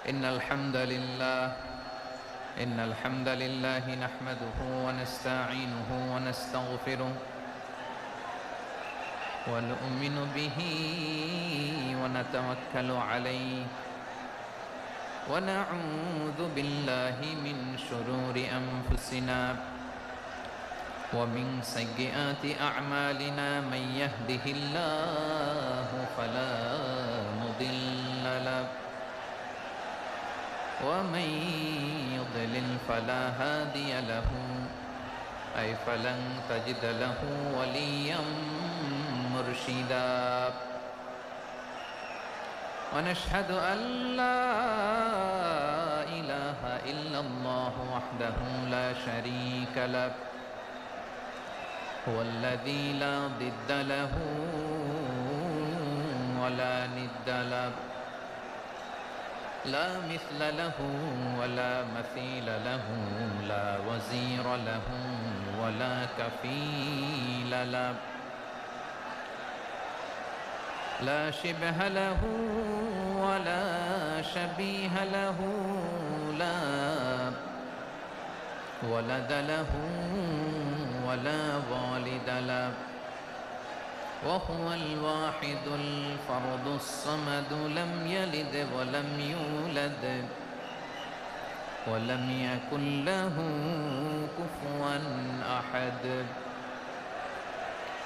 إن الحمد لله نحمده ونستعينه ونستغفره ونؤمن به ونتوكل عليه ونعوذ بالله من شرور أنفسنا ومن سيئات أعمالنا من يهده الله فلا مضل له ومن يضلل فلا هادي له فلن تجد له وليا مرشدا ونشهد أن لا إله إلا الله وحده لا شريك له هو الذي لا ضد له ولا ند له لا مثل له ولا مثيل له لا وزير له ولا كفيل له لا شبه له ولا شبيه له لا ولد له ولا والد له وهو الواحد الفرد الصمد لم يلد ولم يولد ولم يكن له كفوا أحد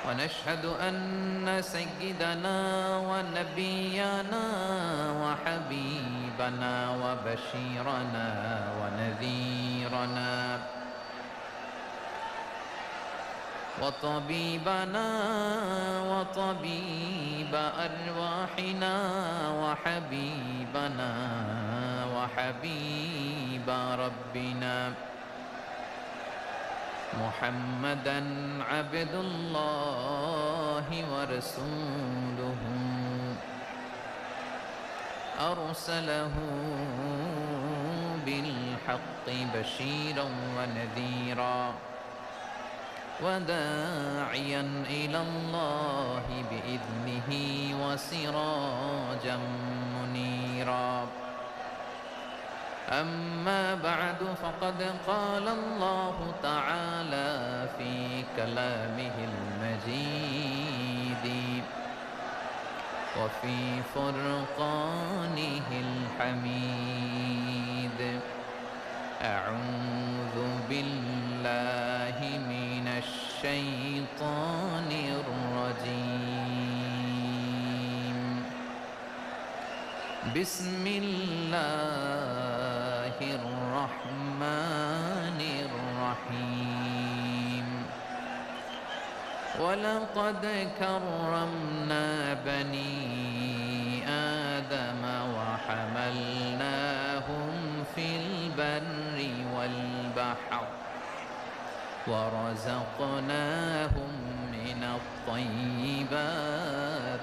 ونشهد أن سيدنا ونبينا وحبيبنا وبشيرنا ونذيرنا وطبيبنا وطبيب أرواحنا وحبيبنا وحبيب ربنا محمدا عبد الله ورسوله أرسله بالحق بشيرا ونذيرا وداعيا إلى الله بإذنه وسراجا منيرا أما بعد فقد قال الله تعالى في كلامه المجيد وفي فرقانه الحميد أعوذ بالله من الشيطان الرجيم بسم الله الرحمن الرحيم ولقد كرمنا بني آدم وحملناهم في البر والبحر ورزقناهم من الطيبات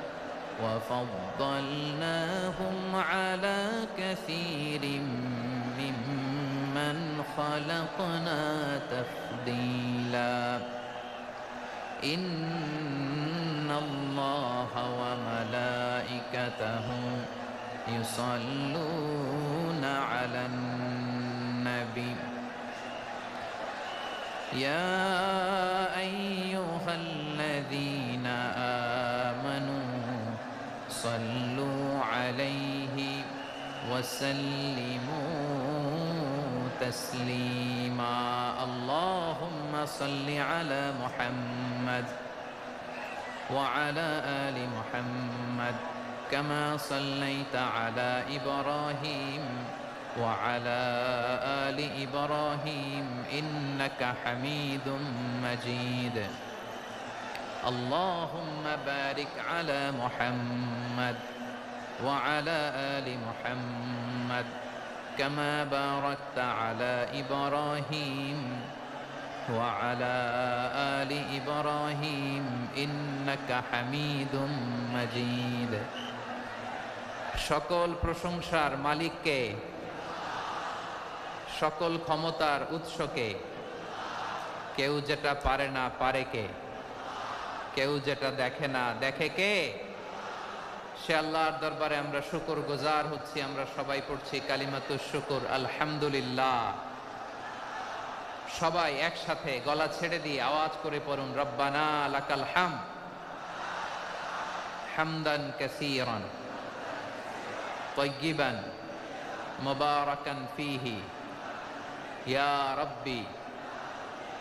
وفضلناهم على كثير ممن خلقنا تفضيلا إن الله وملائكته يصلون على النبي يا أيها الذين آمنوا صلوا عليه وسلموا تسليما اللهم صل على محمد وعلى آل محمد كما صليت على إبراهيم وعلى آل إبراهيم إنك حميد مجيد اللهم بارك على محمد وعلى آل محمد كما باركت على إبراهيم وعلى آل إبراهيم إنك حميد مجيد সকল প্রশংসার মালিককে সকল ক্ষমতার উৎসকে কেউ যেটা পারে না পারে কে কেউ যেটা দেখে না দেখে কে সে আল্লাহর দরবারে আমরা শুকর গুজার হচ্ছি। আমরা সবাই পড়ছি কালিমাতুশ শুকর, আলহামদুলিল্লাহ। সবাই একসাথে গলা ছেড়ে দিয়ে আওয়াজ করে পড়ুন, রব্বানা লাকাল হামদ হামদান কাসীরান তাইয়িবান মুবারাকান ফীহি ইয়া রাব্বি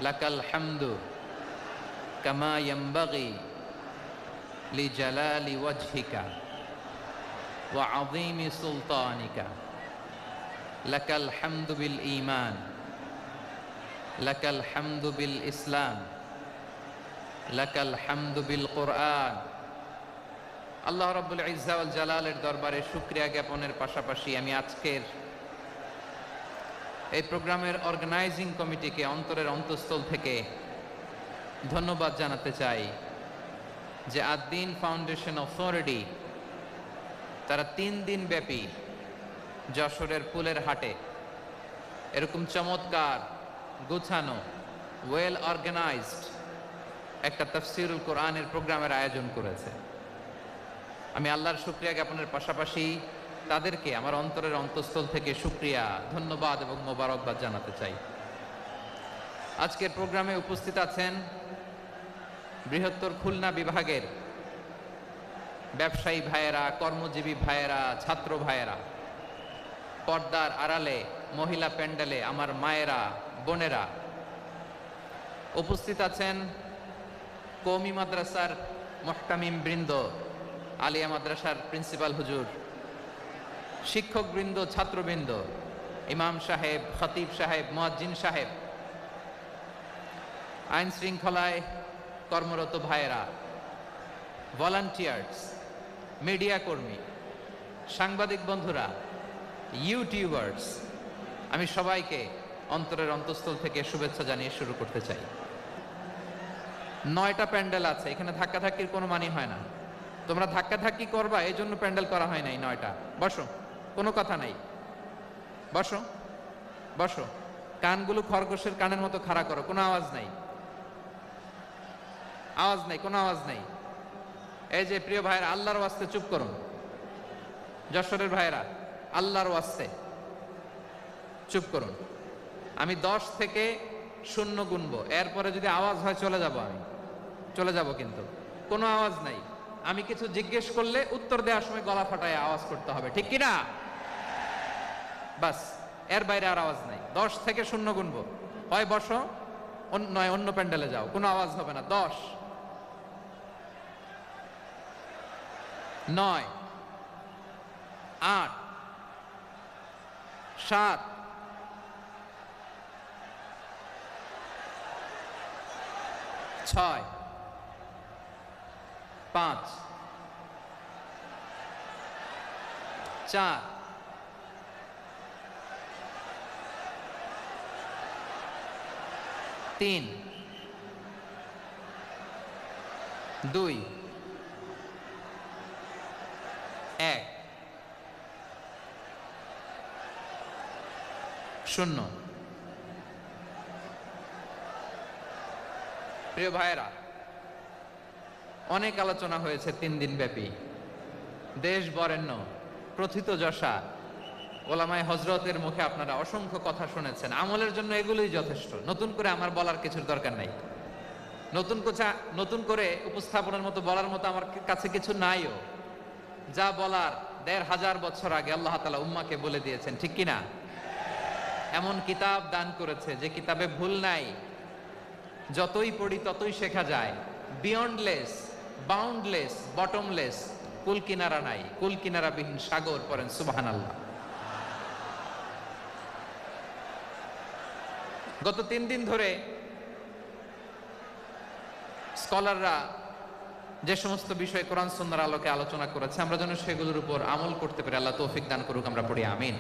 লাকাল হামদু কামা ইয়ানবাগি লিজালালি ওয়াজহিকা ওয়া আযীমি সুলতানিকা লাকাল হামদু বিল ঈমান লাকাল হামদু বিল ইসলাম লাকাল হামদু বিল কুরআন। আল্লাহ রাব্বুল ইজ্জা ওয়াল জালালের দরবারে শুকরিয়া জ্ঞাপনের পাশাপাশি আমি আজকের এই প্রোগ্রামের অর্গানাইজিং কমিটিকে অন্তরের অন্তঃস্থল থেকে ধন্যবাদ জানাতে চাই যে আদ-দ্বীন ফাউন্ডেশন অথরিটি তারা 3 দিন ব্যাপী যশোরের ফুলের হাটে এরকম চমৎকার গুছানো ওয়েল অর্গানাইজড একটা তাফসীরুল কোরআনের প্রোগ্রামের আয়োজন করেছে। আমি আল্লাহর শুকরিয়া জ্ঞাপনের পাশাপাশি তাদেরকে আমার অন্তরের অন্তঃস্থল থেকে শুকরিয়া, ধন্যবাদ এবং মোবারকবাদ জানাতে চাই। আজকের প্রোগ্রামে উপস্থিত আছেন বৃহত্তর খুলনা বিভাগের ব্যবসায়ী ভাইয়েরা, কর্মজীবী ভাইয়েরা, ছাত্র ভাইয়েরা, পর্দার আড়ালে মহিলা প্যান্ডেলে আমার মায়েরা, বোনেরা। উপস্থিত আছেন কওমি মাদ্রাসার মুহতামিম বৃন্দ, আলিয়া মাদ্রাসার প্রিন্সিপাল হুজুর, শিক্ষক বৃন্দ, ছাত্রবৃন্দ, ইমাম সাহেব, খতিব সাহেব, মুয়াজ্জিন সাহেব, আইন শৃঙ্খলায় কর্মরত ভাইয়েরা, ভলান্টিয়ার্স, মিডিয়া কর্মী, সাংবাদিক বন্ধুরা, ইউটিউবার্স, আমি সবাইকে অন্তরের অন্তঃস্থল থেকে শুভেচ্ছা জানিয়ে শুরু করতে চাই। 9টা প্যান্ডেল আছে, এখানে ধাক্কাধাক্কির কোনো মানি হয় না। তোমরা ধাক্কাধাক্কি করবা এই জন্য প্যান্ডেল করা হয় নাই 9টা। বসো, কোনো কথা নাই, বসো বসো। কানগুলো খরগোশের কানের মতো খাড়া করো, কোনো আওয়াজ নাই, আওয়াজ নাই, কোনো আওয়াজ নাই। এই যে প্রিয় ভাইয়েরা, আল্লাহর ওয়াস্তে চুপ করুন। যশোরের ভাইয়েরা, আল্লাহর ওয়াস্তে চুপ করুন। আমি 10 থেকে 0 গুনবো, এরপরে যদি আওয়াজ হয় চলে যাব, আমি চলে যাব, কিন্তু কোনো আওয়াজ নাই। আমি কিছু জিজ্ঞেস করলে উত্তর দেওয়ার সময় গলা ফাটায় আওয়াজ করতে হবে, ঠিক কি না? বাস, এর বাইরে আর আওয়াজ নাই। 10 থেকে 0 গুনবো, হয় বসো, নয় অন্য প্যান্ডেলে যাও, কোনো আওয়াজ হবে না। 10, 9, 8, 7, 6, 5, 4, 3, 2, 1, 0। প্রিয় ভাইয়েরা, অনেক আলোচনা হয়েছে 3 দিন ব্যাপী। দেশ বরেণ্য প্রথিতযশা ওলামায়ে হযরতের মুখে আপনারা অসংখ্য কথা শুনেছেন। আমলের জন্য এগুলোই যথেষ্ট, নতুন করে আমার বলার কিছুর দরকার নাই। নতুন করে উপস্থাপনের মতো বলার মতো আমার কাছে কিছু নাইও। যা বলার 1500 বছর আগে আল্লাহ তাআলা উম্মাহকে বলে দিয়েছেন, ঠিক কিনা? এমন কিতাব দান করেছে যে কিতাবে ভুল নাই, যতই পড়ি ততই শেখা যায়। বিয়ন্ডলেস, বাউন্ডলেস, বটমলেস, কুল কিনারা নাই, কুল কিনারা বিহীন সাগর, পড়েন সুবহানাল্লাহ। গত 3 দিন ধরে স্কলাররা যে সমস্ত বিষয়ে কোরআন সুন্নাহর আলোকে আলোচনা করেছে, আমরা যেন সেগুলোর উপর আমল করতে পারি। আল্লাহ তৌফিক দান করুক, আমরা পড়ি আমিন।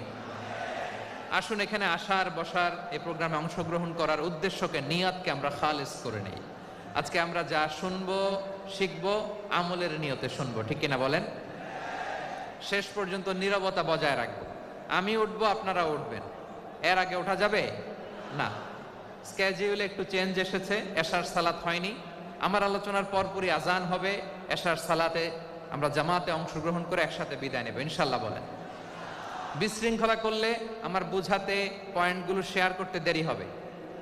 আসুন, এখানে আসার, বসার, এই প্রোগ্রামে অংশগ্রহণ করার উদ্দেশ্যকে, নিয়তকে আমরা খালেস করে নেই। আজকে আমরা যা শুনবো, শিখবো, আমলের নিয়তে শুনবো, ঠিক কিনা বলেন? শেষ পর্যন্ত নীরবতা বজায় রাখবো। আমি উঠবো, আপনারা উঠবেন, এর আগে ওঠা যাবে না। স্কেডিউলে একটু চেঞ্জ এসেছে, এশার সালাত হয়নি। আমার আলোচনার পরপরই আজান হবে, এশার সালাতে আমরা জামাতে অংশগ্রহণ করে একসাথে বিদায় নেব ইনশাল্লাহ বলেন। বিশৃঙ্খলা করলে আমার বুঝাতে পয়েন্টগুলো শেয়ার করতে দেরি হবে,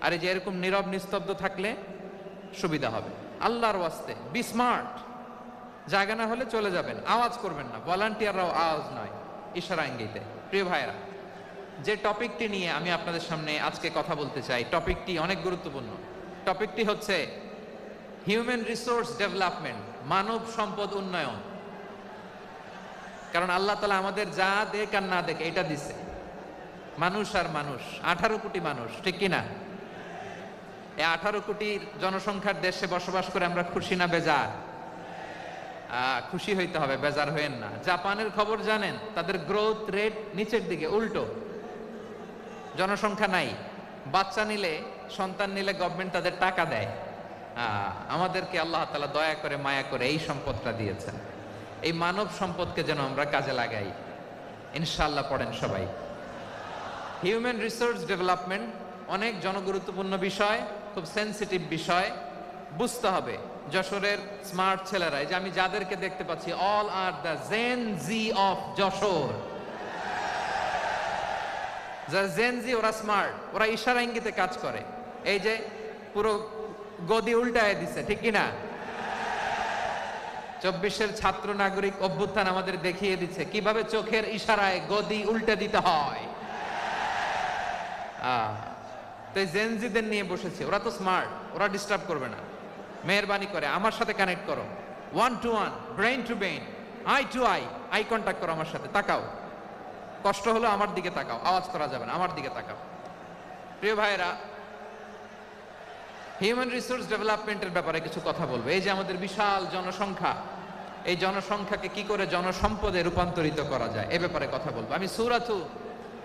আর এই যে এরকম নীরব নিস্তব্ধ থাকলে সুবিধা হবে। আল্লাহর ওয়াস্তে বি স্মার্ট, জায়গা না হলে চলে যাবেন, আওয়াজ করবেন না, ভলান্টিয়াররাও আওয়াজ নয়, ইশারা ইঙ্গিতে। প্রিয় ভাইরা, যে টপিকটি নিয়ে আমি আপনাদের সামনে আজকে কথা বলতে চাই, টপিকটি অনেক গুরুত্বপূর্ণ। টপিকটি হচ্ছে হিউম্যান রিসোর্স ডেভেলপমেন্ট, মানব সম্পদ উন্নয়ন। কারণ আল্লাহ তাআলা আমাদের যা দেখ আর না দেখ এটা দিছে, মানুষ আর মানুষ, 18 কোটি মানুষ, ঠিক কিনা? এই 18 কোটি জনসংখ্যার দেশে বসবাস করে আমরা খুশি না বেজার? খুশি হইতে হবে, বেজার হইেন না। জাপানের খবর জানেন? তাদের গ্রোথ রেট নিচের দিকে, উল্টো, জনসংখ্যা নাই। বাচ্চা নিলে, সন্তান নিলে গভর্নমেন্ট তাদের টাকা দেয়। আমাদেরকে আল্লাহ তাআলা দয়া করে মায়া করে এই সম্পদটা দিয়েছেন। এই মানব সম্পদকে যেন আমরা কাজে লাগাই ইনশাআল্লাহ। পড়েন সবাই। হিউম্যান রিসোর্স ডেভেলপমেন্ট অনেক জনগুরুত্বপূর্ণ বিষয়, খুব সেন্সিটিভ বিষয়, বুঝতে হবে। যশোরের স্মার্ট ছেলেরা, এই যে আমি যাদেরকে দেখতে পাচ্ছি, all are the gen Z of Jessore. যারা জেন জি, ওরা স্মার্ট, ওরা ইশারা ইঙ্গিতে কাজ করে। এই যে পুরো গদি উল্টায় দিছে, ঠিক কিনা? 24-এর ছাত্র নাগরিক অভ্যুত্থান আমাদের দেখিয়ে দিচ্ছে কিভাবে চোখের ইশারায় গদি উল্টে দিতে হয়। তো জেনজিদের নিয়ে বসেছে, ওরা তো স্মার্ট, ওরা ডিস্টার্ব করবে না। মেহরবানি করে আমার সাথে কানেক্ট করো, 1 to 1, brain to brain, eye to eye, eye contact করো আমার সাথে, তাকাও। কষ্ট হলো আমার দিকে তাকাও, আওয়াজ করা যাবে না, আমার দিকে তাকাও। প্রিয় ভাইরা, হিউম্যান রিসোর্স ডেভেলপমেন্টের ব্যাপারে কিছু কথা বলবো। এই যে আমাদের বিশাল জনসংখ্যা, এই জনসংখ্যাকে কি করে জনসম্পদে রূপান্তরিত করা যায় এ ব্যাপারে কথা বলবো। আমি সূরাতু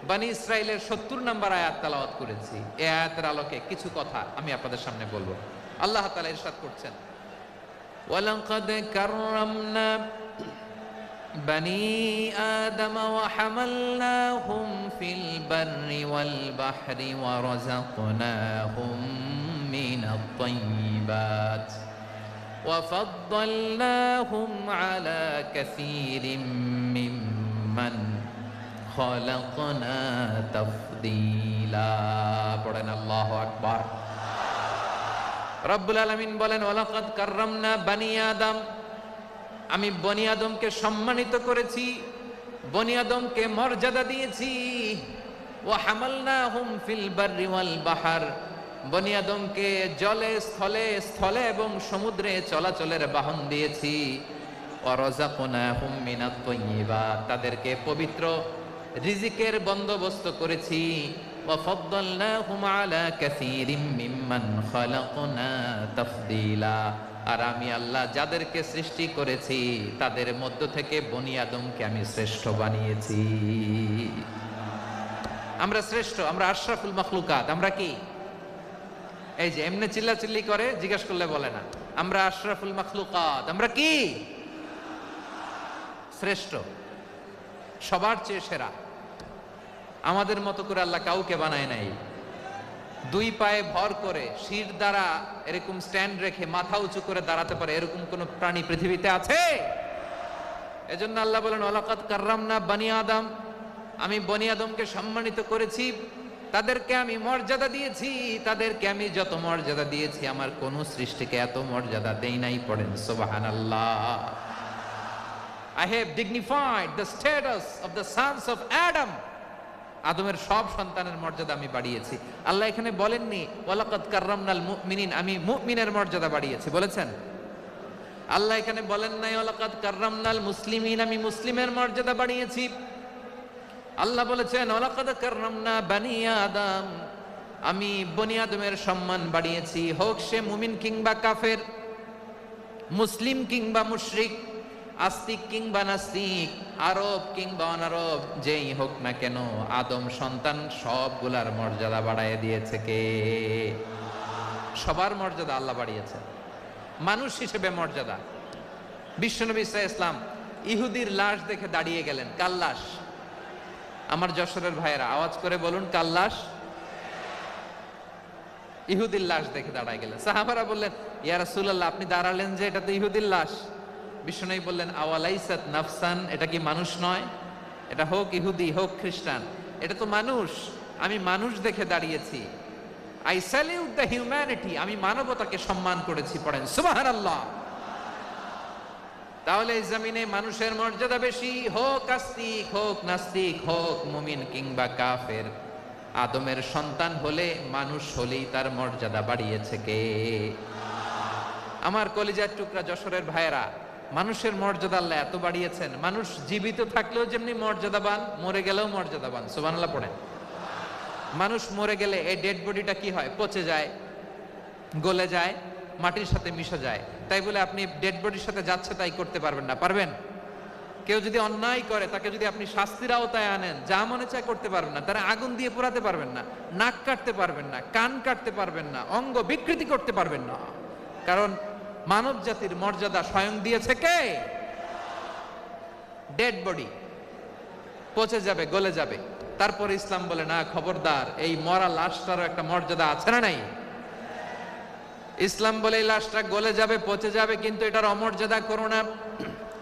বনী ইসরাইলের 70 নম্বর আয়াত তেলাওয়াত করেছি। এই আয়াতের আলোকে কিছু কথা আমি আপনাদের সামনে বলবো। আল্লাহ তাআলা ইরশাদ করছেন, ওয়ালাকাদ কাররামনা বনী আদম ওয়া হামালনাহুম ফিল বাররি ওয়াল বাহরি ওয়া রাযাকনাহুম মিনাত তাইয়্যিবাত ওয়া ফাদ্দালনাহুম আলা কাসীরিম মিম্মান খালাকনা তাফদীলা। পড়েন আল্লাহু আকবার। রব্বুল আলামিন বলেন, ওয়ালাকাদ কাররামনা বনী আদম, আমি বনী আদমকে সম্মানিত করেছি, বনী আদমকে মর্যাদা দিয়েছি। ওয়া হামালনাহুম ফিল বাররি ওয়াল বাহর, বনী আদমকে জলে স্থলে, স্থলে এবং সমুদ্রে চলাচলের বাহন দিয়েছি। ওয়া রাযাকনাহুম মিনাত তাইয়্যিবাত, তাদেরকে পবিত্র রিজিকের বন্দোবস্ত করেছি। ওয়া ফাদ্দালনাহুম আলা কাসীরিম মিম্মান খালাকনা তাফদীলা, আর আমি আল্লাহ যাদেরকে সৃষ্টি করেছি তাদের মধ্য থেকে বনী আদমকে আমি শ্রেষ্ঠ বানিয়েছি। আমরা শ্রেষ্ঠ, আমরা আশরাফুল মাখলুকাত। আমরা কি? এই যে এমনি চিল্লাচিল্লি করে, জিজ্ঞেস করলে বলে না। আমরা আশরাফুল মাখলুকাত, আমরা কি? শ্রেষ্ঠ, সবার চেয়ে সেরা। আমাদের মতো করে আল্লাহ কাউকে বানায় নাই। 2 পায়ে ভর করে, শির দ্বারা এরকম স্ট্যান্ড রেখে মাথা উঁচু করে দাঁড়াতে পারে এরকম কোন প্রাণী পৃথিবীতে আছে? এজন্য আল্লাহ বলেন, ওয়ালাকাদ কাররামনা বনী আদম, আমি বনী আদমকে সম্মানিত করেছি, তাদেরকে আমি মর্যাদা দিয়েছি। তাদেরকে আমি যত মর্যাদা দিয়েছি আমার কোন সৃষ্টিকে এত মর্যাদা দেই নাই। পড়েন সুবহানাল্লাহ। I have dignified the status of the sons of Adam. আদমের সব সন্তানের মর্যাদা আমি বাড়িয়েছি। আল্লাহ এখানে বলেননি ওয়ালাকাদ কাররামনাল মুমিনিন, আমি মুমিনের মর্যাদা বাড়িয়েছি, বলেছেন? আল্লাহ এখানে বলেন নাই ওয়ালাকাদ কাররামনাল মুসলিমিন, আমি মুসলিমের মর্যাদা বাড়িয়েছি। আল্লাহ বলেছেন ওয়ালাকাদ কাররামনা বনী আদম, আমি বনী আদমের সম্মান বাড়িয়েছি। হোক সে মুমিন কিংবা কাফের, মুসলিম কিংবা মুশরিক, আস্তিক কিংবা নাস্তিক, আরব কিংবা অনারব, যেই হোক না কেন, আদম সন্তান সবগুলার মর্যাদা বাড়ায় দিয়েছে কে? সবার মর্যাদা আল্লাহ বাড়িয়েছে। মানুষ হিসেবে মর্যাদা। বিশ্বনবী সাল্লাল্লাহু আলাইহি ওয়াসাল্লাম ইহুদির লাশ দেখে দাঁড়িয়ে গেলেন। কার লাশ? আমার যশোরের ভাইয়েরা আওয়াজ করে বলুন, কার লাশ? ইহুদির লাশ দেখে দাঁড়ায় গেলেন। সাহাবারা বললেন, ইয়া রাসূলুল্লাহ, আপনি দাঁড়ালেন যে, এটা তো ইহুদির লাশ। বিষ্ণু বললেন আওয়ালাইসাত নাফসান, এটা কি মানুষ নয়? এটা হোক ইহুদি হোক খ্রিস্টান, এটা তো মানুষ। আমি মানুষ দেখে দাঁড়িয়েছি। আই স্যালিউট দ্য হিউম্যানিটি, আমি মানবতাকে সম্মান করেছি। পড়েন সুবহানাল্লাহ। তাহলে এই জমিনে মানুষের মর্যাদা বেশি, হোক আস্তিক হোক নাস্তিক হোক মুমিন কিংবা কাফের। আদমের সন্তান হলে মানুষ হলেই তার মর্যাদা বাড়িয়েছে কে? আমার কলিজার টুকরা যশোরের ভাইয়েরা, মানুষের মর্যাদা আল্লাহ এত বাড়িয়েছেন, মানুষ জীবিত থাকলেও যেমনি মর্যাদাবান, মরে গেলেও মর্যাদাবান। সুবহানাল্লাহ পড়েন। মানুষ মরে গেলে এই ডেড বডিটা কি হয়? পচে যায়, গলে যায়, মাটির সাথে মিশে যায়। তাই বলে আপনি ডেড বডির সাথে যাচ্ছে তাই করতে পারবেন না? পারবেন? কেউ যদি অন্যায় করে তাকে যদি আপনি শাস্তির আওতায় আনেন, যা মনে চায় করতে পারবেন না। তারা আগুন দিয়ে পোড়াতে পারবেন না, নাক কাটতে পারবেন না, কান কাটতে পারবেন না, অঙ্গ বিকৃতি করতে পারবেন না। কারণ মানব জাতির মর্যাদা স্বয়ং দিয়েছে কে? ডেড বডি পচে যাবে, গলে যাবে। তারপরে ইসলাম বলে না, খবরদার, এই মরা লাশটারও একটা মর্যাদা আছে না নাই? ইসলাম বলে এই লাশটা গলে যাবে, পচে যাবে, কিন্তু এটার অমর্যাদা করো না।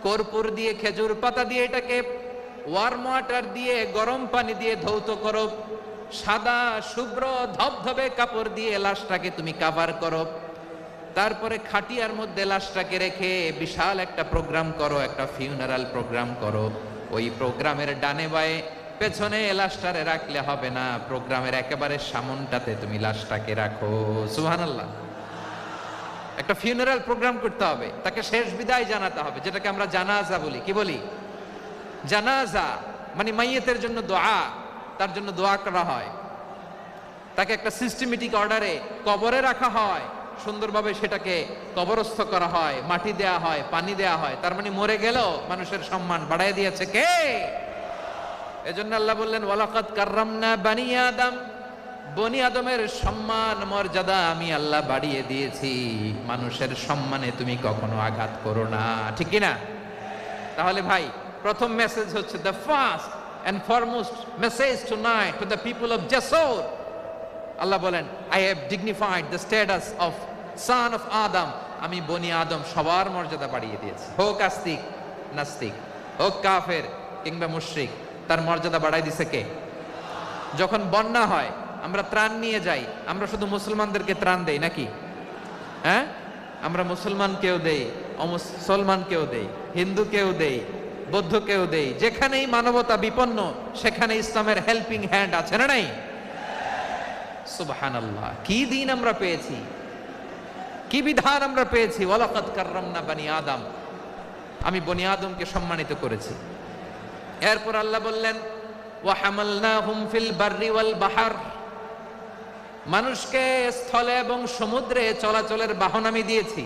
কর্পূর দিয়ে, খেজুর পাতা দিয়ে, এটাকে ওয়ার্ম ওয়াটার দিয়ে, গরম পানি দিয়ে ধৌত করো। সাদা শুভ্র ধবধবে কাপড় দিয়ে লাশটাকে তুমি কাভার করো। তারপরে খাটিয়ার মধ্যে লাশটাকে রেখে বিশাল একটা প্রোগ্রাম করো, একটা ফিউনারাল প্রোগ্রাম করো। ওই প্রোগ্রামের ডানে বায়ে পেছনে লাশটারে রাখলে হবে না, প্রোগ্রামের একেবারে সামনটাতে তুমি লাশটাকে রাখো। সুবহানাল্লাহ। একটা ফিউনারাল প্রোগ্রাম করতে হবে, তাকে শেষ বিদায় জানাতে হবে, যেটাকে আমরা জানাজা বলি। কি বলি? জানাজা মানে মাইয়েতের জন্য দোয়া, তার জন্য দোয়া করা হয়। তাকে একটা সিস্টেমেটিক অর্ডারে কবরে রাখা হয়, সুন্দরভাবে সেটাকে কবরস্থ করা হয়, মাটি দেয়া হয়, পানি দেয়া হয়। তার মানে মরে গেলেও মানুষের সম্মান বাড়ায় দিয়েছে কে? এজন্য আল্লাহ বললেন ওয়ালাকাদ কাররামনা বানি আদম, বনি আদমের সম্মান মর্যাদা আমি আল্লাহ বাড়িয়ে দিয়েছি। মানুষের সম্মানে তুমি কখনো আঘাত করো না, ঠিক কি না? তাহলে ভাই, প্রথম মেসেজ হচ্ছে, the first and foremost message tonight to the people of Jessore. Allah বলেন, I have dignified the status of son of Adam. আমি বনি আদম সবার মর্যাদা বাড়িয়ে দিয়েছি, হোক আস্তিক নাস্তিক, হোক কাফের কিংবা মুশরিক, তার মর্যাদা বাড়াই দিছে কে? যখন বন্যা হয়, আমরা ত্রাণ নিয়ে যাই, আমরা শুধু মুসলমানদেরকে ত্রাণ দেই নাকি? হ্যাঁ, আমরা মুসলমানকেও দেই, অমুসলমানকেও দেই, হিন্দুকেও দেই, বৌদ্ধকেও দেই। যেখানেই মানবতা বিপন্ন সেখানে ইসলামের হেল্পিং হ্যান্ড আছে না নাই? সুবহানাল্লাহ। কি দিন আমরা পেয়েছি, কি বিধান আমরা পেয়েছি। ওয়ালাকাদ কাররামনা বানি আদম, আমি বনি আদমকে সম্মানিত করেছি। এরপর আল্লাহ বললেন ওয়া হামালনাহুম ফিল বাররি ওয়াল বাহর, মানুষকে স্থলে এবং সমুদ্রে চলাচলের বাহন আমি দিয়েছি।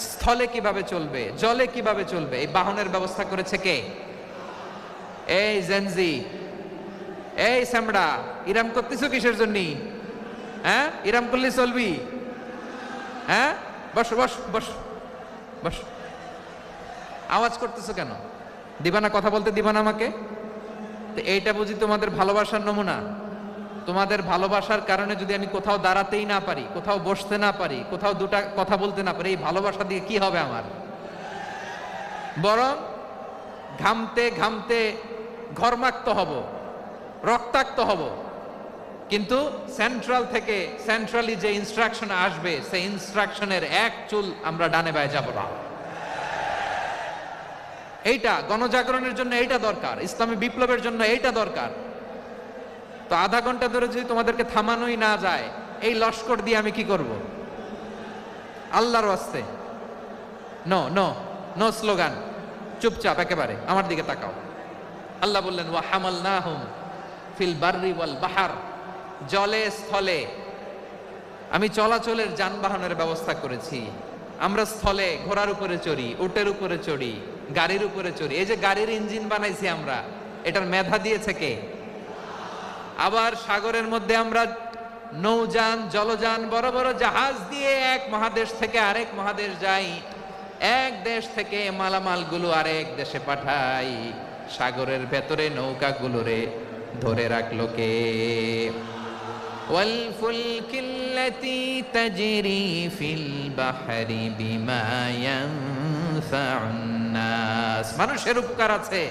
স্থলে কিভাবে চলবে, জলে কিভাবে চলবে, এই বাহনের ব্যবস্থা করেছে কে? এই জেনজি, এই সামড়া, ইরাম করতেছো কিসের জন্য? হ্যাঁ, ইরাম করলে চলবি? হ্যাঁ, বস বস বস বস। আওয়াজ করতেছো কেন? দিবা না, কথা বলতে দিবা না আমাকে? তো এইটা বুঝি তোমাদের ভালোবাসার নমুনা? তোমাদের ভালোবাসার কারণে যদি আমি কোথাও দাঁড়াতেই না পারি, কোথাও বসতে না পারি, কোথাও দুটা কথা বলতে না পারি, এই ভালোবাসা দিয়ে কি হবে আমার? বরং ঘামতে ঘামতে ঘর্মাক্ত হব, রক্তাক্ত হব। কিন্তু সেন্ট্রাল থেকে, সেন্ট্রালি যে ইনস্ট্রাকশন আসবে, সেই ইনস্ট্রাকশনের এক চুল আমরা ডানে বায়ে যাব না। এইটা গণজাগরণের জন্য এইটা দরকার, ইসলামী বিপ্লবের জন্য এইটা দরকার। তো আধা ঘন্টা ধরে যদি তোমাদেরকে থামানোই না যায়, এই লস্কর দিয়ে আমি কি করব? আল্লাহর ওয়াস্তে নো নো নো স্লোগান, চুপচাপ একেবারে আমার দিকে তাকাও। আল্লাহ বললেন ওয়া হামালনাহুম ফিল বাররি ওয়াল বাহর, জলে স্থলে আমি চলাচলের যানবাহনের ব্যবস্থা করেছি। আমরা স্থলে ঘোড়ার উপরে চড়ি, উটের উপরে চড়ি, গাড়ির উপরে চড়ি। এই যে গাড়ির ইঞ্জিন বানাইছি আমরা, এটার মেধা দিয়েছে কে? আবার সাগরের মধ্যে আমরা নৌযান, জলযান, বড় বড় জাহাজ দিয়ে এক মহাদেশ থেকে আরেক মহাদেশ যাই, এক দেশ থেকে মালামাল গুলো আরেক দেশে পাঠাই। সাগরের ভেতরে নৌকাগুলোরে ধরে রাখলো কে? والفلك التي تجري في البحر بما ينفع الناس মানুষের উপকার আছে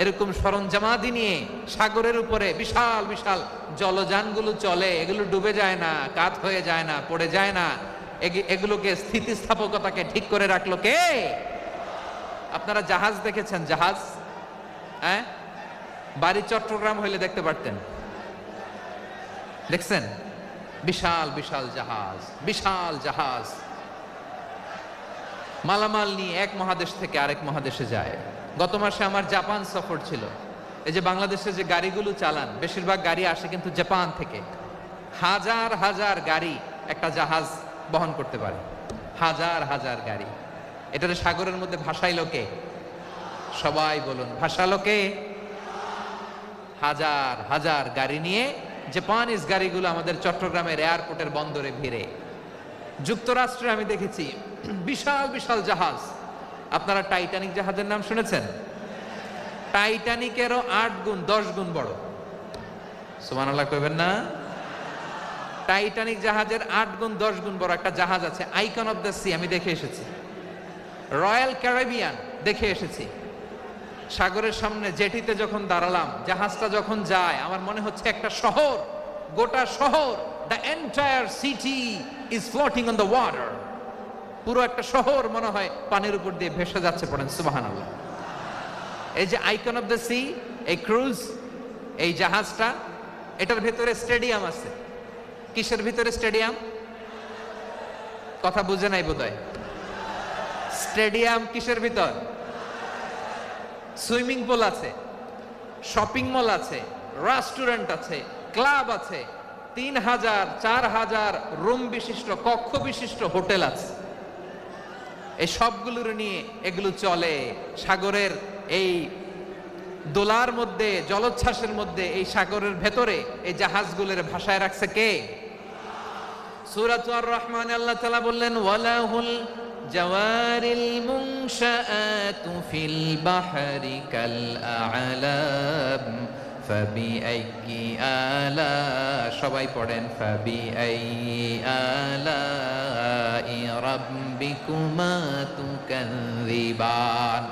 এরকম সরঞ্জামাদি নিয়ে সাগরের উপরে বিশাল বিশাল জলযানগুলো চলে, এগুলো ডুবে যায় না, কাত হয়ে যায় না, পড়ে যায় না, এগুলোকে স্থিতিস্থাপকতাকে ঠিক করে রাখলো কে? আপনারা জাহাজ দেখেছেন? জাহাজ, হ্যাঁ, বাড়ি চট্টগ্রাম হইলে দেখতে পারতেন, দেখছেন? বিশাল বিশাল জাহাজ, বিশাল জাহাজ মালামাল নিয়ে এক মহাদেশ থেকে আরেক মহাদেশে যায়। গত মাসে আমার জাপান সফর ছিল। এই যে বাংলাদেশে যে গাড়িগুলো চালান, বেশিরভাগ গাড়ি আসে কিন্তু জাপান থেকে। হাজার হাজার গাড়ি একটা জাহাজ বহন করতে পারে, হাজার হাজার গাড়ি। এটাতে সাগরের মধ্যে ভাসাইলো কে? সবাই বলুন, ভাসালো কে? হাজার হাজার গাড়ি নিয়ে জাপানিজ গাড়িগুলো আমাদের চট্টগ্রামের এয়ারপোর্টের বন্দরে ভিড়ে। যুক্তরাষ্ট্রে আমি দেখেছি বিশাল বিশাল জাহাজ। আপনারা টাইটানিক জাহাজের নাম শুনেছেন? টাইটানিকেরও 8 গুণ 10 গুণ বড়। সুবহানাল্লাহ কইবেন না? টাইটানিক জাহাজের 8 গুণ 10 গুণ বড় একটা জাহাজ আছে, আইকন অফ দ্য সি, আমি দেখে এসেছি। রয়্যাল ক্যারিবিয়ান দেখে এসেছি। সাগরের সামনে জেটিতে যখন দাঁড়ালাম, জাহাজটা যখন যায়, আমার মনে হচ্ছে একটা শহর, গোটা শহর, the entire city is floating on the water. পুরো একটা শহর মনে হয় পানির উপর দিয়ে ভেসে যাচ্ছে। পড়েন সুবহানাল্লাহ। এই যে আইকন অফ দ্য সি, এই ক্রুজ, এই জাহাজটা, এটার ভেতরে স্টেডিয়াম আছে। কিসের ভিতরে স্টেডিয়াম? কথা বুঝে নাই বোধহয়। স্টেডিয়াম কিসের ভিতর? সুইমিং পুল আছে, শপিং মল আছে, রেস্টুরেন্ট আছে, ক্লাব আছে, 3000 4000 রুম বিশিষ্ট, কক্ষ বিশিষ্ট হোটেল আছে। এই সবগুলোর নিয়ে এগুলো চলে সাগরের এই দোলার মধ্যে, জলোচ্ছ্বাসের মধ্যে, এই সাগরের ভেতরে এই জাহাজগুলোর ভাষায় রাখছে কে? সূরাতুর আর রহমানে আল্লাহ তাআলা বললেন, ওয়ালাহুল জাওয়ারিল মুনশাআতু ফিল বাহরি কাল আ'লাম ফাবিআইয়ি আলা, সবাই পড়েন, ফাবিআইয়ি আলাই রাব্বিকুমা তুকাযিবান।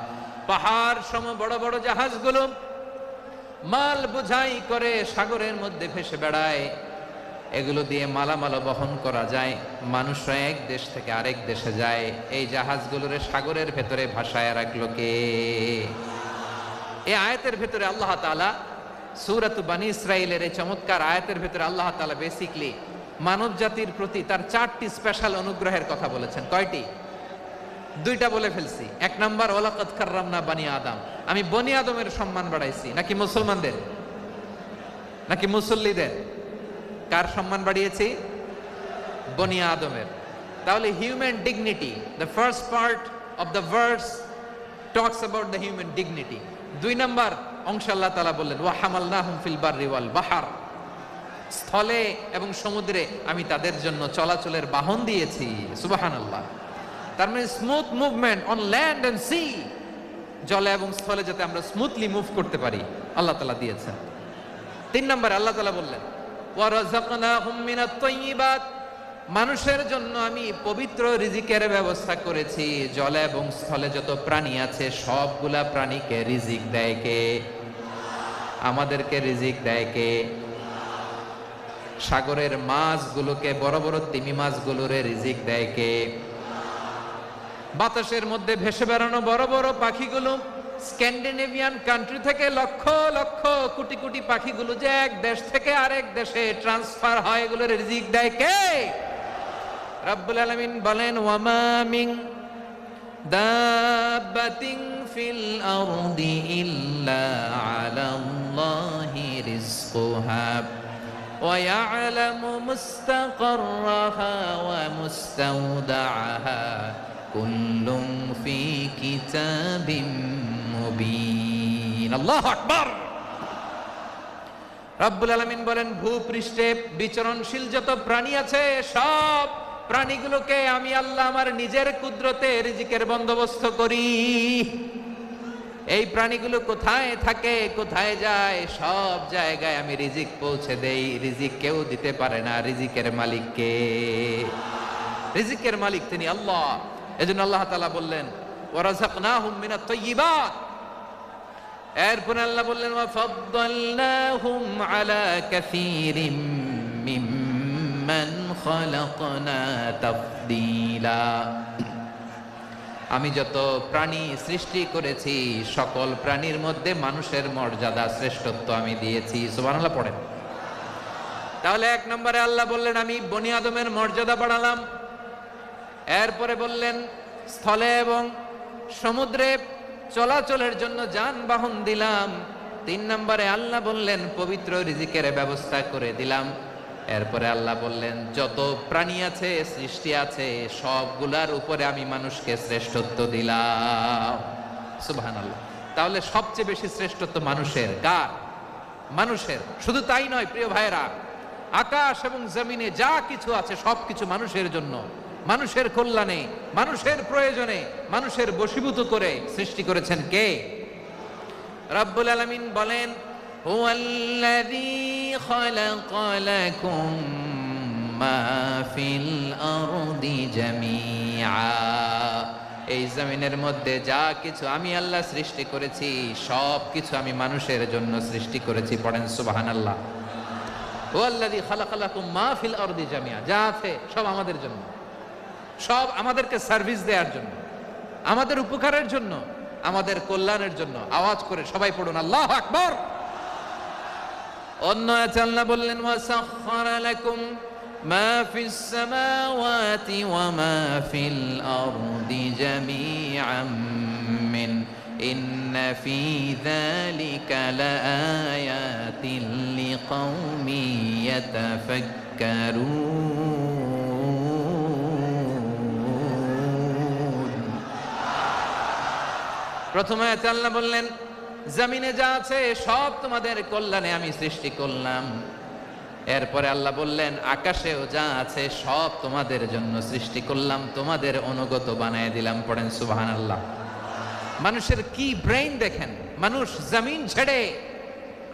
পাহাড় সম বড় বড় জাহাজগুলো মাল বোঝাই করে সাগরের মধ্যে ভেসে বেড়ায়। এগুলো দিয়ে মালামাল বহন করা যায়, মানুষরা এক দেশ থেকে আরেক দেশে যায়। এই জাহাজগুলোর সাগরের ভেতরে ভাসায় রাখলো কে? এই আয়াতের ভেতরে আল্লাহ তাআলা সূরাত বনী ইসরাঈলের এই চমৎকার আয়াতের ভেতরে আল্লাহ তাআলা বেসিক্যালি মানব জাতির প্রতি তার 4টি স্পেশাল অনুগ্রহের কথা বলেছেন। কয়টি? 2টা বলে ফেলছি। 1 নাম্বার, ওয়ালাকাদ কাররামনা বনী আদম, আমি বনী আদমের সম্মান বাড়াইছি। নাকি মুসলমানদের? নাকি মুসল্লিদের? কার সম্মান বাড়িয়েছি? বনী আদমের। তাহলে human dignity, the first part of the verse talks about the human dignity. 2 number অংশ আল্লাহ তাআলা বললেন, ওয়া হামালনাহুম ফিল বাররি ওয়াল বাহর, স্থলে এবং সমুদ্রে আমি তাদের জন্য চলাচলের বাহন দিয়েছি। সুবহানাল্লাহ। তার মানে smooth movement on land and sea, জলে এবং স্থলে যাতে আমরা স্মুথলি মুভ করতে পারি আল্লাহ তাআলা দিয়েছেন। 3 নম্বরে আল্লাহ তাআলা বললেন, ওয়া রাযাকনাহুম মিনাত তাইয়্যিবাত, মানুষের জন্য আমি পবিত্র রিজিকের ব্যবস্থা করেছি। জলে এবং স্থলে যত প্রাণী আছে সবগুলা প্রাণীকে রিজিক দেয় কে? আমাদেরকে রিজিক দেয় কে? সাগরের মাছগুলোকে, বড় বড় তিমি মাছগুলোরে রিজিক দেয় কে? বাতাসের মধ্যে ভেসে বেড়ানো বড় বড় পাখিগুলো, স্ক্যান্ডিনেভিয়ান কান্ট্রি থেকে লক্ষ লক্ষ কোটি কোটি পাখিগুলো যে এক দেশ থেকে আরেক দেশে ট্রান্সফার হয়, এগুলোর রিজিক দেয় কে? রব্বুল আলামিন বলেন, ওয়ামা মিন দাব্বাতিন ফিল আরদি ইল্লা আলাল্লাহি রিজকুহা ওয়া ইয়ালামু মুস্তাকাররাহা ওয়া মুস্তাওদাআহা কুল্লুম ফি কিতাবিম মুবিন। আল্লাহু আকবার। রব্বুল আলামিন বলেন, ভূপৃষ্ঠে বিচরণশীল যত প্রাণী আছে সব প্রাণীগুলোকে আমি আল্লাহ আমার নিজের কুদরতে রিজিকের বন্দোবস্ত করি। এই প্রাণীগুলো কোথায় থাকে, কোথায় যায়, সব জায়গায় আমি রিজিক পৌঁছে দেই। রিজিক কেউ দিতে পারে না, রিজিকের মালিক কে? রিজিকের মালিক তিনি আল্লাহ। এজন্য আল্লাহ তাআলা বললেন ওয়ারাযাকনাহুম মিনাত তাইয়্যিবাত। এরপর আল্লাহ বললেন ওয়া ফাদ্দালনাহুম আলা কাসীরিম মিম্মান খালাকনা তাফদীলা। আমি যত প্রাণী সৃষ্টি করেছি সকল প্রাণীর মধ্যে মানুষের মর্যাদা শ্রেষ্ঠত্ব আমি দিয়েছি। সুবহানাল্লাহ পড়েন। তাহলে এক নম্বরে আল্লাহ বললেন আমি বনি আদমের মর্যাদা বাড়ালাম। এরপরে বললেন স্থলে এবং সমুদ্রে চলাচলের জন্য যানবাহন দিলাম। 3 নম্বরে আল্লাহ বললেন পবিত্র রিজিকের ব্যবস্থা করে দিলাম। এরপরে আল্লাহ বললেন যত প্রাণী আছে, সৃষ্টি আছে, সবগুলার উপরে আমি মানুষকে শ্রেষ্ঠত্ব দিলাম। সুবহানাল্লাহ। তাহলে সবচেয়ে বেশি শ্রেষ্ঠত্ব মানুষের। কার? মানুষের। শুধু তাই নয় প্রিয় ভাইরা, আকাশ এবং জমিনে যা কিছু আছে সবকিছু মানুষের জন্য, মানুষের কল্যাণে, মানুষের প্রয়োজনে, মানুষের বশীভূত করে সৃষ্টি করেছেন কে? রব্বুল আলামিন বলেন হুয়াল্লাযী খালাকা লাকুম মা ফিল আরদি জামিআ। এই জমিনের মধ্যে যা কিছু আমি আল্লাহ সৃষ্টি করেছি সব কিছু আমি মানুষের জন্য সৃষ্টি করেছি। পড়েন সুবহানাল্লাহ। হুয়াল্লাযী খালাকা লাকুম মা ফিল আরদি জামিআ। যা আছে সব আমাদের জন্য, সব আমাদেরকে সার্ভিস দেওয়ার জন্য, আমাদের উপকারের জন্য, আমাদের কল্যাণের জন্য। আওয়াজ করে সবাই পড়ুন আল্লাহু আকবার। অন্য আয়াতে আল্লাহ বললেন ওয়াসাখখারা লাকুম মা ফিস সামাওয়াতি ওয়া মা ফিল আরদি জামিআন মিন ইন্না ফি যালিকা লাআয়াতিন লিকাউমিন ইয়াতাফাক্কারুন। প্রথমে আয়াতে আল্লাহ বললেন জমিনে যা আছে সব তোমাদের কল্যাণে আমি সৃষ্টি করলাম। এরপরে আল্লাহ বললেন আকাশেও যা আছে সব তোমাদের জন্য সৃষ্টি করলাম, তোমাদের অনুগত বানায় দিলাম। পড়েন সুবহানাল্লাহ। মানুষের কি ব্রেইন দেখেন, মানুষ জমিন ছেড়ে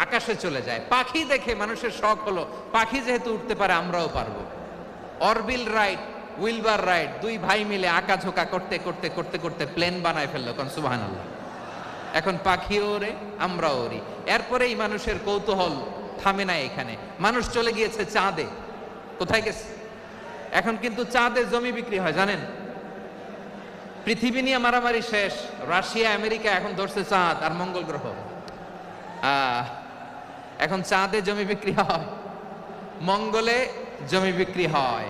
আকাশে চলে যায়। পাখি দেখে মানুষের শখ হলো পাখি যেহেতু উঠতে পারে আমরাও পারবো। অরবিল রাইট, উইলবার রাইট, 2 ভাই মিলে আঁকাঝোঁকা করতে করতে করতে করতে প্লেন বানায় ফেললো। কোন সুবহানাল্লাহ। এখন পাখিও ওরে, আমরাও ওরি। এরপরেই মানুষের কৌতূহল থামে না এখানে। মানুষ চলে গিয়েছে চাঁদে। কোথায় গেছে? এখন কিন্তু চাঁদে জমি বিক্রি হয় জানেন। পৃথিবী নিয়ে মারামারি শেষ। রাশিয়া আমেরিকা এখন ধরছে চাঁদ আর মঙ্গল গ্রহ। এখন চাঁদে জমি বিক্রি হয়, মঙ্গলে জমি বিক্রি হয়।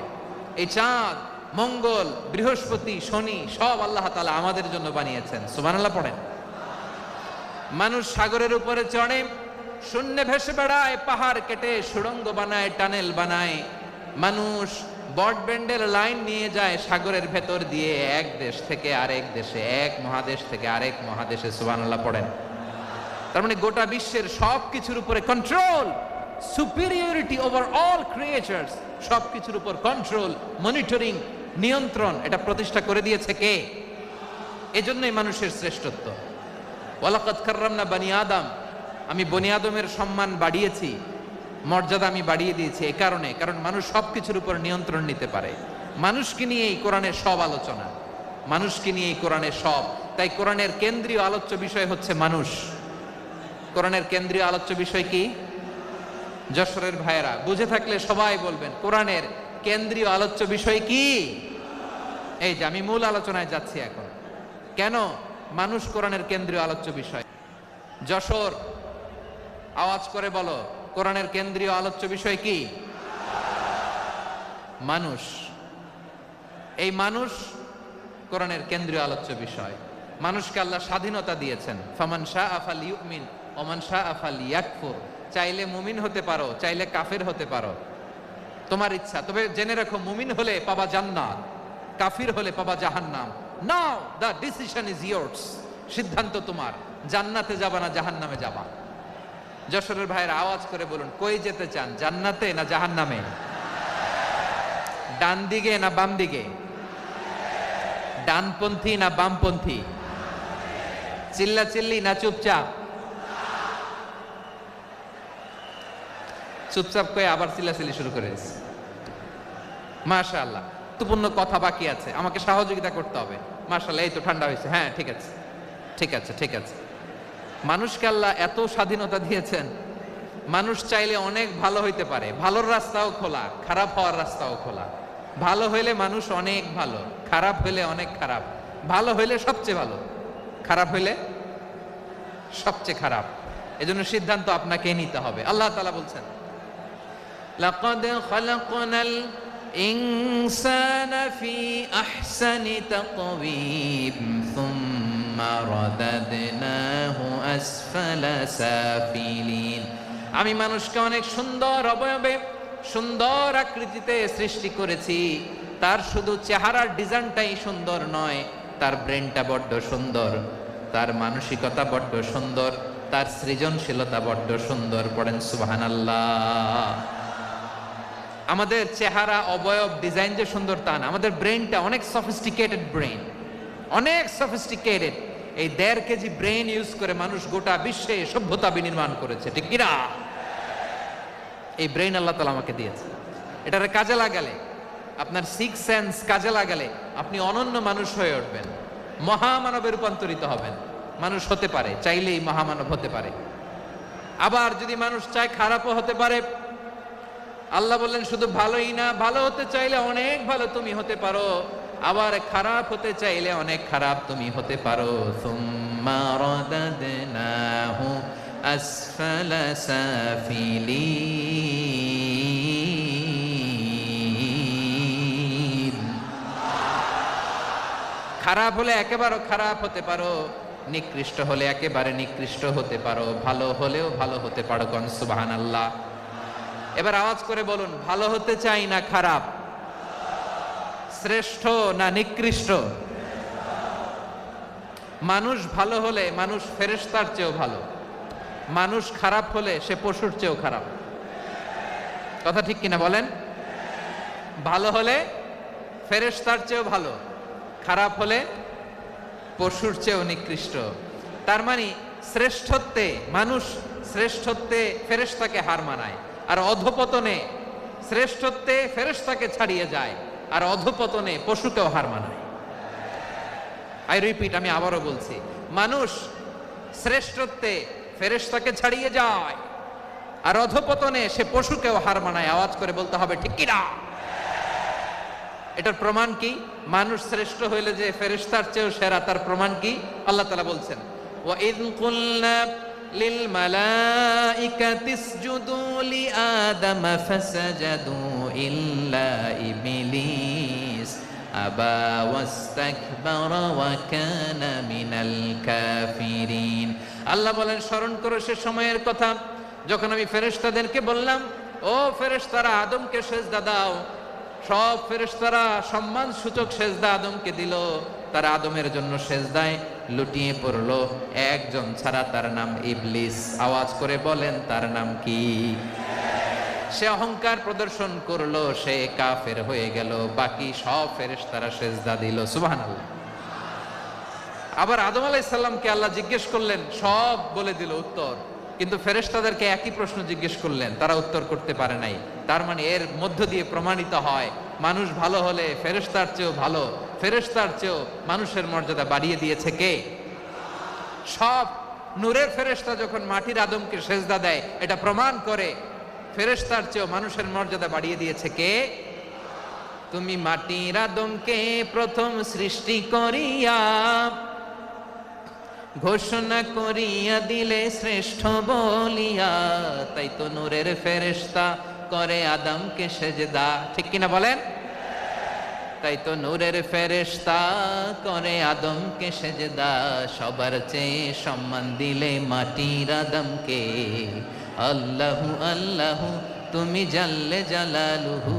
এই চাঁদ, মঙ্গল, বৃহস্পতি, শনি সব আল্লাহ তাআলা আমাদের জন্য বানিয়েছেন। সুবহানাল্লাহ পড়েন। মানুষ সাগরের উপরে চড়ে, শূন্যে ভেসে বেড়ায়, পাহাড় কেটে সুড়ঙ্গ বানায়, টানেল বানায়। মানুষ ব্রডব্যান্ডের লাইন নিয়ে যায় সাগরের ভেতর দিয়ে, এক দেশ থেকে আরেক দেশে, এক মহাদেশ থেকে আরেক মহাদেশে। সুবহানাল্লাহ পড়েন। তার মানে গোটা বিশ্বের সব কিছুর উপরে control, superiority over all creatures, সব কিছুর উপর কন্ট্রোল, মনিটরিং, নিয়ন্ত্রণ, এটা প্রতিষ্ঠা করে দিয়েছে কে? এজন্যই মানুষের শ্রেষ্ঠত্ব। ওয়ালাকাদ কাররামনা বানি আদম। আমি বনি আদমের সম্মান বাড়িয়েছি, মর্যাদা আমি বাড়িয়ে দিয়েছি এই কারণে, কারণ মানুষ সবকিছুর উপর নিয়ন্ত্রণ নিতে পারে। মানুষকে নিয়ে এই কোরআনের সব আলোচনা, মানুষকে নিয়ে এই কোরআনের সব। তাই কোরআনের কেন্দ্রীয় আলোচ্য বিষয় হচ্ছে মানুষ। কোরআনের কেন্দ্রীয় আলোচ্য বিষয় কি? যশোরের ভাইয়েরা বুঝে থাকলে সবাই বলবেন কোরআনের কেন্দ্রীয় আলোচ্য বিষয় কি? এই যে আমি মূল আলোচনায় যাচ্ছি এখন। কেন মানুষ কোরআনের কেন্দ্রীয় আলোচ্য বিষয়? যশোর আওয়াজ করে বলো, কোরআনের কেন্দ্রীয় আলোচ্য বিষয় কি? মানুষ। এই মানুষ কোরআনের কেন্দ্রীয় আলোচ্য বিষয়। মানুষকে আল্লাহ স্বাধীনতা দিয়েছেন। ফামান শাআ ফালইউমিন ওয়া মান শাআ ফালইয়াকফুর। চাইলে মুমিন হতে পারো, চাইলে কাফের হতে পারো, তোমার ইচ্ছা। তবে জেনে রাখো মুমিন হলে পাবা জান্নাত, কাফির হলে পাবা জাহান্নাম। নাও দ্য ডিসিশন ইজ ইয়ার্স। সিদ্ধান্ত তোমার, জান্নাতে যাবা না জাহান্নামে যাবা। যশোরের ভাইয়ের আওয়াজ করে বলুন, কই যেতে চান, জান্নাতে না জাহান্নামে? ডান দিকে না বাম দিকে? ডানপন্থী না বামপন্থী? চিল্লা চিল্লি না চুপচাপ? চুপচাপ করে আবার চিল্লাচিল্লি শুরু করে দিয়েছে। মাশাআল্লাহ, গুরুত্বপূর্ণ কথা বাকি আছে, আমাকে সহযোগিতা করতে হবে। মাশাআল্লাহ, এই তো ঠান্ডা হয়েছে। হ্যাঁ, ঠিক আছে ঠিক আছে ঠিক আছে। মানুষকে আল্লাহ এত স্বাধীনতা দিয়েছেন, মানুষ চাইলে অনেক ভালো হইতে পারে। ভালোর রাস্তাও খোলা, খারাপ হওয়ার রাস্তাও খোলা। ভালো হইলে মানুষ অনেক ভালো, খারাপ হইলে অনেক খারাপ। ভালো হইলে সবচেয়ে ভালো, খারাপ হইলে সবচেয়ে খারাপ। এজন্য সিদ্ধান্ত আপনাকে নিতে হবে। আল্লাহ তাআলা বলছেন, লাকাদ খালাকনাল ইনসানা ফি আহসানি তাকওয়িম সুম্মা রাদাদনাহু আসফালা সাফিলিন। আমি মানুষকে অনেক সুন্দর অবয়বে, সুন্দর আকৃতিতে সৃষ্টি করেছি। তার শুধু চেহারার ডিজাইনটাই সুন্দর নয়, তার ব্রেনটা বড্ড সুন্দর, তার মানসিকতা বড্ড সুন্দর, তার সৃজনশীলতা বড্ড সুন্দর। পড়েন সুবহানাল্লাহ। আমাদের চেহারা, অবয়ব, ডিজাইন যে সুন্দর তা না, আমাদের ব্রেনটা অনেক সফিস্টিকেটেড ব্রেন, অনেক সফিস্টিকেটেড। এই 1.5 কেজি ব্রেন ইউজ করে মানুষ গোটা বিশ্বে সভ্যতা বিনির্মাণ করেছে, ঠিক কিনা? এই ব্রেন আল্লাহ তাআলা আমাকে দিয়েছে। এটারে কাজে লাগালে, আপনার 6 সেন্স কাজে লাগালে আপনি অনন্য মানুষ হয়ে উঠবেন, মহামানবে রূপান্তরিত হবেন। মানুষ হতে পারে, চাইলেই মহামানব হতে পারে। আবার যদি মানুষ চায় খারাপও হতে পারে। আল্লাহ বললেন শুধু ভালোই না, ভালো হতে চাইলে অনেক ভালো তুমি হতে পারো, আবার খারাপ হতে চাইলে অনেক খারাপ তুমি হতে পারো। সুম্মা রাদাদনাহু আসফালা সাফিলিন। খারাপ হলে একেবারে খারাপ হতে পারো, নিকৃষ্ট হলে একেবারে নিকৃষ্ট হতে পারো, ভালো হলেও ভালো হতে পারো। কোন সুবহানাল্লাহ। এবার আওয়াজ করে বলুন, ভালো হতে চাই না খারাপ? শ্রেষ্ঠ না নিকৃষ্ট? মানুষ ভালো হলে মানুষ ফেরেশতার চেয়েও ভালো, মানুষ খারাপ হলে সে পশুর চেয়েও খারাপ। কথা ঠিক কিনা বলেন? ভালো হলে ফেরেশতার চেয়েও ভালো, খারাপ হলে পশুর চেয়েও নিকৃষ্ট। তার মানে শ্রেষ্ঠত্বে মানুষ, শ্রেষ্ঠত্বে ফেরেশতাকে হার মানায়, আর অধপতনে শ্রেষ্ঠত্বে ফেরেশতাকে ছাড়িয়ে যায়, আর অধপতনে পশুকেও হার মানায়। আই রিপিট, আমি আবারও বলছি, মানুষ শ্রেষ্ঠত্বে ফেরেশতাকে ছাড়িয়ে যায়, আর অধপতনে সে পশুকেও হার মানায়। আওয়াজ করে বলতে হবে ঠিক কিনা? এটার প্রমাণ কি? মানুষ শ্রেষ্ঠ হইলে যে ফেরেশতার চেয়েও সেরা, তার প্রমাণ কি? আল্লাহ তাআলা বলছেন, ওয়া ইয কুলনা লিল মালাইকাতি ইসজুদু লি আদম ফাসাজাদু ইল্লা ইবলিস আবা ওয়াস্তাকবারা ওয়া কানা মিনাল কাফিরিন। আল্লাহ বলেন, স্মরণ করো সে সময়ের কথা যখন আমি ফেরেশতাদেরকে বললাম, ও ফেরেশতারা আদমকে সেজদা দাও। সব ফেরেশতারা সম্মান সূচক সেজদা আদমকে দিল। তারা আদমের জন্য সেজদায় লুটিয়ে পড়লো, একজন ছাড়া, তার নাম ইবলিস। আওয়াজ করে বলেন, তার নাম কি? সে অহংকার প্রদর্শন করলো, সে কাফের হয়ে গেল। বাকি সব ফেরেশতারা সেজদা দিল। সুবহানাল্লাহ। আবার আদম আলাইহিস সালামকে আল্লাহ জিজ্ঞেস করলেন, সব বলে দিল উত্তর, কিন্তু ফেরেশতাদেরকে একই প্রশ্ন জিজ্ঞেস করলেন, তারা উত্তর করতে পারে নাই। তার মানে এর মধ্য দিয়ে প্রমাণিত হয়, মানুষ ভালো হলে ফেরেশতার চেয়েও ভালো, ফেরেশতার চেয়েও মানুষের মর্যাদা বাড়িয়ে দিয়েছে কে? সব নূরের ফেরেশতা যখন মাটির আদমকে সেজদা দেয়, এটা প্রমাণ করে ফেরেশতার চেয়েও মানুষের মর্যাদা বাড়িয়ে দিয়েছে কে? তুমি মাটির আদমকে প্রথম সৃষ্টি করিয়া ঘোষণা করিয়া দিলে শ্রেষ্ঠ বলিয়া, তাই তো নূরের ফেরেশতা করে আদমকে সেজদা। ঠিক কিনা বলেন? তাই তো নূরের ফেরেশতা করে আদমকে সেজদা। সবার চেয়ে সম্মান দিলে মাটির আদমকে। আল্লাহু আল্লাহু তুমি জাল্লে জালালুহু,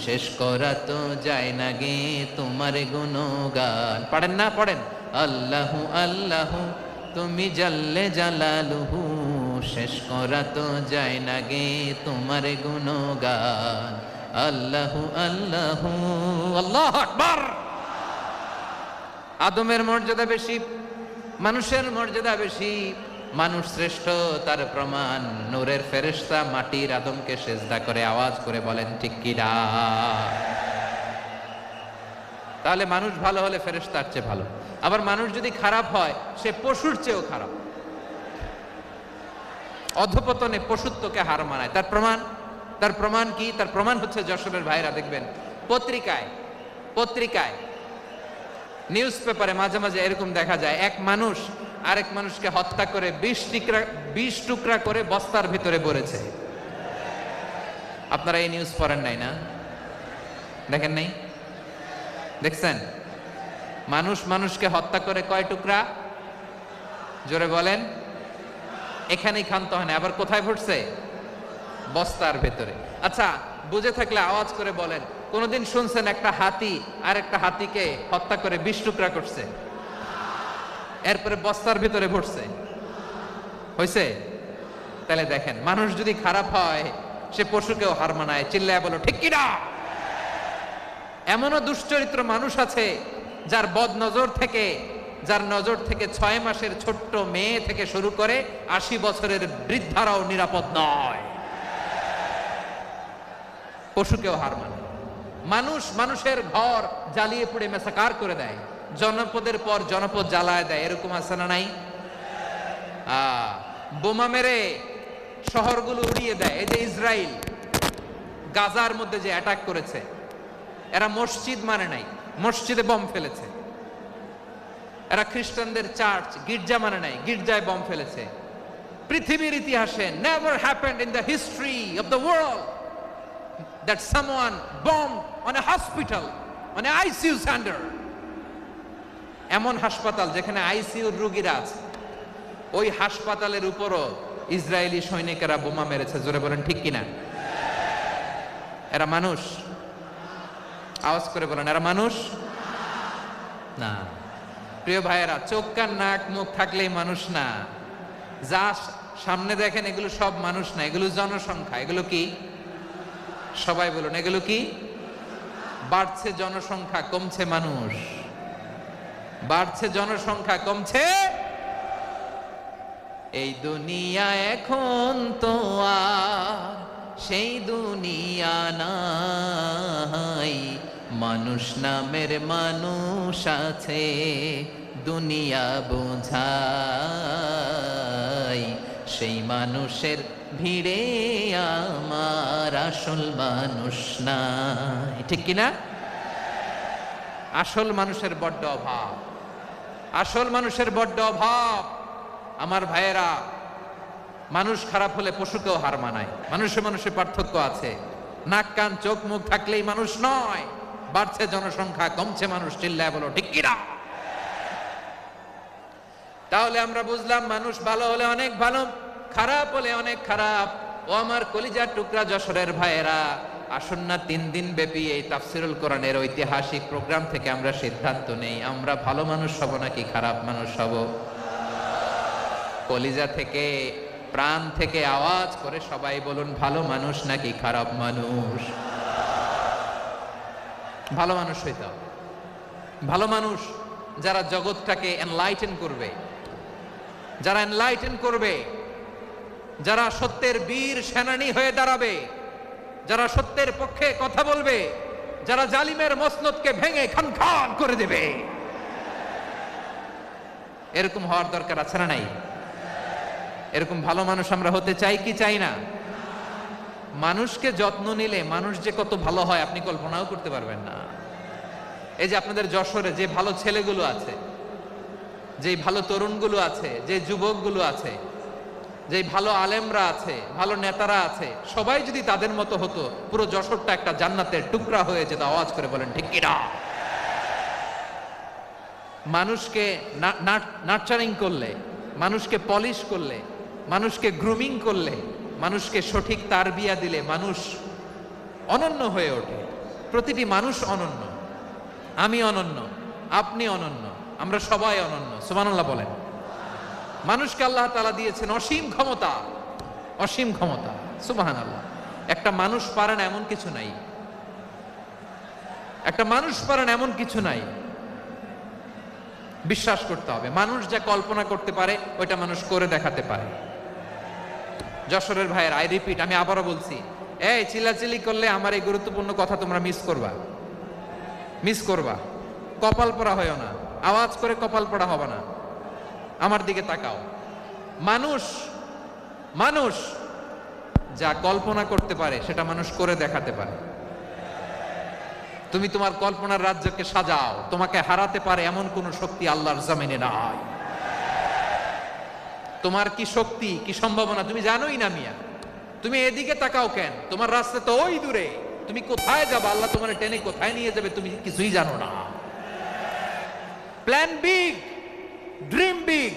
শেষ করা তো যায় না গে তোমার গুণগান। পড়েন না? পড়েন। আল্লাহু আল্লাহু তুমি জাল্লে জালালুহু, শেষ করা তো যায় না গে তোমার গুণগান। আল্লাহু আল্লাহু, আল্লাহু আকবার। আদমের মর্যাদা বেশি, মানুষের মর্যাদা বেশি, মানুষ শ্রেষ্ঠ তার প্রমাণ নূরের ফেরেশতা মাটির আদমকে সেজদা করে আওয়াজ করে বলেন ঠিক কি না? তাহলে মানুষ ভালো হলে ফেরেশতার চেয়ে ভালো। আবার মানুষ যদি খারাপ হয় সে পশুর চেয়েও খারাপ, অধপতনে পশুত্বকে হার মানায়। তার প্রমাণ কি? তার প্রমাণ হচ্ছে যশোরের ভাইরা দেখবেন পত্রিকায় নিউজ পেপারে মাঝে মাঝে এরকম দেখা যায়, এক মানুষ আরেক মানুষকে হত্যা করে 20 টুকরা করে বস্তার ভিতরে ভরেছে। আপনারা এই নিউজ পড়েন নাই না? দেখেন নাই? দেখছেন? মানুষ মানুষকে হত্যা করে কয় টুকরা? জোরে বলেন। এখানেই ক্ষান্ত হয় না, আবার কোথায় ভরছে? বস্তার ভেতরে। আচ্ছা, বুঝে থাকলে আওয়াজ করে বলেন, কোনদিন শুনছেন একটা হাতি আর একটা হাতিকে হত্যা করে 20 টুকরা করছে, এরপরে বস্তার ভিতরে ভরছে? হয়েছে? তাহলে দেখেন, মানুষ যদি খারাপ হয় সে পশুকেও হার মানায়। চিল্লায় বলো ঠিক কি না? এমনও দুশ্চরিত্র মানুষ আছে যার নজর থেকে 6 মাসের ছোট্ট মেয়ে থেকে শুরু করে 80 বছরের বৃদ্ধারাও নিরাপদ নয়। পশুকেও হার মানে। মানুষের ঘর জ্বালিয়ে পুড়ে মেসাকার করে দেয়, জনপদের পর জনপদ জ্বালায় দেয়, এরকম আছে না নাই? বোমা মেরে শহরগুলো উড়িয়ে দেয়। এই যে ইসরায়েল গাজার মধ্যে যে অ্যাটাক করেছে, এরা মসজিদ মানে নাই, মসজিদে বম ফেলেছে। এরা খ্রিস্টানদের চার্চ গির্জা মানে নাই, গির্জায় বম ফেলেছে। পৃথিবীর ইতিহাসে never happened in the history of the world that someone bombed on a hospital, on an ICU center. এমন হাসপাতাল যেখানে আইসিইউর রোগীরা আছে, ওই হাসপাতালের উপরও ইসরায়েলি সৈনিকেরা বোমা মেরেছে। জোরে বলেন ঠিক কিনা? এরা মানুষ? আওয়াজ করে বলেন, এরা মানুষ না। প্রিয় ভাইয়েরা, চোখ কান নাক মুখ থাকলেই মানুষ না। যা সামনে দেখেন এগুলো সব মানুষ না, এগুলো জনসংখ্যা। এগুলো কি? সবাই বলুন, এগুলো কি? বাড়ছে জনসংখ্যা, কমছে মানুষ। বাড়ছে জনসংখ্যা, কমছে। এই দুনিয়া এখন তো আর সেই দুনিয়া নাই, মানুষ নামের মানুষ আছে দুনিয়া বোঝাই, সেই মানুষের ভিড়ে আমার আসল মানুষ নাই। ঠিক কিনা? আসল মানুষের বড্ড অভাব, আসল মানুষের বড্ড অভাব। আমার ভাইয়েরা, মানুষ খারাপ হলে পশুকেও হার মানায়। মানুষে পার্থক্য আছে। নাক কান চোখ মুখ থাকলেই মানুষ নয়। বাড়ছে জনসংখ্যা, কমছে মানুষ। চিল্লায় বলো ঠিক কিনা? তাহলে আমরা বুঝলাম, মানুষ ভালো হলে অনেক ভালো, খারাপ হলে অনেক খারাপ। ও আমার কলিজার টুকরা যশোরের ভাইয়েরা, আসুন না 3 দিন ব্যাপী এই তাফসিরুল কোরআনের ঐতিহাসিক প্রোগ্রাম থেকে আমরা সিদ্ধান্ত নেই, আমরা ভালো মানুষ হব নাকি খারাপ মানুষ হব। কলিজা থেকে, প্রাণ থেকে আওয়াজ করে সবাই বলুন, ভালো মানুষ নাকি খারাপ মানুষ? ভালো মানুষ হইতে হবে। ভালো মানুষ যারা জগৎটাকে এনলাইটেন করবে, যারা এনলাইটেন করবে, যারা সত্যের বীর সেনানী হয়ে দাঁড়াবে, যারা সত্যের পক্ষে কথা বলবে, যারা জালিমের মসনদকে ভেঙে খান খান করে দেবে। এরকম হওয়ার দরকার আছে না নাই? এরকম ভালো মানুষ আমরা হতে চাই কি চাই না? মানুষকে যত্ন নিলে মানুষ যে কত ভালো হয় আপনি কল্পনাও করতে পারবেন না। এই যে আপনাদের যশোরে যে ভালো ছেলেগুলো আছে, যে ভালো তরুণগুলো আছে, যে যুবকগুলো আছে, যে ভালো আলেমরা আছে, ভালো নেতারা আছে, সবাই যদি তাদের মতো হতো, পুরো যশোরটা একটা জান্নাতের টুকরা হয়ে যেত। আওয়াজ করে বলেন ঠিক কিনা? মানুষকে নার্চারিং করলে, মানুষকে পলিশ করলে, মানুষকে গ্রুমিং করলে, মানুষকে সঠিক তারবিয়া দিলে মানুষ অনন্য হয়ে ওঠে। প্রতিটি মানুষ অনন্য। আমি অনন্য, আপনি অনন্য, আমরা সবাই অনন্য। সুবহানাল্লাহ বলেন। মানুষকে আল্লাহ তাআলা দিয়েছেন অসীম ক্ষমতা, অসীম ক্ষমতা। সুবহানাল্লাহ। একটা মানুষ পারে না এমন কিছু নাই, একটা মানুষ পারে না এমন কিছু নাই। বিশ্বাস করতে হবে মানুষ যা কল্পনা করতে পারে ওইটা মানুষ করে দেখাতে পারে। যশোরের ভাইয়ের, আই রিপিট, আমি আবারও বলছি, এই চিল্লাচিল্লি করলে আমার এই গুরুত্বপূর্ণ কথা তোমরা মিস করবা। কপাল পড়া হয় না, আওয়াজ করে কপাল পড়া হবে না। আমার দিকে তাকাও। মানুষ যা কল্পনা করতে পারে সেটা মানুষ করে দেখাতে পারে। তুমি তোমার কল্পনার রাজ্যকে সাজাও, তোমাকে হারাতে পারে এমন কোন শক্তি আল্লাহর জমিনে নাই। তোমার কি শক্তি, কি সম্ভাবনা তুমি জানোই না মিয়া। তুমি এদিকে তাকাও কেন? তোমার রাস্তা তো ওই দূরে। তুমি কোথায় যাবে, আল্লাহ তোমার টেনে কোথায় নিয়ে যাবে তুমি কিছুই জানো না। প্ল্যান বিগ, ড্রিম বিগ,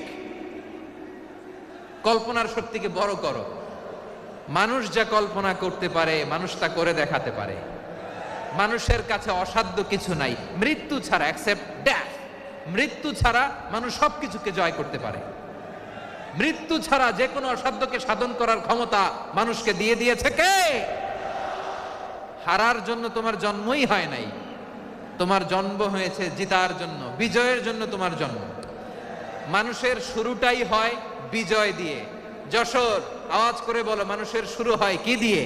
কল্পনার শক্তিকে বড় করো। মানুষ যা কল্পনা করতে পারে মানুষ তা করে দেখাতে পারে। মানুষের কাছে অসাধ্য কিছু নাই মৃত্যু ছাড়া, এক্সেপ্ট ডেথ। মৃত্যু ছাড়া মানুষ সবকিছুকে জয় করতে পারে। মৃত্যু ছাড়া যে কোনো অসাধ্যকে সাধন করার ক্ষমতা মানুষকে দিয়ে দিয়েছে কে? হারার জন্য তোমার জন্মই হয় নাই, তোমার জন্ম হয়েছে জিতার জন্য, বিজয়ের জন্য তোমার জন্ম। মানুষের শুরুটাই হয় বিজয় দিয়ে। যশোর, আওয়াজ করে বলো, মানুষের শুরু হয় কি দিয়ে?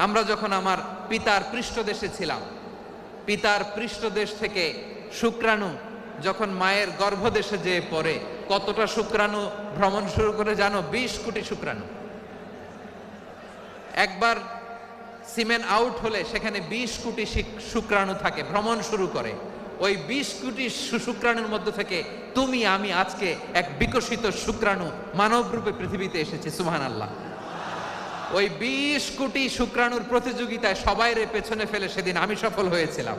আমরা যখন আমার পিতার পৃষ্ঠদেশে ছিলাম, পিতার পৃষ্ঠদেশ থেকে শুক্রাণু যখন মায়ের গর্ভদেশে যেয়ে পড়ে, কতটা শুক্রাণু ভ্রমণ শুরু করে জানো? 20 কোটি শুক্রাণু। একবার সিমেন আউট হলে সেখানে 20 কোটি শুক্রাণু থাকে, ভ্রমণ শুরু করে। ওই 20 কোটি শুক্রাণুর মধ্যে থেকে তুমি আমি আজকে এক বিকশিত শুক্রাণু মানব রূপে পৃথিবীতে এসেছি। সুবহানাল্লাহ। ওই 20 কোটি শুক্রাণুর প্রতিযোগিতায় সবাইরে পেছনে ফেলে সেদিন আমি সফল হয়েছিলাম,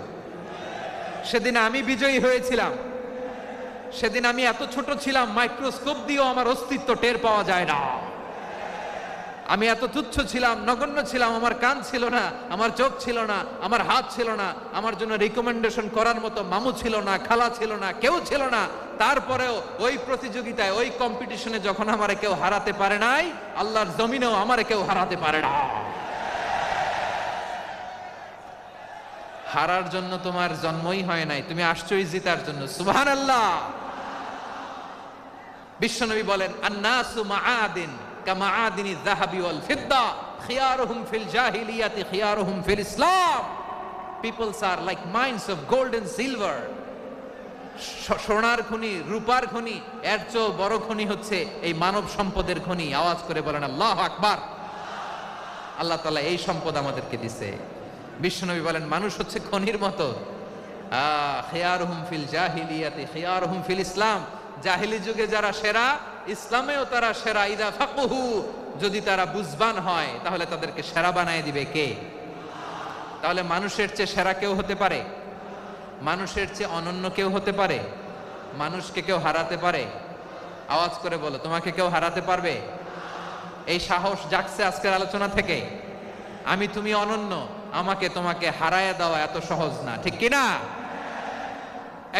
সেদিন আমি বিজয়ী হয়েছিলাম। সেদিন আমি এত ছোট ছিলাম, মাইক্রোস্কোপ দিয়েও আমার অস্তিত্ব টের পাওয়া যায় না। আমি এত তুচ্ছ ছিলাম, নগণ্য ছিলাম। আমার কান ছিল না, আমার চোখ ছিল না, আমার হাত ছিল না, আমার জন্য রিকমেন্ডেশন করার মতো মামু ছিল না, খালা ছিল না, কেউ ছিল না। তারপরেও ওই প্রতিযোগিতায়, ওই কম্পিটিশনে যখন আমারে কেউ হারাতে পারে নাই, আল্লাহর জমিনেও আমারে কেউ হারাতে পারে না। হারার জন্য তোমার জন্মই হয় নাই, তুমি আসছোই জিতার জন্য। সুবহানাল্লাহ। বিশ্বনবী বলেন, আন্নাসু মাআদিন কামাআদিনি যাহাবি ওয়াল ফিদ্দা খিয়ারুহুম ফিল জাহিলিয়াতি খিয়ারুহুম ফিল ইসলাম। Peoples are like mines of gold and silver. সোনার খনি, রূপার খনি, এর চেয়েও বড় খনি হচ্ছে এই মানব সম্পদের খনি। আওয়াজ করে বলেন আল্লাহু আকবার। আল্লাহ তাআলা এই সম্পদ আমাদেরকে দিয়েছে। বিশ্বনবী বলেন, মানুষ হচ্ছে খনির মতো। খিয়ারুহুম ফিল জাহিলিয়াতি খিয়ারুহুম ফিল ইসলাম। জাহিলি যুগে যারা সেরা, ইসলামেও তারা সেরা। ইদা ফাকুহু, যদি তারা বুঝবান হয় তাহলে তাদেরকে সেরা বানায় দিবে কে? তাহলে মানুষের চেয়ে সেরা কেউ হতে পারে? মানুষের চেয়ে অনন্য কেউ হতে পারে? মানুষকে কেউ হারাতে পারে? আওয়াজ করে বলো, তোমাকে কেউ হারাতে পারবে? এই সাহস জাগছে আজকের আলোচনা থেকে। আমি তুমি অনন্য, আমাকে তোমাকে হারায় দেওয়া এত সহজ না, ঠিক কি না?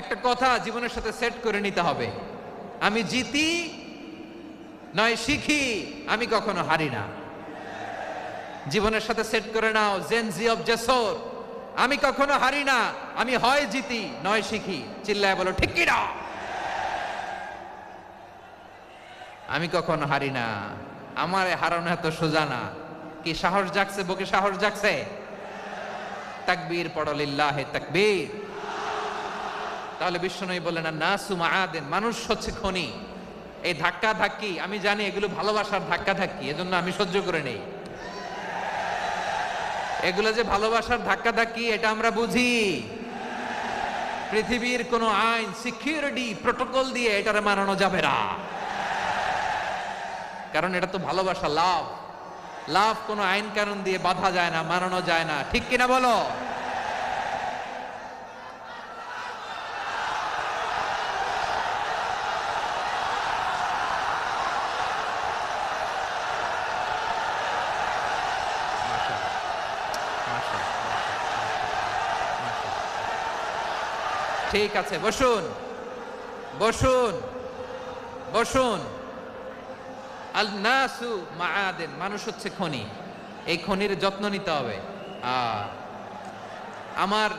একটা কথা জীবনের সাথে সেট করে নিতে হবে, আমি জিতি নয় শিখি, আমি কখনো হারি না। জীবনের সাথে সেট করে নাও, জেনজি অফ যশোর, আমি কখনো হারি না, আমি হয় জিতি নয় শিখি। চিল্লায় বলো ঠিক কি না? আমি কখনো হারি না, আমার হারানো এত সোজা না। কি সাহস জাগছে? বুকে সাহস জাগছে? তাকবীর পড়ো, লিল্লাহি তাকবীর। তাহলে বিশ্বনবী বললেন, নাসু মাআদিন, মানুষ হচ্ছে খনি। এই ধাক্কা ধাক্কি আমি জানি এগুলো ভালোবাসার ধাক্কা ধাক্কি, এজন্য আমি সহ্য করে নেই। এগুলো যে ভালোবাসার ধাক্কা ধাক্কি এটা আমরা বুঝি। পৃথিবীর কোন আইন, সিকিউরিটি প্রটোকল দিয়ে এটারে মানানো যাবে না, কারণ এটা তো ভালোবাসা, লাভ। লাভ কোনো আইন কানুন দিয়ে বাধা যায় না, মানানো যায় না, ঠিক কিনা বলো? ঠিক আছে, বসুন বসুন বসুন। আল নাসু মাআদিন, মানুষ হচ্ছে খনি। এই খনির যত্ন নিতে হবে। আমার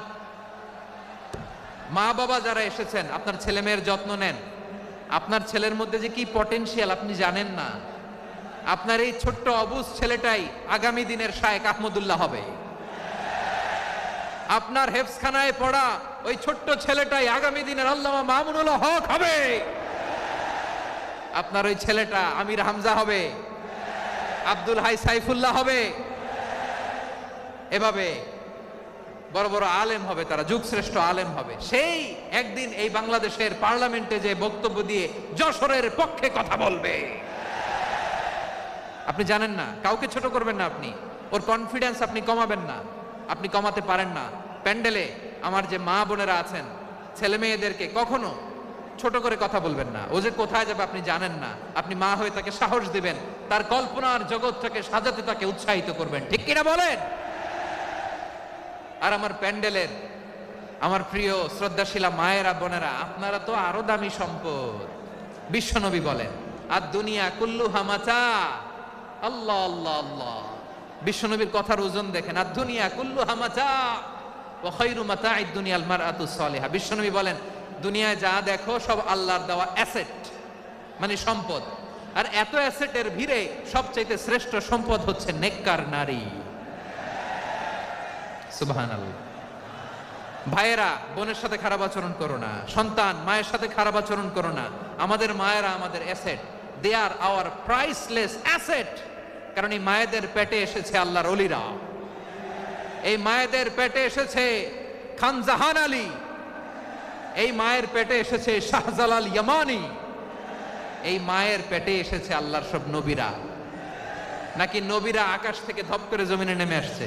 মা বাবা যারা এসেছেন, আপনার ছেলে মেয়ের যত্ন নেন। আপনার ছেলের মধ্যে যে কি পটেনশিয়াল আপনি জানেন না। আপনার এই ছোট্ট অবুজ ছেলেটাই আগামী দিনের শায়েখ আহমদুল্লাহ হবে। আপনার হেফজখানায় পড়া ওই ছোট্ট ছেলেটাই আগামী দিনের আল্লামা মামুনুল হক হবে। আপনার ওই ছেলেটা আমির হামজা হবে, আব্দুল হাই সাইফুল্লাহ হবে। এভাবে বড় বড় আলেম হবে, তারা যুগশ্রেষ্ঠ আলেম হবে। সেই একদিন এই বাংলাদেশের পার্লামেন্টে যে বক্তব্য দিয়ে যশোরের পক্ষে কথা বলবে। আপনি জানেন না, কাউকে ছোট করবেন না আপনি, ওর কনফিডেন্স আপনি কমাবেন না, আপনি কমাতে পারেন না। প্যান্ডেলে আমার যে মা বোনেরা আছেন, ছেলে মেয়েদেরকে কখনো ছোট করে কথা বলবেন না। ও যে কোথায় যাবে আপনি জানেন না, আপনি মা হয়ে তাকে সাহস দিবেন, তার কল্পনার জগৎটাকে সাজাতে তাকে উৎসাহিত করবেন, ঠিক কিনা বলেন? আর আমার প্যান্ডেলের আমার প্রিয় শ্রদ্ধাশীলা মায়েরা বোনেরা, আপনারা তো আরো দামি সম্পদ। বিশ্বনবী বলেন, আর দুনিয়া কুল্লু হামাচা। আল্লাহ আল্লাহ আল্লাহ, বিশ্বনবীর কথার ওজন দেখেন। আর দুনিয়া কুল্লু হামাচা ওয়া খায়রু মাতা'আদ দুনিয়াল মারআতুস সালিহা। বিশ্বনবী বলেন, দুনিয়ায় যা দেখো সব আল্লাহর দেওয়া অ্যাসেট, মানে সম্পদ। আর এত অ্যাসেটের ভিড়ে সবচাইতে শ্রেষ্ঠ সম্পদ হচ্ছে নেককার নারী। সুবহানাল্লাহ। ভাইয়েরা বোনের সাথে খারাপ আচরণ করো না, সন্তান মায়ের সাথে খারাপ আচরণ করো না। আমাদের মায়েরা আমাদের asset, they are our priceless asset. কারণ এই মায়েদের পেটে এসেছে আল্লাহর ওলিরা, এই মায়েদের পেটে এসেছে খান জাহান আলী, এই মায়ের পেটে এসেছে শাহজালাল ইয়ামানি, এই মায়ের পেটে এসেছে আল্লাহর সব নবীরা। নাকি নবীরা আকাশ থেকে ধপ করে জমিনে নেমে আসছে?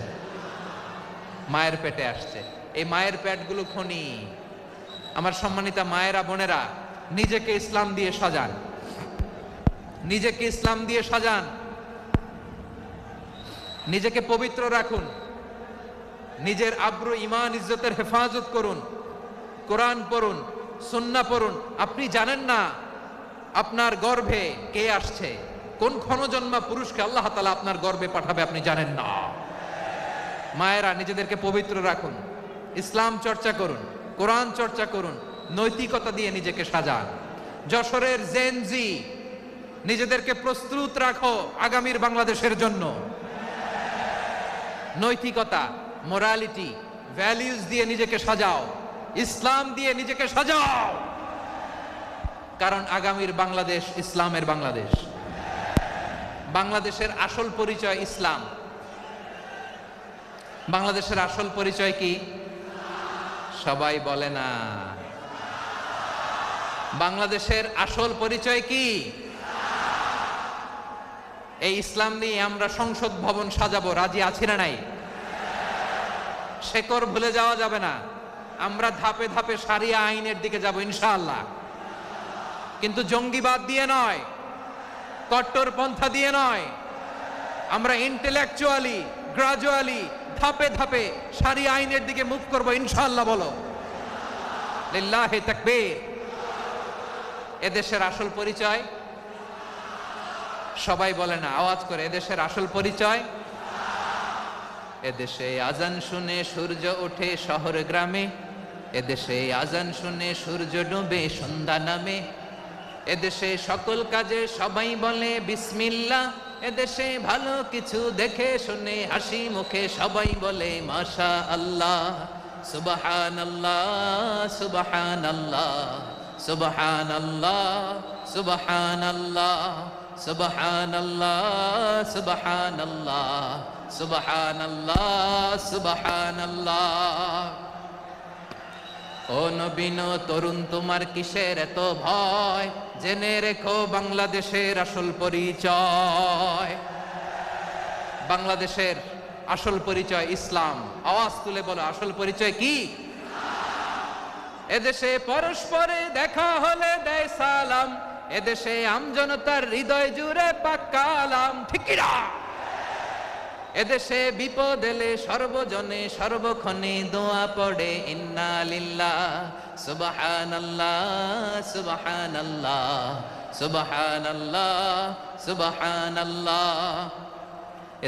মায়ের পেটে আসছে। এই মায়ের পেটগুলো খনি। আমার সম্মানিতা মায়েরা বোনেরা, নিজেকে ইসলাম দিয়ে সাজান, নিজেকে ইসলাম দিয়ে সাজান, নিজেকে পবিত্র রাখুন, নিজের আব্রু ইমান ইজ্জতের হেফাজত করুন, কোরআন পড়ুন, সুন্নাহ পড়ুন। আপনি জানেন না আপনার গর্ভে কে আসছে, কোন ক্ষণজন্মা পুরুষকে আল্লাহ তাআলা আপনার গর্ভে পাঠাবে আপনি জানেন না। মায়েরা নিজেদেরকে পবিত্র রাখুন, ইসলাম চর্চা করুন, কোরআন চর্চা করুন, নৈতিকতা দিয়ে নিজেকে সাজান। যশোরের জেনজি, নিজেদেরকে প্রস্তুত রাখো আগামীর বাংলাদেশের জন্য। নৈতিকতা, মোরালিটি, ভ্যালিউজ দিয়ে নিজেকে সাজাও, ইসলাম দিয়ে নিজেকে সাজাও। কারণ আগামীর বাংলাদেশ ইসলামের বাংলাদেশ। বাংলাদেশের আসল পরিচয় ইসলাম। বাংলাদেশের আসল পরিচয় কি? সবাই বলে না। বাংলাদেশের আসল পরিচয় কি? এই ইসলাম নিয়ে আমরা সংসদ ভবন সাজাবো, রাজি আছি না নাই? শেকড় ভুলে যাওয়া যাবে না। আমরা ধাপে ধাপে শারিয়া আইনের দিকে যাব ইনশাআল্লাহ, কিন্তু জঙ্গিবাদ দিয়ে নয়, কট্টরপন্থা দিয়ে নয়। আমরা ইন্টেলেকচুয়ালি, গ্রাজুয়ালি, ধাপে ধাপে শারিয়া আইনের দিকে মুভ করবো ইনশাআল্লাহ। বলো লিল্লাহি তাকবীর। এদেশের আসল পরিচয় সবাই বলে না, আওয়াজ করে, এদেশের আসল পরিচয়। এদেশে আজান শুনে সূর্য ওঠে শহর গ্রামে, এদেশে আজান শুনে সূর্য ডুবে সন্ধ্যা নামে, এদেশে সকল কাজে সবাই বলে বিসমিল্লাহ, এদেশে ভালো কিছু দেখে শুনে হাসি মুখে সবাই বলে মাশা আল্লাহ। সুবহানাল্লাহ সুবহানাল্লাহ সুবহানাল্লাহ সুবহানাল্লাহ সুবহানাল্লাহ সুবহানাল্লাহ সুবহানাল্লাহ সুবহানাল্লাহ। ও নবীন তরুণ, তোমার কিসের এত ভয়? জেনে রেখো বাংলাদেশের আসল পরিচয়। বাংলাদেশের আসল পরিচয় ইসলাম। আওয়াজ তুলে বলো, আসল পরিচয় কি? এদেশে পরস্পরে দেখা হলে দেয় সালাম, এদেশে আমজনতার হৃদয় জুড়ে পাক্কা আলাম, ঠিক কি না? এদেশে বিপদ এলে সর্বজনে সর্বক্ষণে দোয়া পড়ে ইন্না লিল্লাহ সুবহানাল্লাহ সুবহানাল্লাহ সুবহানাল্লাহ সুবহানাল্লাহ।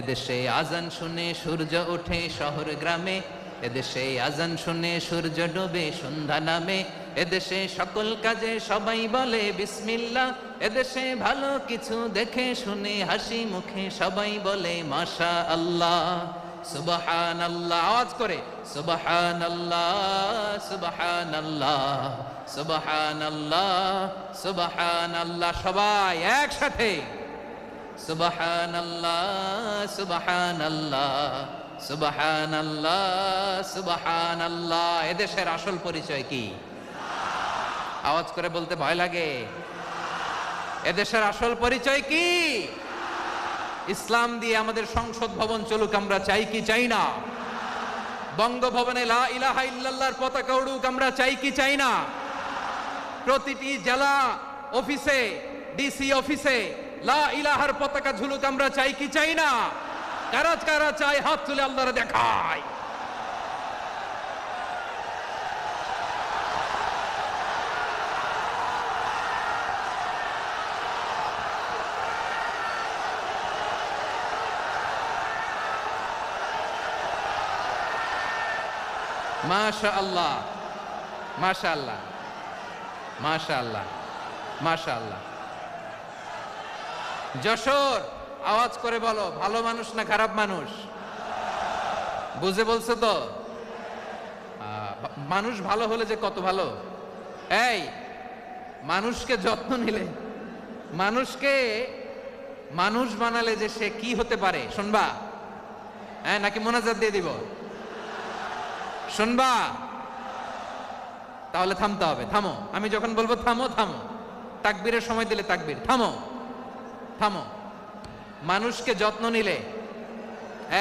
এদেশে আজান শুনে সূর্য ওঠে শহর গ্রামে, এদেশে আজান শুনে সূর্য ডোবে সন্ধ্যা নামে, এদেশে সকল কাজে সবাই বলে বিসমিল্লাহ, এদেশে ভালো কিছু দেখে শুনে হাসি মুখে সবাই বলে মাশা আল্লাহ। সুবহানাল্লাহ, আওয়াজ করে সুবহানাল্লাহ, সুবহানাল্লাহ, সুবহানাল্লাহ, সুবহানাল্লাহ, সবাই একসাথে সুবহানাল্লাহ, সুবহানাল্লাহ, সুবহানাল্লাহ, সুবহানাল্লাহ। এদেশের আসল পরিচয় কি? আওয়াজ করে বলতে ভয় লাগে। এদেশের আসল পরিচয় কি? ইসলাম দিয়ে আমাদের সংসদ ভবন চলুক, আমরা চাই কি চাই না? বঙ্গভবনে লা ইলাহা ইল্লাল্লাহর পতাকা উড়ুক, আমরা চাই কি চাই না? প্রতিটি জেলা অফিসে, ডিসি অফিসে লা ইলাহার পতাকা ঝুলুক, আমরা চাই কি চাই না? কারা কারা চাই হাত তুলে আল্লাহরে দেখায়। মাশাআল্লাহ, মাশাআল্লাহ, মাশাআল্লাহ, মাশাআল্লাহ। যশোর, আওয়াজ করে বলো, ভালো মানুষ না খারাপ মানুষ? বুঝে বলছো তো? মানুষ ভালো হলে যে কত ভালো। এই মানুষকে যত্ন নিলে, মানুষকে মানুষ বানালে যে সে কি হতে পারে শুনবা? হ্যাঁ, নাকি মোনাজাত দিয়ে দিব? শুনবা? তাহলে থামতে হবে। থামো, আমি যখন বলবো থামো থামো, তাকবীরের সময় দিলে তাকবীর, থামো থামো। মানুষকে যত্ন নিলে,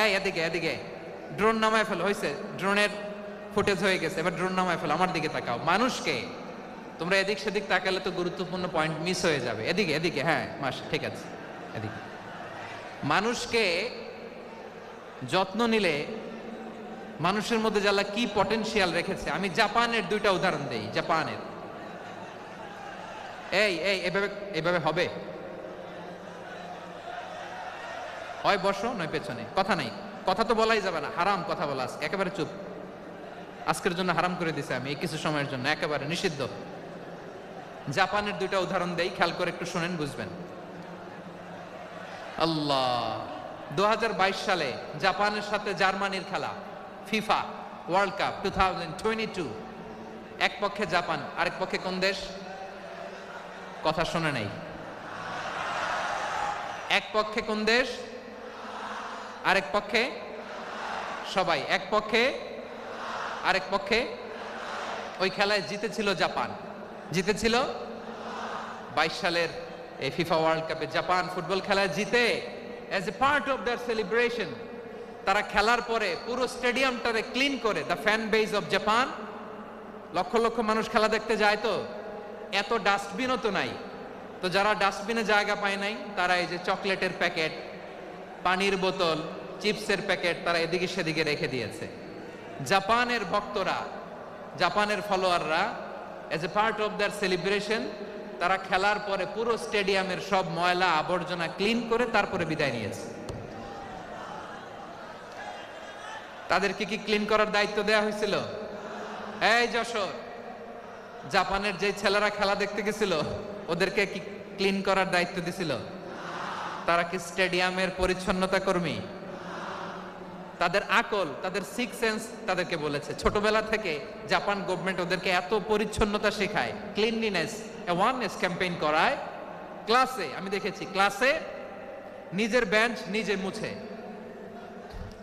এই এদিকে এদিকে, ড্রোন নামায় ফেল, হয়েছে ড্রোনের ফুটেজ হয়ে গেছে, এবার ড্রোন নামায় ফেল, আমার দিকে তাকাও। মানুষকে, তোমরা এদিক সেদিক তাকালে তো গুরুত্বপূর্ণ পয়েন্ট মিস হয়ে যাবে। এদিকে এদিকে, হ্যাঁ মাস ঠিক আছে, এদিকে। মানুষকে যত্ন নিলে মানুষের মধ্যে যারা কি পটেনশিয়াল রেখেছে, আমি জাপানের দুইটা উদাহরণ দেই। জাপানের, এই এই এভাবে এভাবে হবে, হয় বসো নয় পেছনে, কথা নাই, কথা তো বলাই যাবে না, হারাম কথা বলা, একেবারে চুপ। আজকের জন্য হারাম করে দিছে আমি, এই কিছু সময়ের জন্য একেবারে নিষিদ্ধ। জাপানের দুইটা উদাহরণ দেই, খেয়াল করে একটু শুনেন, বুঝবেন। আল্লাহ, 2022 সালে জাপানের সাথে জার্মানির খেলা, ফিফা ওয়ার্ল্ড কাপ 2022, এক পক্ষে জাপান, আরেক পক্ষে কোন দেশ? কথা শোনে নাই। এক পক্ষে কোন দেশ? আরেক পক্ষে সবাই, এক পক্ষে আরেক পক্ষে। ওই খেলায় জিতেছিল জাপান, জিতেছিল 22 সালের এই ফিফা ওয়ার্ল্ড কাপে জাপান ফুটবল খেলায় জিতে, as a part of their celebration তারা খেলার পরে পুরো স্টেডিয়ামটারে ক্লিন করে, the fan base of Japan, লক্ষ লক্ষ মানুষ খেলা দেখতে যায়, তো এত ডাস্টবিনও তো নাই, তো যারা ডাস্টবিনে জায়গা পায় নাই তারা এই যে চকলেটের প্যাকেট, পানির বোতল, চিপসের প্যাকেট তারা এদিকে সেদিকে রেখে দিয়েছে। জাপানের ভক্তরা, জাপানের ফলোয়াররা, as a part of their celebration তারা খেলার পরে পুরো স্টেডিয়ামের সব ময়লা আবর্জনা ক্লিন করে তারপরে বিদায় নিয়েছে। তাদেরকে কি ক্লিন করার দায়িত্ব দেয়া হয়েছিল? এই যশোর, জাপানের যে ছেলেরা খেলা দেখতে গেছিল ওদেরকে কি ক্লিন করার দায়িত্ব দিছিল? তারা কি স্টেডিয়ামের পরিচ্ছন্নতা কর্মী? তাদের আকল, তাদের সিক্স সেন্স তাদেরকে বলেছে। ছোটবেলা থেকে জাপান গভর্নমেন্ট ওদেরকে এত পরিচ্ছন্নতা শেখায়, ক্লিনলিনেস অ্যাওয়ারনেস ক্যাম্পেইন করায়। ক্লাসে আমি দেখেছি, ক্লাসে নিজের বেঞ্চ নিজে মুছে,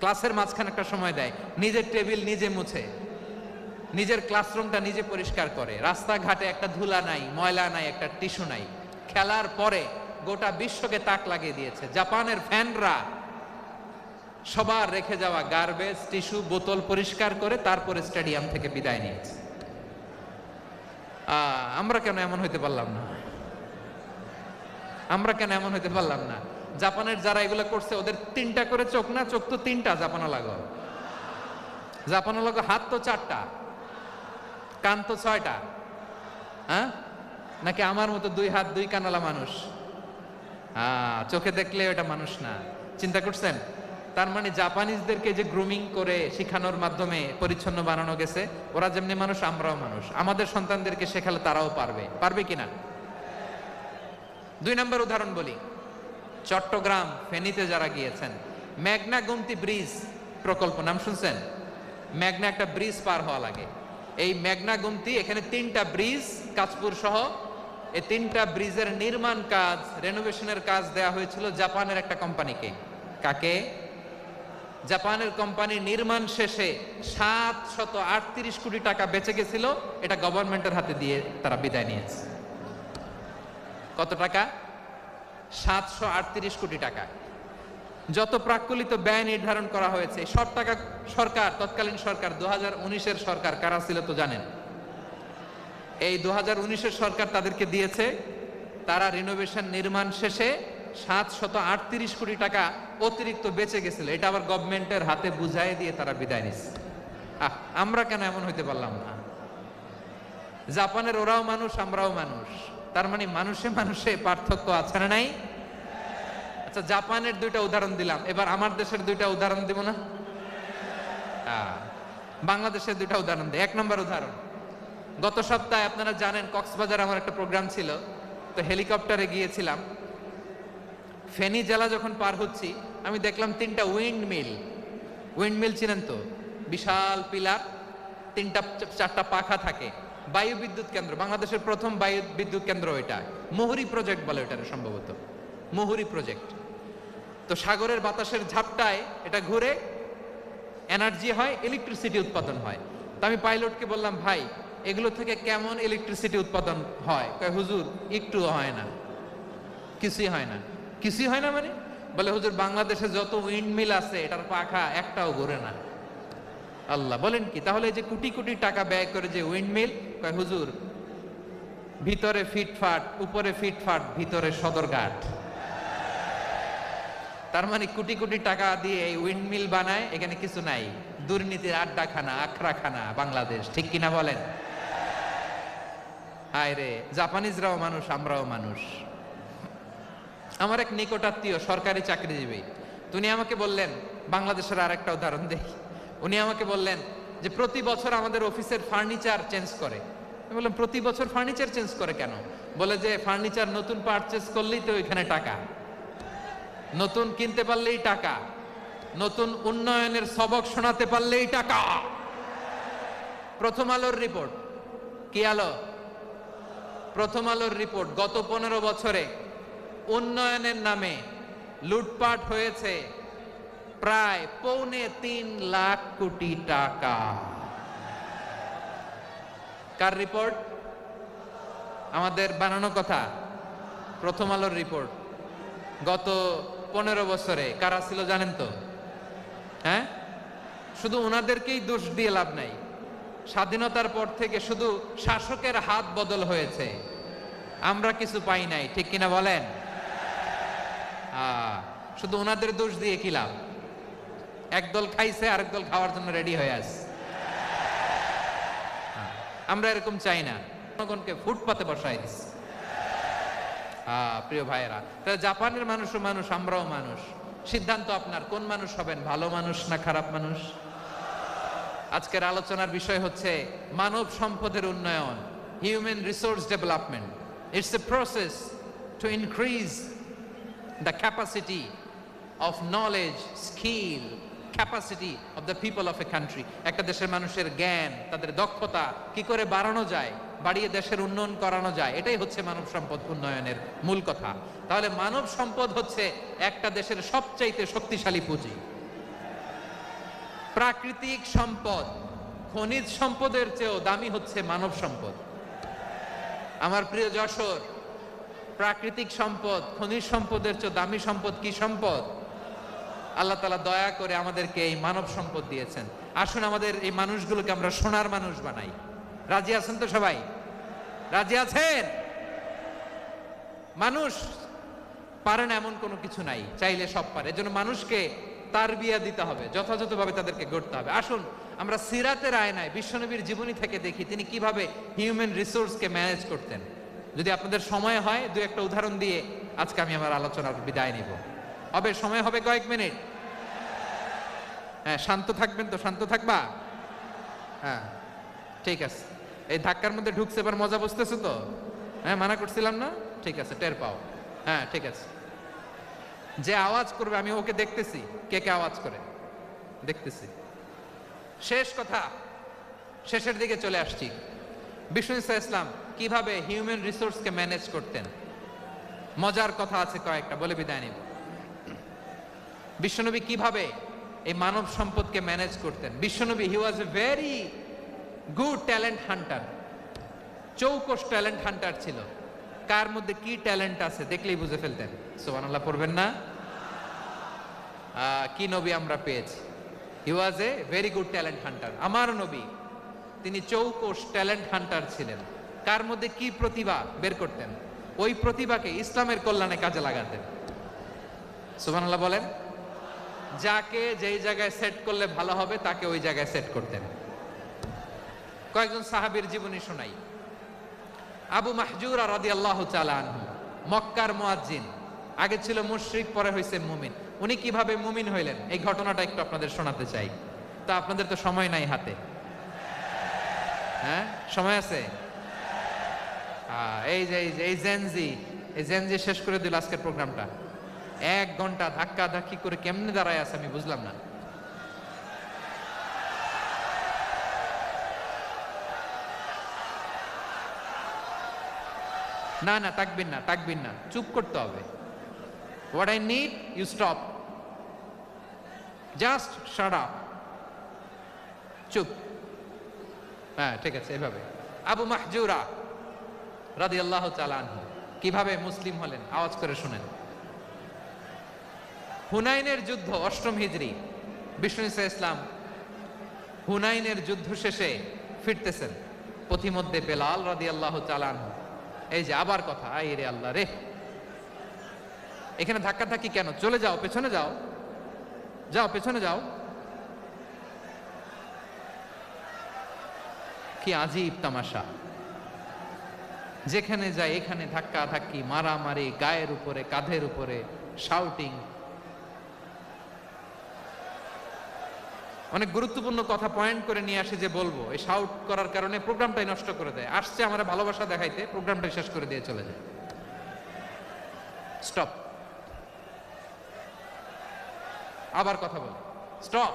ক্লাসের মাঝখানে একটা সময় দেয়, নিজের টেবিল নিজে মুছে, নিজের ক্লাসরুমটা নিজে পরিষ্কার করে, রাস্তাঘাটে একটা ধুলা নাই, ময়লা নাই, একটা টিস্যু নাই। খেলার পরে গোটা বিশ্বকে তাক লাগিয়ে দিয়েছে। জাপানের ফ্যানরা সবার রেখে যাওয়া গার্বেজ, টিস্যু, বোতল পরিষ্কার করে তারপরে স্টেডিয়াম থেকে বিদায় নিয়েছে। আমরা কেন এমন হইতে পারলাম না? আমরা কেন এমন হইতে পারলাম না? জাপানের যারা এগুলো করছে ওদের 3টা করে চোখ না? চোখ তো 3টা, জাপানো লাগো, জাপানো লাগো, হাত তো 4টা, কান তো 6টা। হ্যাঁ, নাকি আমার মতো 2 হাত 2 কানওয়ালা মানুষ? চোখে দেখলে ওটা মানুষ না। চিন্তা করছেন? তার মানে জাপানিজদেরকে যে গ্রুমিং করে শিখানোর মাধ্যমে পরিচ্ছন্ন বানানো গেছে, ওরা যেমনি মানুষ আমরাও মানুষ, আমাদের সন্তানদেরকে শেখালে তারাও পারবে, পারবে কিনা? 2 নম্বর উদাহরণ বলি, চট্টগ্রাম ফেনীতে যারা গিয়েছেন, মেঘনা গুমতি ব্রিজ প্রকল্প নাম শুনছেন? মেঘনা একটা ব্রিজ পার হওয়া লাগে, এই মেঘনা গুমতি, এখানে 3টা ব্রিজ কাঁচপুর সহ, এই 3টা ব্রিজের নির্মাণ কাজ, রেনোভেশনের কাজ দেয়া হয়েছিল জাপানের একটা কোম্পানিকে। কাকে? জাপানের কোম্পানি নির্মাণ শেষে 738 কোটি টাকা বেঁচে গেছিল, এটা গভর্নমেন্টের হাতে দিয়ে তারা বিদায় নিয়েছে। কত টাকা? 738 কোটি টাকা। যত প্রাক্কলিত ব্যয় নির্ধারণ করা হয়েছে সব টাকা সরকার, তৎকালীন সরকার 2019-এর সরকার, কারা ছিল তো জানেন? এই 2019-এর সরকার তাদেরকে দিয়েছে। তারা রিনোভেশন নির্মাণ শেষে 738 কোটি টাকা অতিরিক্ত বেঁচে গেছিল, এটা আবার গভর্নমেন্টের হাতে বুঝাই দিয়ে তারা বিদায় নিচ্ছে। আমরা কেন এমন হইতে পারলাম না? জাপানের ওরাও মানুষ, আমরাও মানুষ, তার মানে মানুষে মানুষে পার্থক্য আছে না নাই? আচ্ছা, জাপানের 2টা উদাহরণ দিলাম, এবার আমার দেশের 2টা উদাহরণ দিব না? বাংলাদেশের 2টা উদাহরণ দিই। 1 নম্বর উদাহরণ, গত সপ্তাহে আপনারা জানেন কক্সবাজার আমার একটা প্রোগ্রাম ছিল, তো হেলিকপ্টারে গিয়েছিলাম। ফেনী জেলা যখন পার হচ্ছি, আমি দেখলাম 3টা উইন্ডমিল চিনেন তো? বিশাল পিলার, 3টা-4টা পাখা থাকে, বায়ু বিদ্যুৎ কেন্দ্র, বাংলাদেশের প্রথম বায়ু বিদ্যুৎ কেন্দ্র এটা, মুহুরী প্রজেক্ট বলে এটা সম্ভবত, মুহুরী প্রজেক্ট। তো সাগরের বাতাসের ঝাপটায় এটা ঘুরে এনার্জি হয়, ইলেকট্রিসিটি উৎপাদন হয়। তো আমি পাইলটকে বললাম, ভাই এগুলো থেকে কেমন ইলেকট্রিসিটি উৎপাদন হয়? কয়, হুজুর একটু হয় না, কিছুই হয় না। কিছুই হয় না মানে? বলে, হুজুর বাংলাদেশে যত উইন্ডমিল আছে এটার পাখা একটাও ঘুরে না। আল্লাহ, বলেন কি? তাহলে এই যে কোটি কোটি টাকা ব্যয় করে যে উইন্ডমিল, কয় হুজুর ভিতরে ফিটফাট, উপরে ফিটফাট, ভিতরে সদরঘাট। তার মানে কোটি কোটি টাকা দিয়ে এই উইন্ডমিল বানায়, এখানে কিছু নাই, দুর্নীতির আড্ডাখানা, আখড়াখানা বাংলাদেশ, ঠিক কিনা বলেন? হায় রে, জাপানিজরাও মানুষ, আমরাও মানুষ। আমার এক নিকটাত্মীয় সরকারি চাকরিজীবী, উনি আমাকে বললেন, বাংলাদেশের আর একটা উদাহরণ দেখি, উনি আমাকে বললেন যে প্রতি বছর আমাদের অফিসের ফার্নিচার চেঞ্জ করে। আমি বললাম, প্রতি বছর ফার্নিচার চেঞ্জ করে কেন? বলে যে ফার্নিচার নতুন পারচেজ করলেই তো ওইখানে টাকা, নতুন কিনতে পারলেই টাকা, নতুন উন্নয়নের সবক শোনাতে পারলেই টাকা। প্রথম আলোর রিপোর্ট, কি আলো? প্রথম আলোর রিপোর্ট, গত 15 বছরে উন্নয়নের নামে লুটপাট হয়েছে প্রায় 3.25 লাখ কোটি টাকা। কার রিপোর্ট? আমাদের বানানো কথা, প্রথম আলোর রিপোর্ট। গত 15 বছরে কারা ছিল জানেন তো? হ্যাঁ, শুধু ওনাদেরকেই দোষ দিয়ে লাভ নাই। স্বাধীনতার পর থেকে শুধু শাসকের হাত বদল হয়েছে, আমরা কিছু পাই নাই, ঠিক কিনা বলেন? শুধু ওনাদের দোষ দিয়ে কি লাভ? একদল খাইছে, আরেক দল খাওয়ার জন্য রেডি হয়ে আছে। আমরা এরকম চাই না, জনগণকে ফুটপাতে বসাই দিচ্ছে। প্রিয় ভাইয়েরা, তাহলে জাপানের মানুষও মানুষ, আমরাও মানুষ। সিদ্ধান্ত আপনার, কোন মানুষ হবেন, ভালো মানুষ না খারাপ মানুষ? আজকের আলোচনার বিষয় হচ্ছে মানব সম্পদের উন্নয়ন, human resource development. It's a process to increase the capacity of knowledge, skill, capacity of the people of a country. একটা দেশের মানুষের জ্ঞান, তাদের দক্ষতা কি করে বাড়ানো যায়, বাড়িয়ে দেশের উন্নয়ন করানো যায়, এটাই হচ্ছে মানব সম্পদ উন্নয়নের মূল কথা। তাহলে মানব সম্পদ হচ্ছে একটা দেশের সবচাইতে শক্তিশালী পুঁজি। প্রাকৃতিক সম্পদ, খনিজ সম্পদের চেয়েও দামি হচ্ছে মানব সম্পদ। আমার প্রিয় যশোর, প্রাকৃতিক সম্পদ, খনিজ সম্পদের চেয়ে দামি সম্পদ কি সম্পদ? আল্লাহ তাআলা দয়া করে আমাদেরকে এই মানব সম্পদ দিয়েছেন। আসুন আমাদের এই মানুষগুলোকে আমরা সোনার মানুষ বানাই। রাজি আছেন তো সবাই? রাজি আছেন? মানুষ পারে না এমন কোনো কিছু নাই, চাইলে সব পারে। এজন্য মানুষকে তারবিয়া দিতে হবে, যথাযথভাবে তাদেরকে গড়তে হবে। আসুন আমরা সিরাতের আয়নায় বিশ্বনবীর জীবনী থেকে দেখি তিনি কিভাবে হিউম্যান রিসোর্সকে ম্যানেজ করতেন। যদি আপনাদের সময় হয়, 2-1টা উদাহরণ দিয়ে আজকে আমি আমার আলোচনার বিদায় নিব। হবে সময় হবে কয়েক মিনিট? হ্যাঁ, শান্ত থাকবেন তো? শান্ত থাকবা? হ্যাঁ, ঠিক আছে। এই ধাক্কার মধ্যে ঢুকছে, এবার মজা বুঝতেছো তো? হ্যাঁ, মানা করছিলাম না? ঠিক আছে, টের পাও। হ্যাঁ, ঠিক আছে। যে আওয়াজ করবে আমি ওকে দেখতেছি, কে কে আওয়াজ করে দেখতেছি। শেষ কথা, শেষের দিকে চলে আসছি। বিষ্ণু ইসলাম কিভাবে হিউম্যান রিসোর্সকে ম্যানেজ করতেন, মজার কথা আছে কয়েকটা, বলে বিদায় নিব। বিশ্বনবী কিভাবে এই মানব সম্পদকে ম্যানেজ করতেন। বিশ্বনবী he was a very good talent hunter, চৌকস ট্যালেন্ট হান্টার ছিল। কার মধ্যে কি ট্যালেন্ট আছে দেখলেই বুঝে ফেলতেন। সুবহানাল্লাহ পড়বেন না? কি নবী আমরা পেয়েছি! He was a very good talent hunter. আমার নবী তিনি চৌকস ট্যালেন্ট হান্টার ছিলেন। কার মধ্যে কি প্রতিভা বের করতেন, ওই প্রতিভাকে ইসলামের কল্যাণে কাজে লাগাতেন। সুবহানাল্লাহ বলেন। যাকে যেই জায়গায় সেট করলে ভালো হবে তাকে ওই জায়গায় সেট করতেন। কয়েকজন সাহাবীর জীবনী শোনাই। আবু মাহজুরা রাদিয়াল্লাহু তাআলা আনহু, মক্কার মুয়াজ্জিন, আগে ছিল মুশরিক, পরে হইছে মুমিন। উনি কিভাবে মুমিন হইলেন এই ঘটনাটা একটু আপনাদের শোনাতে চাই। তো আপনাদের তো সময় নাই হাতে। হ্যাঁ, সময় আছে? এই জেনজি শেষ করে দিল আজকের প্রোগ্রামটা। 1 ঘন্টা ধাক্কা ধাক্কি করে কেমনে দাঁড়ায় আছে আমি বুঝলাম না। না না, তাকবির না, চুপ করতে হবে। What I need you stop, just shut up, চুপ। হ্যাঁ, ঠিক আছে, এভাবে। আবু মাহজুরা রাদিয়াল্লাহু তাআলা আনহু কিভাবে মুসলিম হলেন আওয়াজ করে শুনেন। হুনাইনের যুদ্ধ, 8ম হিজরি। বিষ্ণু ইসলাম হুনাইনের যুদ্ধ শেষে ফিরতেছেন, পথিমধ্যে বেলাল রাদিয়াল্লাহু তাআলা আনহু, এই যে আবার কথা, আই রে আল্লাহ রে, এখানে ধাক্কা ধাক্কি কেন? চলে যাও, পেছনে যাও, যাও পেছনে যাও। কি আজীব তামাশা! যেখানে যায় এখানে ধাক্কা ধাক্কি, মারামারি, গায়ের উপরে, কাঁধের উপরে, শাউটিং। অনেক গুরুত্বপূর্ণ কথা পয়েন্ট করে নিয়ে আসে যে বলবো, এই শাউট করার কারণে প্রোগ্রামটাই নষ্ট করে দেয়। আসছে আমরা ভালোবাসা দেখাইতে, প্রোগ্রামটাই শেষ করে দিয়ে চলে যায়। স্টপ, আবার কথা বল, স্টপ।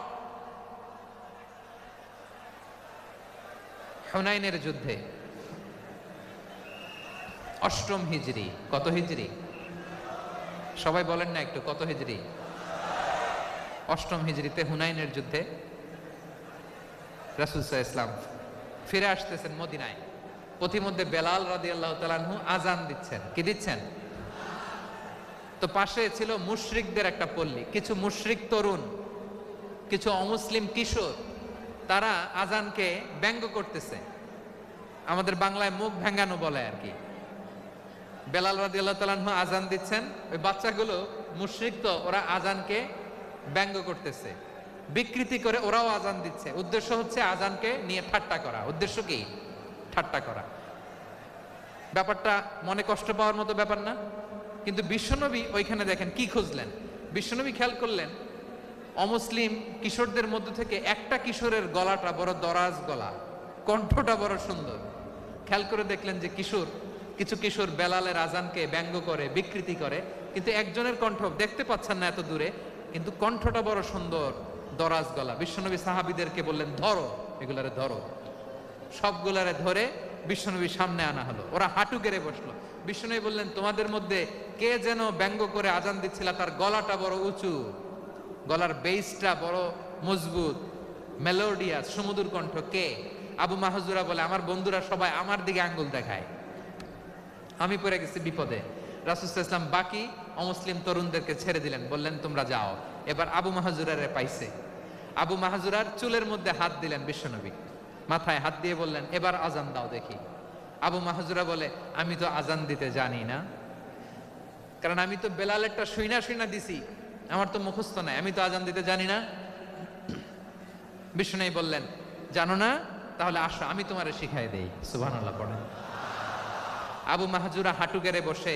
হুনাইনের যুদ্ধে 8ম হিজরি। কত হিজরি? সবাই বলেন না একটু, কত হিজরি? 8ম হিজরিতে হুনাইনের যুদ্ধে রাসূল সাল্লাল্লাহু আলাইহি ওয়াসাল্লাম ফিরে আসতেছেন মদিনায়। পথিমধ্যে বেলাল রাদিয়াল্লাহু তাআলা আনহু আযান দিচ্ছেন। কি দিচ্ছেন? তো পাশে ছিল মুশরিকদের একটা পল্লী, কিছু মুশরিক তরুণ, কিছু অমুসলিম কিশোর, তারা আযানকে ব্যঙ্গ করতেছে। আমাদের বাংলায় মুখ ভেঙ্গানো বলে আর কি। বেলাল রাদিয়াল্লাহু তাআলা আনহু আযান দিচ্ছেন, ওই বাচ্চাগুলো মুশরিক, তো ওরা আযানকে ব্যঙ্গ করতেছে, বিকৃতি করে ওরাও আযান দিচ্ছে। উদ্দেশ্য হচ্ছে আযানকে নিয়ে ঠাট্টা করা। উদ্দেশ্য কি? ঠাট্টা করা। ব্যাপারটা মনে কষ্ট পাওয়ার মতো ব্যাপার না? কিন্তু বিশ্বনবী ওইখানে দেখেন কি খুঁজলেন। বিশ্বনবী খেয়াল করলেন অমুসলিম কিশোরদের মধ্যে থেকে একটা কিশোরের গলাটা বড় দরাজ গলা, কণ্ঠটা বড় সুন্দর। খেয়াল করে দেখলেন যে কিছু কিশোর বেলালের আযানকে ব্যঙ্গ করে, বিকৃতি করে, কিন্তু একজনের কণ্ঠ দেখতে পাচ্ছেন না এত দূরে, কিন্তু কণ্ঠটা বড় সুন্দর, দরাজ গলা। বিশ্বনবী সাহাবীদেরকে বললেন, ধরো এগুলারে, ধরো। সবগুলারে ধরে বিশ্বনবীর সামনে আনা হলো। ওরা হাঁটু গেড়ে বসলো। বিশ্বনবী বললেন, তোমাদের মধ্যে কে যেন ব্যঙ্গ করে আযান দিচ্ছিল, তার গলাটা বড় উঁচু, গলার বেসটা বড় মজবুত, মেলোডিয়াস, সুমধুর কণ্ঠ। কে? আবু মাহজুরা বলে, আমার বন্ধুরা সবাই আমার দিকে আঙ্গুল দেখায়, আমি পড়ে গেছি বিপদে। রাসূল সাল্লাল্লাহু আলাইহি ওয়াসাল্লাম বাকি অমুসলিম তরুণদেরকে ছেড়ে দিলেন, বললেন তোমরা যাও। এবার আবু মাহজুরারে পাইছে। আবু মাহজুরার চুলের মধ্যে হাত দিলেন বিশ্বনবী, মাথায় হাত দিয়ে বললেন, এবার আযান দাও দেখি। আবু মাহজুরা বলে, আমি তো আযান দিতে জানি না, কারণ আমি তো বেলালেরটা শুইনা দিছি, আমার তো মুখস্থ নাই, আমি তো আযান দিতে জানি না। বিশ্বনবী বললেন, জানো না? তাহলে আসো, আমি তোমারে শিখাই দেই। সুবহানাল্লাহ পড়েন। আবু মাহজুরা হাঁটু গেড়ে বসে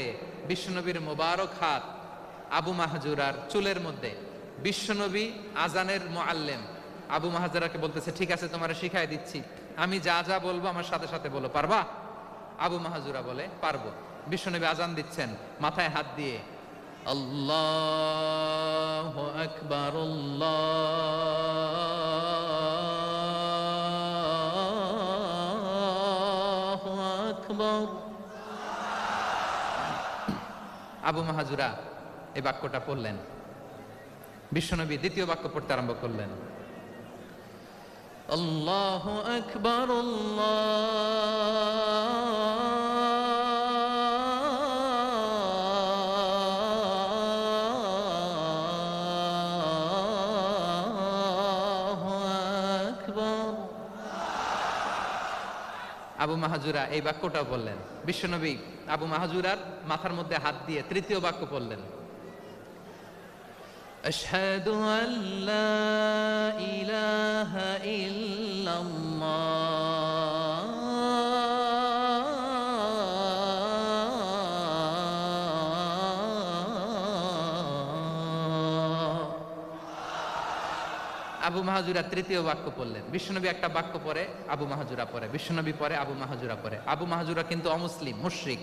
বিশ্বনবীর মোবারক হাত আবু মাহজুরার চুলের মধ্যে বিশ্বনবী আজানের মুআল্লিম আবু মাহাজুরাকে বলতেছে, ঠিক আছে তোমারে শিখাই দিচ্ছি, আমি যা যা বলবো আমার সাথে সাথে বলো, পারবা? আবু মাহাজুরা বলে, পারবো। বিশ্বনবী আজান দিচ্ছেন, মাথায় হাত দিয়ে আল্লাহু আকবার আল্লাহু আকবার। আবু মাহাজুরা এই বাক্যটা পড়লেন। বিশ্বনবী দ্বিতীয় বাক্য পড়তে আরম্ভ করলেন, আল্লাহু আকবার আল্লাহু আকবার। আবু মাহাজুরা এই বাক্যটাও বললেন। বিশ্বনবী আবু মাহাজুরার মাথার মধ্যে হাত দিয়ে তৃতীয় বাক্য বললেন, আশহাদু আল্লা ইলাহা ইল্লাল্লাহ আবু মাহাজুরা তৃতীয় বাক্য পড়লেন। বিশ্বনবী একটা বাক্য পরে আবু মাহাজুরা পরে, বিশ্বনবী পরে আবু মাহাজুরা পরে। আবু মাহাজুরা কিন্তু অমুসলিম, মুশরিক।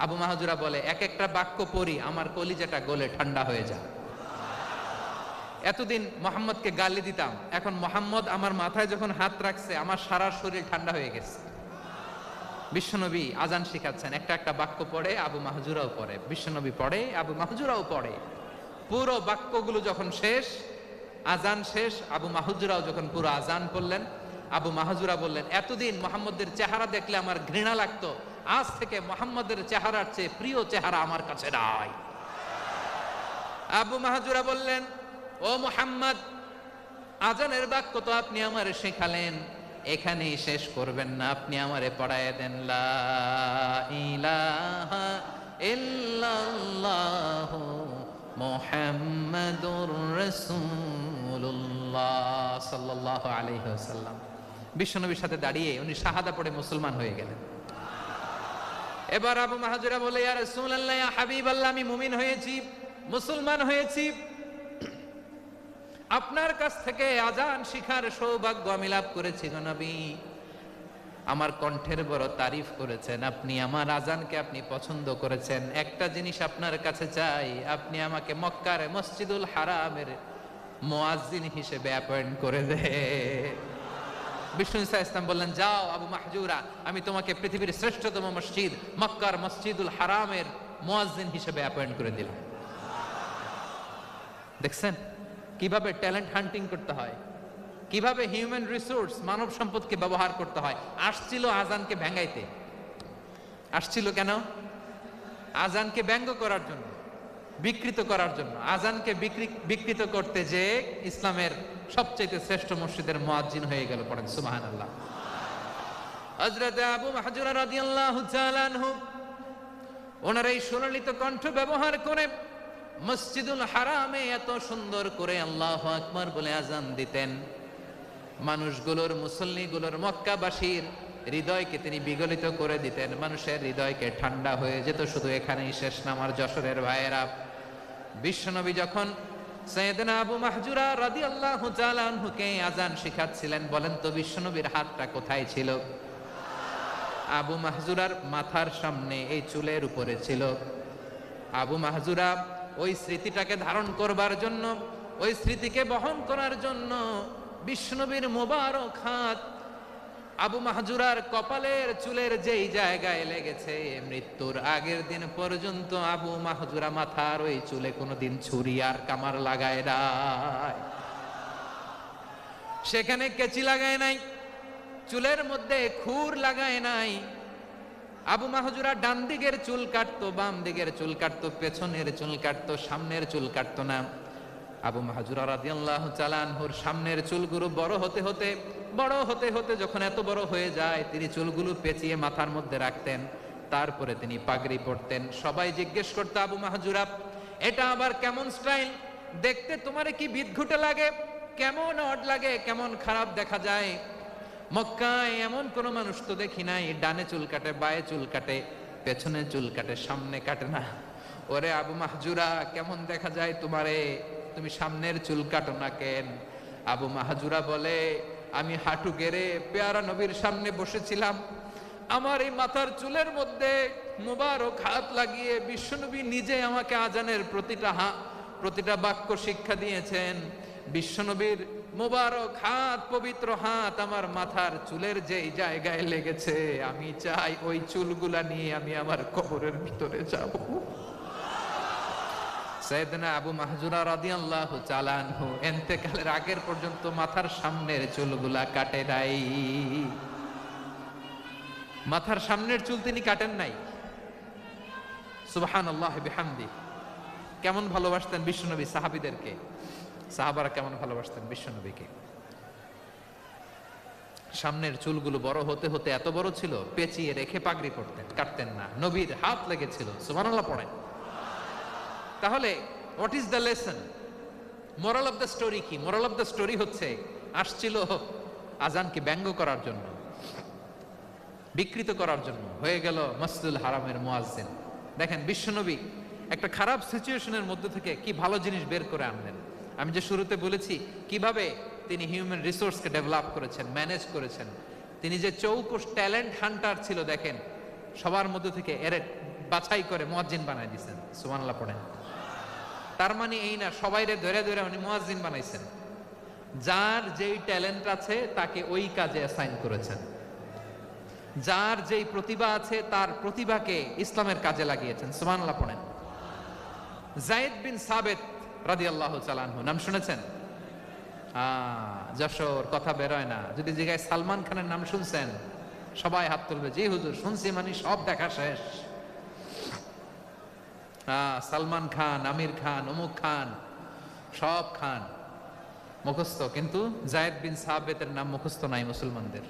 আবু মাহাজুরা বলে, এক একটা বাক্য পড়ি আমার কলিজাটা গলে ঠান্ডা হয়ে যায়। এতদিন মোহাম্মদকে গালি দিতাম, এখন মোহাম্মদ আমার মাথায় যখন হাত রাখছে আমার সারা শরীর ঠান্ডা হয়ে গেছে। বিশ্বনবী আজান শিখাচ্ছেন, একটা একটা বাক্য পড়ে আবু মাহাজুরাও পড়ে, বিশ্বনবী পড়ে আবু মাহাজুরাও পড়ে। পুরো বাক্যগুলো যখন শেষ, আজান শেষ, আবু মাহাজুরাও যখন পুরো আজান পড়লেন, আবু মাহাজুরা বললেন, এতদিন মোহাম্মদের চেহারা দেখলে আমার ঘৃণা লাগতো, আজ থেকে মোহাম্মদের চেহারার চেয়ে প্রিয় চেহারা আমার কাছে নাই। আবু মাহাজুরা বললেন, ও মুহাম্মদ, আজানের বাক্য তো আপনি আমারে শেখালেন, এখানেই শেষ করবেন না, আপনি আমারে পড়ায় দেন লা ইলাহা ইল্লাল্লাহু মুহাম্মাদুর রাসূলুল্লাহ সাল্লাল্লাহু আলাইহি ওয়াসাল্লাম। বিশ্বনবীর সাথে দাঁড়িয়ে উনি শাহাদা পড়ে মুসলমান হয়ে গেলেন। এবার আবু মাহাজুরা বলে, ইয়া রাসূলুল্লাহ, ইয়া হাবিবাল্লাহ, আমি মুমিন হয়েছি, মুসলমান হয়েছি, আপনার কাছ থেকে আজান শিখার সৌভাগ্য আমি লাভ করেছি গো নবী। আমার কণ্ঠের বড় তারিফ করেছেন, আপনি আমার আজানকে আপনি পছন্দ করেছেন। একটা জিনিস আপনার কাছে চাই, আপনি আমাকে মক্কার মসজিদুল হারামের মুয়াজ্জিন হিসেবে অ্যাপয়েন্ট করে দে। বিষ্ণু ইসা ইসলাম বললেন, যাও আবু মাহজুরা, আমি তোমাকে পৃথিবীর শ্রেষ্ঠতম মসজিদ মক্কার মসজিদুল হারামের মুয়াজ্জিন হিসেবে অ্যাপয়েন্ট করে দিলাম। দেখছেন কিভাবে ট্যালেন্ট হান্টিং করতে হয়, কিভাবে হিউম্যান রিসোর্স মানব সম্পদকে ব্যবহার করতে হয়। আসছিল আজানকে ভেঙাইতে, আসছিল কেন? আজানকে ব্যঙ্গ করার জন্য, বিকৃত করার জন্য। আজানকে বিকৃত করতে যে ইসলামের সবচেয়ে শ্রেষ্ঠ মসজিদের মুয়াজ্জিন হয়ে গেল। পড়েন সুবহানাল্লাহ। হযরত আবু মাহজুরা রাদিয়াল্লাহু তাআলা আনহু ওনার এই সুললিত কণ্ঠ ব্যবহার করে মসজিদুল হারামে এত সুন্দর করে আল্লাহু আকবার বলে আজান দিতেন, মানুষগুলোর, মুসল্লিগুলোর, মক্কাবাসীর হৃদয়কে তিনি বিগলিত করে দিতেন, মানুষের হৃদয়কে ঠান্ডা হয়ে যেত। শুধু এখানেই শেষ না আমার যশোরের ভাইয়েরা। বিশ্বনবী যখন সাইয়েদনা আবু মাহজুরা রাদিয়াল্লাহু তাআলা আনহুকে আজান শিখাচ্ছিলেন, বলেন তো বিশ্বনবীর হাতটা কোথায় ছিল? আবু মাহজুরার মাথার সামনে, এই চুলের উপরে ছিল। আবু মাহজুরা ওই স্মৃতিটাকে ধারণ করবার জন্য, ওই স্মৃতিকে বহন করার জন্য বিশ্বনবীর মোবারক হাত আবু মাহজুরার কপালের চুলের যেই জায়গায় লেগেছে, মৃত্যুর আগের দিন পর্যন্ত আবু মাহজুরা মাথার ওই চুলে কোনোদিন ছুরি আর কামার লাগায় নাই, সেখানে কেচি লাগায় নাই, চুলের মধ্যে খুর লাগায় নাই। আবু মাহজুরা ডান দিকের চুল কাটতো, বাম দিকের চুল কাটতো, পেছনের চুল কাটতো, সামনের চুল কাটতো না। আবু মাহজুরা রাদিয়াল্লাহু তাআলা আনহুর সামনের চুলগুলো বড় হতে হতে যখন এত বড় হয়ে যায়, তিনি চুলগুলো পেঁচিয়ে মাথার মধ্যে রাখতেন, তারপরে তিনি পাগড়ি পরতেন। সবাই জিজ্ঞেস করতো, আবু মাহজুরা, এটা আবার কেমন স্টাইল? দেখতে তোমার কি বিদঘুটে লাগে, কেমন অড লাগে, কেমন খারাপ দেখা যায়। মক্কায় এমন কোন মানুষ তো দেখি নাই, ডানে চুল কাটে, বায়ে চুল কাটে, পেছনে চুল কাটে, সামনে কাটে না। ওরে আবু মাহজুরা, কেমন দেখা যায় তোমারে? তুমি সামনের চুল কাটো না কেন? আবু মাহজুরা বলে, আমি হাঁটু গেড়ে পেয়ারা নবীর সামনে বসেছিলাম, আমার এই মাথার চুলের মধ্যে মুবারক হাত লাগিয়ে বিশ্বনবী নিজে আমাকে আজানের প্রতিটা বাক্য শিক্ষা দিয়েছেন। বিশ্বনবীর মুবারক হাত, পবিত্র হাত আমার মাথার চুলের যেই জায়গায় লেগেছে, আমি চাই ওই চুলগুলা নিয়ে আমি আমার কবরের ভিতরে যাব। সাইয়েদনা আবু মাহজুরা রাদিয়াল্লাহু তাআলা আনহু ইন্তেকালের আগের পর্যন্ত মাথার সামনের চুলগুলা কাটে নাই। মাথার সামনের চুল তিনি কাটেন নাই। সুবহানাল্লাহি বিহামদি। কেমন ভালোবাসতেন বিশ্বনবী সাহাবীদেরকে, সাহাবারা কেমন ভালোবাসতেন বিশ্বনবীকে। সামনের চুলগুলো বড় হতে হতে এত বড় ছিল, পেঁচিয়ে রেখে পাগড়ি করতেন, কাটতেন না। নবীর হাত লেগেছিল। সুবহানাল্লাহ পড়েন। তাহলে what is the lesson? Moral of the story কি? মোরাল অফ দ্য স্টোরি হচ্ছে, আসছিল আজানকে ব্যঙ্গ করার জন্য, বিকৃত করার জন্য, হয়ে গেল মসজিদুল হারামের মুয়াজ্জিন। দেখেন বিশ্বনবী একটা খারাপ সিচুয়েশনের মধ্যে থেকে কি ভালো জিনিস বের করে আনলেন। আমি যে শুরুতে বলেছি কিভাবে তিনি হিউম্যান রিসোর্সকে ডেভেলপ করেছেন, ম্যানেজ করেছেন। তিনি যে চৌকুশ ট্যালেন্ট হান্টার ছিল, দেখেন সবার মধ্যে থেকে এর বাছাই করে মুয়াজ্জিন বানাই দিয়েছেন। সুবহানাল্লাহ পড়েন। তার মানে এই না সবাইরে ধরে ধরে উনি মুয়াজ্জিন বানাইছেন। যার যেই ট্যালেন্ট আছে তাকে ওই কাজে অ্যাসাইন করেছেন। যার যেই প্রতিভা আছে তার প্রতিভাকে ইসলামের কাজে লাগিয়েছেন। সুবহানাল্লাহ পড়েন। যায়েদ বিন সাবিত রাদিয়াল্লাহু তাআলা আনহু নাম শুনেছেন? যশোর কথা বেরোয় না। যদি জিজ্ঞাসা সালমান খানের নাম শুনছেন, সবাই হাত তুলবে, জি হুজুর শুনছি, মানে সব দেখা শেষ। সালমান খান, আমির খান, অমুক খান, সব খান মুখস্থ, কিন্তু যায়েদ বিন সাবিতের নাম মুখস্থ নাই মুসলমানদের।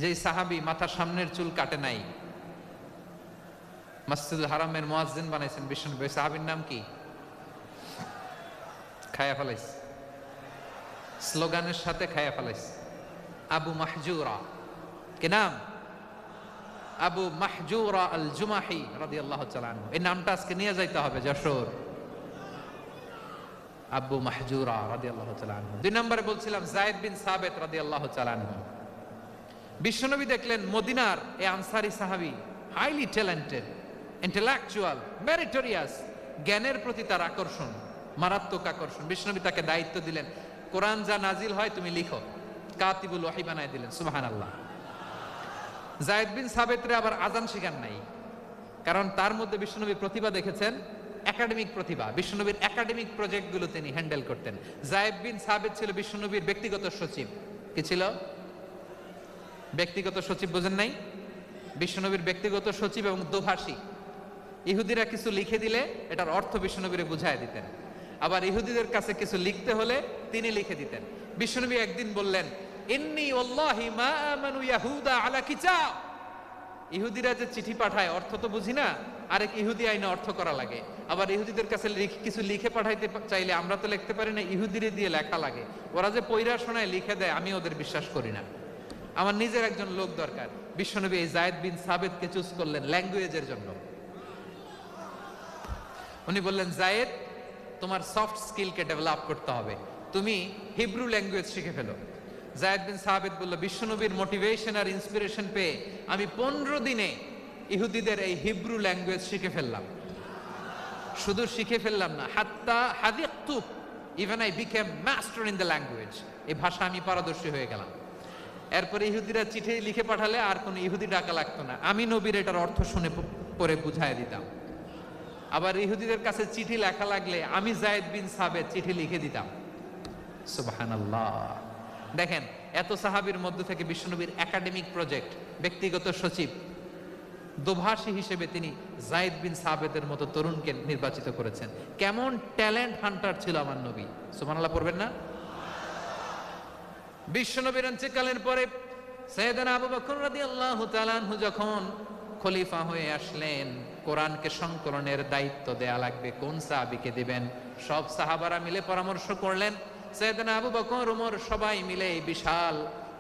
যেই সাহাবী মাথার সামনের চুল কাটে নাই, মসজিদুল হারামের মুয়াজ্জিন বানাইছেন বিশ্বনবী, সাহাবীর নাম কি? খায়া ফেলাইস, স্লোগানের সাথে খায়া ফেলাইস। আবু মাহজুরা। কি নাম? আবু মাহজুরা আল জুমাহি রাদিয়াল্লাহু তাআলা আনহু। এই নামটা আজকে নিয়ে যাইতে হবে যশোর। আবু মাহজুরা রাদিয়াল্লাহু তাআলা আনহু। দুই নম্বরে বলছিলাম যায়েদ বিন সাবিত রাদিয়াল্লাহু তাআলা আনহু। বিশ্বনবী দেখলেন মদিনার এই আনসারী সাহাবী হাইলি ট্যালেন্টেড, ইন্টেলেকচুয়াল, মেরিটোরিয়াস, জ্ঞানের প্রতি তার আকর্ষণ, মারাত্মক আকর্ষণ। বিশ্বনবী তাকে দায়িত্ব দিলেন, কোরআন যা নাজিল হয় তুমি লিখো, কাতিবুল ওয়াহি বানায় দিলেন। সুবহানাল্লাহ। যায়েদ বিন সাবিতরে আবার আজান শিখান নাই, কারণ তার মধ্যে বিশ্বনবীর প্রতিভা দেখেছেন, একাডেমিক প্রতিভা। বিশ্বনবীর একাডেমিক প্রজেক্টগুলো তিনি হ্যান্ডেল করতেন। যায়েদ বিন সাবিত ছিল বিশ্বনবীর ব্যক্তিগত সচিব। কি ছিল? ব্যক্তিগত সচিব। বোঝেন নাই? বিশ্বনবীর ব্যক্তিগত সচিব এবং দোভাষী। ইহুদিরা কিছু লিখে দিলে এটার অর্থ বিশ্বনবীরে বুঝায় দিতেন, আবার ইহুদিদের কাছে কিছু লিখতে হলে তিনি লিখে দিতেন। বিশ্বনবী একদিন বললেন, ইন্নী ওয়াল্লাহি মা আমানু ইয়াহুদা আলা কিতাব। ইহুদিরা যে চিঠি পাঠায় অর্থ তো বুঝি না, আরেক ইহুদি আইনে অর্থ করা লাগে। আবার ইহুদিদের কাছে কিছু লিখে পাঠাইতে চাইলে আমরা তো লিখতে পারি না, ইহুদিরে দিয়ে লেখা লাগে। ওরা যে পয়রা শোনায় লিখে দেয়, আমি ওদের বিশ্বাস করি না। আমার নিজের একজন লোক দরকার। বিশ্বনবী এই যায়েদ বিন সাবিতকে চুজ করলেন ল্যাঙ্গুয়েজের জন্য। উনি বললেন, যায়েদ তোমার সফট স্কিলকে ডেভেলপ করতে হবে, তুমি হিব্রু ল্যাঙ্গুয়েজ শিখে ফেলো। যায়েদ বিন সাবিত বলল, বিশ্বনবীর মোটিভেশন আর ইন্সপিরেশন পেয়ে আমি 15 দিনে ইহুদিদের এই হিব্রু ল্যাঙ্গুয়েজ শিখে ফেললাম। শুধু শিখে ফেললাম না, হাত্তা হাদিকতু, even I became master in the language. এই ভাষা আমি পারদর্শী হয়ে গেলাম। এরপরে ইহুদিরা চিঠি লিখে পাঠালে আর কোনো ইহুদি ডাকা লাগতো না, আমি নবীর এটার অর্থ শুনে পরে বুঝাই দিতাম। আবার ইহুদিদের কাছে চিঠি লেখা লাগলে আমি যায়েদ বিন সাবিত চিঠি লিখে দিতাম। সুবহানাল্লাহ। দেখেন এত সাহাবীর মধ্য থেকে বিশ্বনবীর একাডেমিক প্রজেক্ট, ব্যক্তিগত সচিব, দোভাষী হিসেবে তিনি যায়েদ বিন সাবিতের মতো তরুণকে নির্বাচিত করেছেন। কেমন ট্যালেন্ট হান্টার ছিল আমার নবী। সুবহানাল্লাহ পড়বেন না? বিশ্বনবীর ইন্তেকালের পরে সাইয়েদনা আবু বকর রাদিয়াল্লাহু তাআলা আনহু যখন খলিফা হয়ে আসলেন, কোরআনকে সংকলনের দায়িত্ব দেয়া লাগবে, কোন সাহাবীকে দিবেন? সব সাহাবারা মিলে পরামর্শ করলেন। সাইয়েদনা আবু বকর, ওমর সবাই মিলে এই বিশাল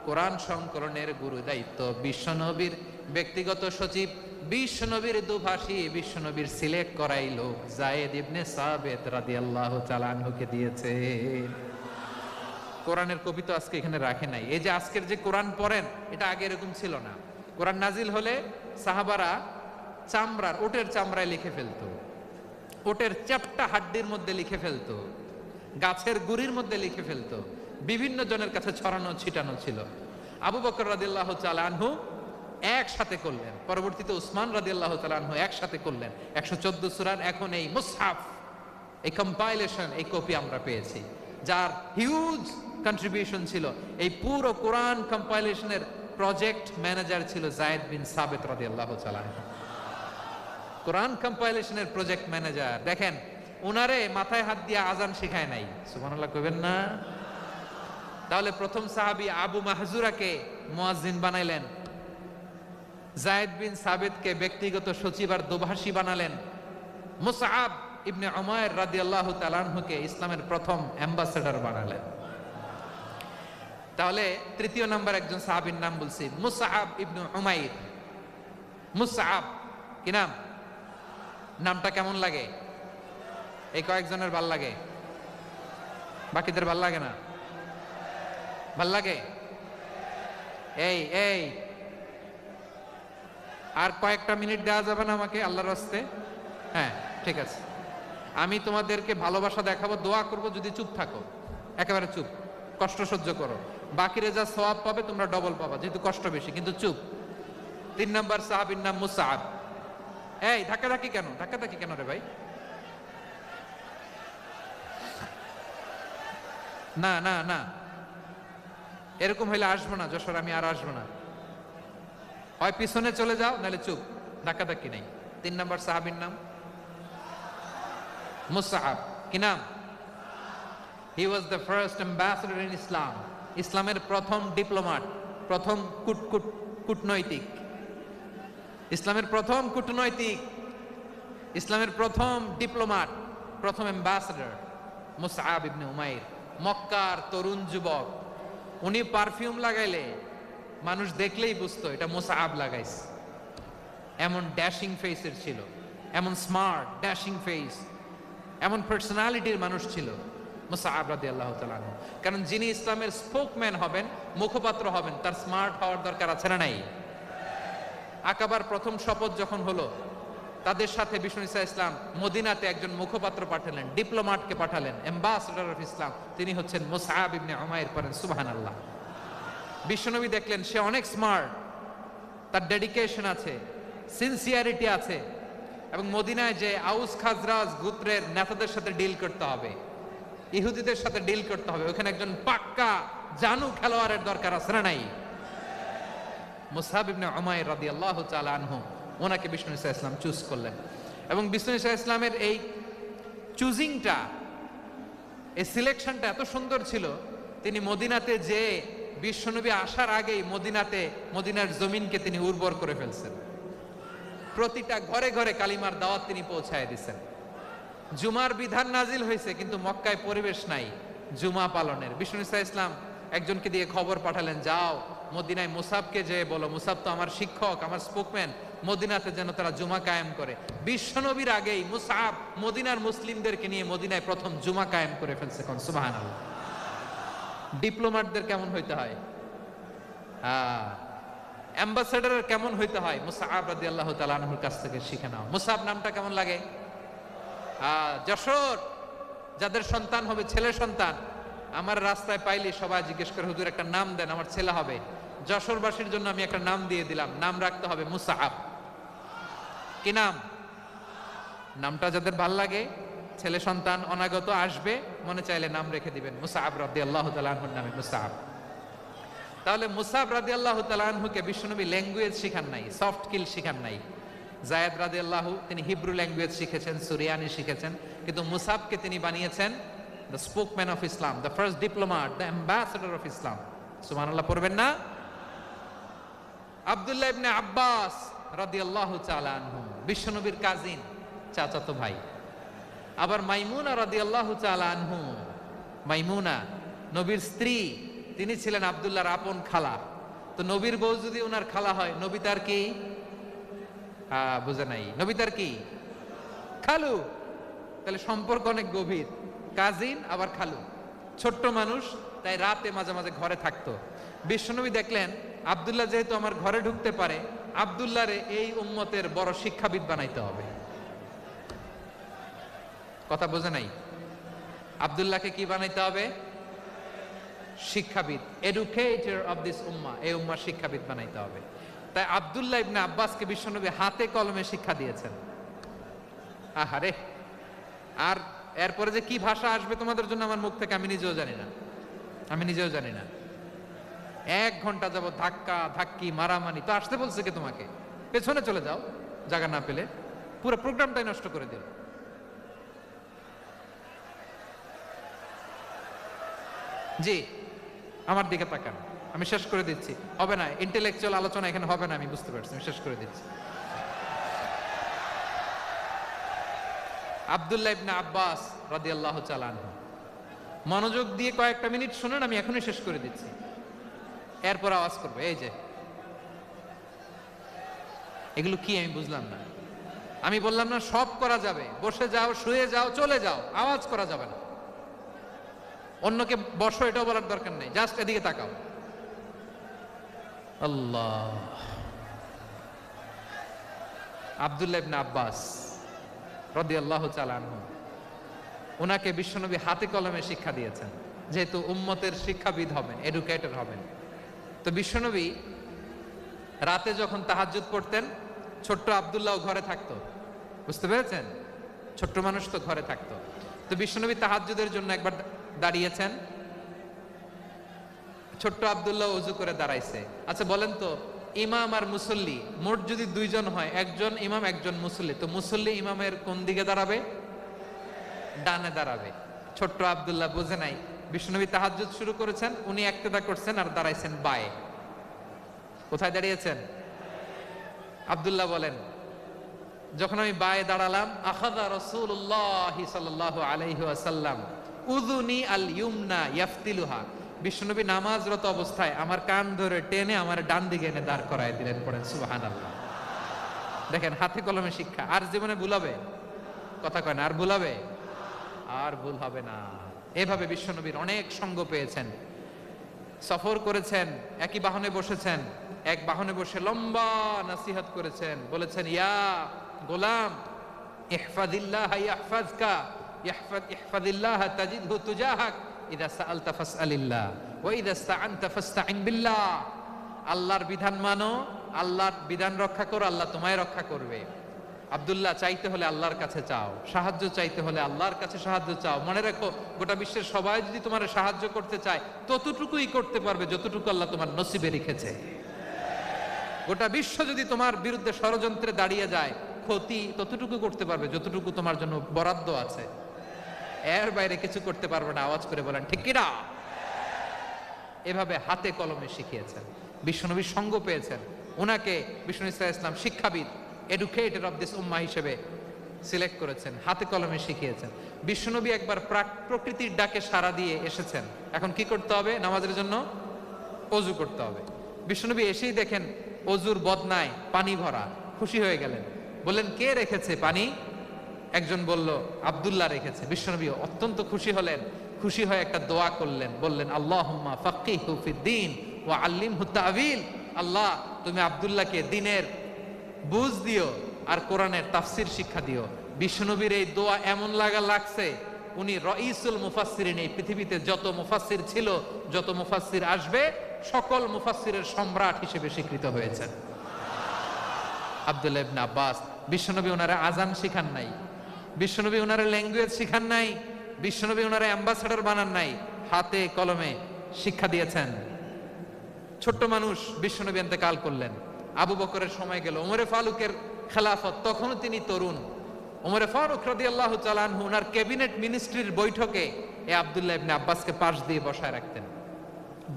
কোরআন সংকলনের গুরু দায়িত্ব বিশ্বনবীর ব্যক্তিগত সচিব বিশ্ব নবীর দুভাষী, বিশ্ব নবীর সিলেক্ট করাই লোক যায়েদ ইবনে সাবিত রাদিয়াল্লাহু তাআলা আনহুকে দিয়েছে। কোরআনের কপি তো আজকে এখানে রাখে নাই। এই যে আজকের যে কোরআন পড়েন, এটা আগে এরকম ছিল না। কোরআন নাজিল হলে সাহাবারা চামড়ার, ওটের চামড়ায় লিখে ফেলতো, ওটের চ্যাপ্টা হাড্ডির মধ্যে লিখে ফেলতো, গাছের গুড়ির মধ্যে লিখে ফেলতো, বিভিন্ন জনের কাছে ছড়ানো ছিটানো ছিল। আবু বকর রাদিয়াল্লাহু তাআলা আনহু একসাথে করলেন, পরবর্তীতে উসমান রাদিয়াল্লাহু তাআলা আনহু একসাথে করলেন 114 সূরার। এখন এই মুসহাফ, এই কম্পাইলেশন, এই কপি আমরা পেয়েছি, যার হিউজ কন্ট্রিবিউশন ছিল। এই পুরো কোরআন কম্পাইলেশনের প্রজেক্ট ম্যানেজার ছিল যায়েদ বিন সাবিত রাদিয়াল্লাহু তাআলা। কোরআন কম্পাইলেশনের প্রজেক্ট ম্যানেজার, দেখেন উনারে মাথায় হাত দিয়ে আজান শেখায় নাই, সুবহানাল্লাহ কইবেন না? তাহলে প্রথম সাহাবী আবু মাহজুরাকে মুয়াজ্জিন বানাইলেন, যায়েদ বিন সাবিতকে ব্যক্তিগত সচিব আর দোভাষী বানালেন, মুসআব ইবনে উমাইর রাদিয়াল্লাহু তাআলা আনহুকে ইসলামের প্রথম অ্যাম্বাসেডর বানালেন। তাহলে তৃতীয় নাম্বার একজন সাহাবীর নাম বলছি, মুসআব ইবনে উমাইর। মুসআব কি নাম? নামটা কেমন লাগে? এই কয়েকজনের ভাল লাগে, বাকিদের ভাল লাগে না? ভাল লাগে? এই এই আর কয়েকটা মিনিট দেওয়া যাবে না আমাকে আল্লাহর রাস্তে? হ্যাঁ ঠিক আছে, আমি তোমাদেরকে ভালোবাসা দেখাবো, দোয়া করব যদি চুপ থাকো, একেবারে চুপ, কষ্ট সহ্য করো। বাকিরে যা সওয়াব পাবে তোমরা ডবল পাবা, যেহেতু কষ্ট বেশি, কিন্তু চুপ। 3 নাম্বার সাহাবীর নাম মুসআব। এই ধাক্কাধাক্কি কেন? ধাক্কাধাক্কি কেন রে ভাই? না না না, এরকম হইলে আসবো না যশোর, আমি আর আসবো না। হয় পিছনে চলে যাও, নাহলে চুপ, ধাক্কাধাক্কি নেই। 3 নাম্বার সাহাবীর নাম মুসআব। কি নাম? He was the first ambassador in Islam. ইসলামের প্রথম ডিপ্লোম্যাট, প্রথম কূটনৈতিক, ইসলামের প্রথম কূটনৈতিক, ইসলামের প্রথম ডিপ্লোম্যাট, প্রথম অ্যাম্বাসেডর মুসআব ইবনে উমাইর। মক্কার তরুণ যুবক, উনি পারফিউম লাগাইলে মানুষ দেখলেই বুঝতো এটা মুসআব লাগাইছে। এমন ড্যাশিং ফেসের ছিল, এমন স্মার্ট ড্যাশিং ফেস, এমন পার্সোনালিটির মানুষ ছিল মুসআব রাদিয়াল্লাহু তাআলা আনহু। কারণ যিনি ইসলামের স্পোকম্যান হবেন, মুখপাত্র হবেন, তার স্মার্ট হওয়ার দরকার আছে না নাই? আকাবার প্রথম শপথ যখন হলো, তাদের সাথে বিষ্ণু ঈসা ইসলাম মদিনাতে একজন মুখপাত্র পাঠালেন, ডিপ্লোম্যাটকে পাঠালেন, অ্যাম্বাসেডর অফ ইসলাম, তিনি হচ্ছেন মুসআব ইবনে উমাইর। পড়েন সুবহানাল্লাহ। বিশ্বনবী দেখলেন সে অনেক স্মার্ট, তার ডেডিকেশন আছে, সিনসিয়ারিটি আছে, এবং মদিনায় যে আউস খাজরাজ গোত্রের নেতাদের সাথে ডিল করতে হবে, ইহুদিদের সাথে ডিল করতে হবে, ওখানে একজন পাক্কা জানু খেলোয়াড়ের দরকার আছে না নাই? মুসআব ইবনে উমাইর রাদিয়াল্লাহু তাআলা আনহু, ওনাকে বিষ্ণু ঈসা ইসলাম চুজ করলেন। এবং বিষ্ণু ঈসা ইসলামের এই চুজিংটা, এই সিলেকশনটা এত সুন্দর ছিল, তিনি মদিনাতে যে বিশ্বনবী আসার আগেই মদিনার জমিনকে তিনি উর্বর করে ফেলছেন। প্রতিটা ঘরে ঘরে কালিমার দাওয়াত তিনি পৌঁছায় দিচ্ছেন। জুমার বিধান নাজিল হয়েছে, কিন্তু মক্কায় পরিবেশ নাই জুমা পালনের। বিষ্ণু ঈসা ইসলাম একজনকে দিয়ে খবর পাঠালেন, যাও মদিনায় মুসাবকে যে বলো, মুসাব তো আমার শিক্ষক, আমার স্পোকম্যান, মদিনাতে যেন তারা জুমা কায়েম করে। বিশ্বনবীর আগেই মুসাব মদিনার মুসলিমদেরকে নিয়ে মদিনায় প্রথম জুমা কায়েম করে ফেলছে। কোন সুবহানাল্লাহ। ডিপ্লোম্যাটদের কেমন হইতে হয়, অ্যাম্বাসেডরের কেমন হইতে হয়, মুসআব রাদিয়াল্লাহু তাআলা আনহুর কাছ থেকে শিখে নাও। মুসআব নামটা কেমন লাগে? যশোর যাদের সন্তান হবে, ছেলে সন্তান, আমার রাস্তায় পাইলে সবাই জিজ্ঞেস করে, হুজুর একটা নাম দেন, আমার ছেলে হবে। যশোরবাসীর জন্য আমি একটা নাম দিয়ে দিলাম, নাম রাখতে হবে মুসআব। কি নাম? নামটা যাদের ভাল লাগে, ছেলে সন্তান অনাগত আসবে, মনে চাইলে নাম রেখে দিবেন মুসআব রাদিয়াল্লাহু তাআলা আনহুর নামে মুসআব। তাহলে মুসআব রাদিয়াল্লাহু তাআলা আনহুকে বিশ্বনবী ল্যাঙ্গুয়েজ শিখান নাই, সফট স্কিল শিখান নাই। যায়েদ রাদিয়াল্লাহু তিনি হিব্রু ল্যাঙ্গুয়েজ শিখেছেন, সুরিয়ানি শিখেছেন, কিন্তু মুসআবকে তিনি বানিয়েছেন the spokesman of Islam, the first diplomat, the ambassador of Islam. সুবহানাল্লাহ পড়বেন না? আব্দুল্লাহ ইবনে আব্বাস রাদিয়াল্লাহু তাআলা আনহু বিশ্বনবীর কাজিন, চাচাতো ভাই। আবার মাইমুনা রাদিয়াল্লাহু তাআলা আনহু, মাইমুনা নবীর স্ত্রী, তিনি ছিলেন আব্দুল্লাহর আপন খালা। তো নবীর বউ যদি ওনার খালা হয়, নবী তার কি বুঝে নাই, নবী তার কি খালু। তাহলে সম্পর্ক অনেক গভীর, কাজিন আবার খালু, ছোট্ট মানুষ, তাই রাতে মাঝে মাঝে ঘরে থাকতো। বিশ্বনবী দেখলেন আব্দুল্লাহ যেহেতু আমার ঘরে ঢুকতে পারে, আব্দুল্লাহরে এই উম্মতের বড় শিক্ষাবিদ বানাইতে হবে। কথা বোঝে নাই? আব্দুল্লাহকে কি বানাইতে হবে? শিক্ষাবিদ, এডুকেটর অফ দিস উম্মাহ, এই উম্মার শিক্ষাবিদ বানাইতে হবে। তাই আব্দুল্লাহ ইবনে আব্বাসকে বিশ্বনবী হাতে কলমে শিক্ষা দিয়েছেন। আহারে, আর এরপরে যে কি ভাষা আসবে তোমাদের জন্য আমার মুখ থেকে আমি নিজেও জানি না। 1 ঘন্টা যাবত ধাক্কা ধাক্কি মারামারি, তো আসতে বলছে কে তোমাকে? পেছনে চলে যাও, জায়গা না পেলে। পুরো প্রোগ্রামটাই নষ্ট করে দিল। জি, আমার দিকে তাকান, আমি শেষ করে দিচ্ছি। হবে না, ইন্টেলেকচুয়াল আলোচনা এখানে হবে না, আমি বুঝতে পারছি, আমি শেষ করে দিচ্ছি। আব্দুল্লাহ ইবনে আব্বাস রাদিয়াল্লাহু তাআলা আনহু, মনোযোগ দিয়ে কয়েকটা মিনিট শুনুন, আমি এখনই শেষ করে দিচ্ছি, এরপর আওয়াজ করবে। এই যে এগুলো কি আমি বুঝলাম না। আমি বললাম না সব করা যাবে, বসে যাও, শুয়ে যাও, চলে যাও, আওয়াজ করা যাবে না। অন্যকে বসো এটাও বলার দরকার নেই, জাস্ট এদিকে তাকাও। আল্লাহ। আব্দুল্লাহ ইবনে আব্বাস রাদিয়াল্লাহু তাআলা আনহু, ওনাকে বিশ্বনবী হাতে কলমে শিক্ষা দিয়েছেন, যেহেতু উম্মতের শিক্ষাবিদ হবেন, এডুকেটর হবেন। তো বিশ্বনবী রাতে যখন তাহাজ্জুদ পড়তেন, ছোট্ট আব্দুল্লাহ ঘরে থাকতো। বুঝতে পেরেছেন? ছোট্ট মানুষ তো ঘরে থাকতো। তো বিশ্বনবী তাহাজ্জুদের জন্য একবার দাঁড়িয়েছেন, ছোট্ট আব্দুল্লাহ ওযু করে দাঁড়াইছে। আচ্ছা বলেন তো, ইমাম আর মুসল্লি মোট যদি 2 জন হয়, একজন ইমাম একজন মুসল্লি, তো মুসল্লি ইমামের কোন দিকে দাঁড়াবে? ডানে দাঁড়াবে। ছোট্ট আব্দুল্লাহ বুঝে নাই, বিশ্বনবী তাহাজ্জুদ শুরু করেছেন, উনি ইক্তেদা করছেন আর দাঁড়াইছেন বায়ে। কোথায় দাঁড়িয়েছেন? আব্দুল্লাহ বলেন, যখন আমি বায়ে দাঁড়ালাম, আখাযা রাসূলুল্লাহ সাল্লাল্লাহু আলাইহি ওয়াসাল্লাম উযুনি আল ইউমনা ইয়াফতিলুহা, বিশ্বনবী নামাজরত অবস্থায় আমার কান ধরে টেনে আমার ডান দিকে এনে দাঁড় করায় দিলেন। পড়েন সুবহানাল্লাহ। দেখেন, হাতে কলমে শিক্ষা। আর জীবনে ভুলাবে? কথা কয় না, আর ভুলাবে? আর ভুল হবে না। এভাবে বিশ্বনবীর অনেক সঙ্গ পেয়েছেন, সফর করেছেন, একই বাহনে বসেছেন, এক বাহনে বসে লম্বা নসিহত করেছেন, বলেছেন, ইয়া গোলাম ইহফাজিল্লাহ ইয়াহফাজকা, ইহফাজিল্লাহ তাজিদহু তুজাহাক, ইযা সাআলতা ফাসআলিল্লাহ ওয়া ইযা ইসতাআনতা ফাসতাইন বিল্লাহ। আল্লাহর বিধান মানো, আল্লাহর বিধান রক্ষা করো, আল্লাহ তোমায় রক্ষা করবে। আব্দুল্লাহ, চাইতে হলে আল্লাহর কাছে চাও, সাহায্য চাইতে হলে আল্লাহর কাছে সাহায্য চাও। মনে রাখো, গোটা বিশ্বের সবাই যদি তোমার সাহায্য করতে চায়, ততটুকুই করতে পারবে যতটুকু আল্লাহ তোমার নসিবে রেখেছে। গোটা বিশ্ব যদি তোমার বিরুদ্ধে ষড়যন্ত্রে দাঁড়িয়ে যায়, ক্ষতি ততটুকু করতে পারবে যতটুকু তোমার জন্য বরাদ্দ আছে, এর বাইরে কিছু করতে পারবে না। আওয়াজ করে বলেন ঠিক কিনা? এভাবে হাতে কলমে শিখিয়েছেন, বিশ্বনবীর সঙ্গ পেয়েছেন। ওনাকে বিষ্ণু ইসা ইসলাম শিক্ষাবিদ, এডুকেটর অফ দিস উম্মাহ হিসেবে সিলেক্ট করেছেন, হাতে কলমে শিখিয়েছেন। বিশ্বনবী একবার প্রকৃতির ডাকে সাড়া দিয়ে এসেছেন। এখন কি করতে হবে? নামাজের জন্য ওযু করতে হবে। বিশ্বনবী এসেই দেখেন ওযুর বদনায় পানি ভরা, খুশি হয়ে গেলেন, বললেন, কে রেখেছে পানি? একজন বলল, আব্দুল্লাহ রেখেছে। বিশ্বনবী অত্যন্ত খুশি হলেন, খুশি হয়ে একটা দোয়া করলেন, বললেন, আল্লাহুম্মা ফাক্কিহু ফিদ্দীন ওয়া আল্লিমহু তা'ওয়ীল। আল্লাহ, তুমি আব্দুল্লাহকে দ্বীনের বুঝ দিও আর কোরআনের তাফসীর শিক্ষা দিও। বিশ্বনবীর এই দোয়া এমন লাগছে, উনি রাইসুল মুফাসসিরিন, এই পৃথিবীতে যত মুফাসসির ছিল, যত মুফাসসির আসবে, সকল মুফাসসিরের সম্রাট হিসেবে স্বীকৃত হয়েছেন আব্দুল্লাহ ইবনে আব্বাস। বিশ্বনবী ওনারা আজান শিখান নাই, বিশ্বনবী ওনারা ল্যাঙ্গুয়েজ শিখান নাই, বিশ্বনবী ওনারা অ্যাম্বাসেডর বানান নাই, হাতে কলমে শিক্ষা দিয়েছেন। ছোট্ট মানুষ, বিশ্বনবী ইন্তেকাল করলেন, আবু বকরের সময় গেল, ওমরে ফারুকের খেলাফত, তখনও তিনি তরুণ। ওমরে ফারুক রাদিয়াল্লাহু তাআলা আনহু ওনার ক্যাবিনেট মিনিস্ট্রির বৈঠকে এই আব্দুল্লাহ ইবনে আব্বাসকে পাশ দিয়ে বসায় রাখতেন।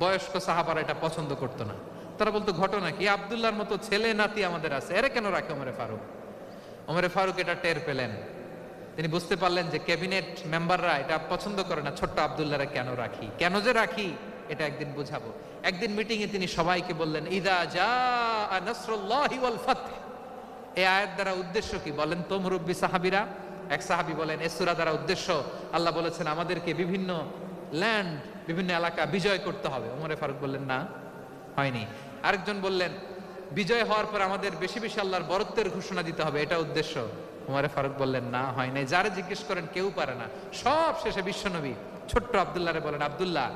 বয়স্ক সাহাবারা এটা পছন্দ করতো না, তারা বলতো, ঘটনা কি? আব্দুল্লাহর মতো ছেলে নাতি আমাদের আছে, এরা কেন রাখে ওমরে ফারুক? ওমরে ফারুক এটা টের পেলেন, তিনি বুঝতে পারলেন যে ক্যাবিনেট মেম্বাররা এটা পছন্দ করে না, ছোট্ট আব্দুল্লাহরে কেন রাখি, কেন যে রাখি, এটা একদিন বুঝাবো। একদিন মিটিং এ তিনি সবাইকে বললেন, ইযা জাআ নাসরুল্লাহি ওয়াল ফাতহ, এই আয়াত দ্বারা উদ্দেশ্য কি বলেন তো মুরব্বী সাহাবীরা? এক সাহাবী বলেন, এই সূরা দ্বারা উদ্দেশ্য আল্লাহ বলেছেন আমাদেরকে বিভিন্ন ল্যান্ড, বিভিন্ন এলাকা বিজয় করতে হবে। ওমরে ফারুক বললেন না, হয়নি। আরেকজন বললেন বিজয় হওয়ার পর আমাদের বেশি বেশি আল্লাহর বরত্বের ঘোষণা দিতে হবে, এটা উদ্দেশ্য। ওমরে ফারুক বললেন না, হয় নাই। যারা জিজ্ঞেস করেন কেউ পারে না। সব শেষে বিশ্বনবী ছোট্ট আব্দুল্লাহরে বলেন, আব্দুল্লাহ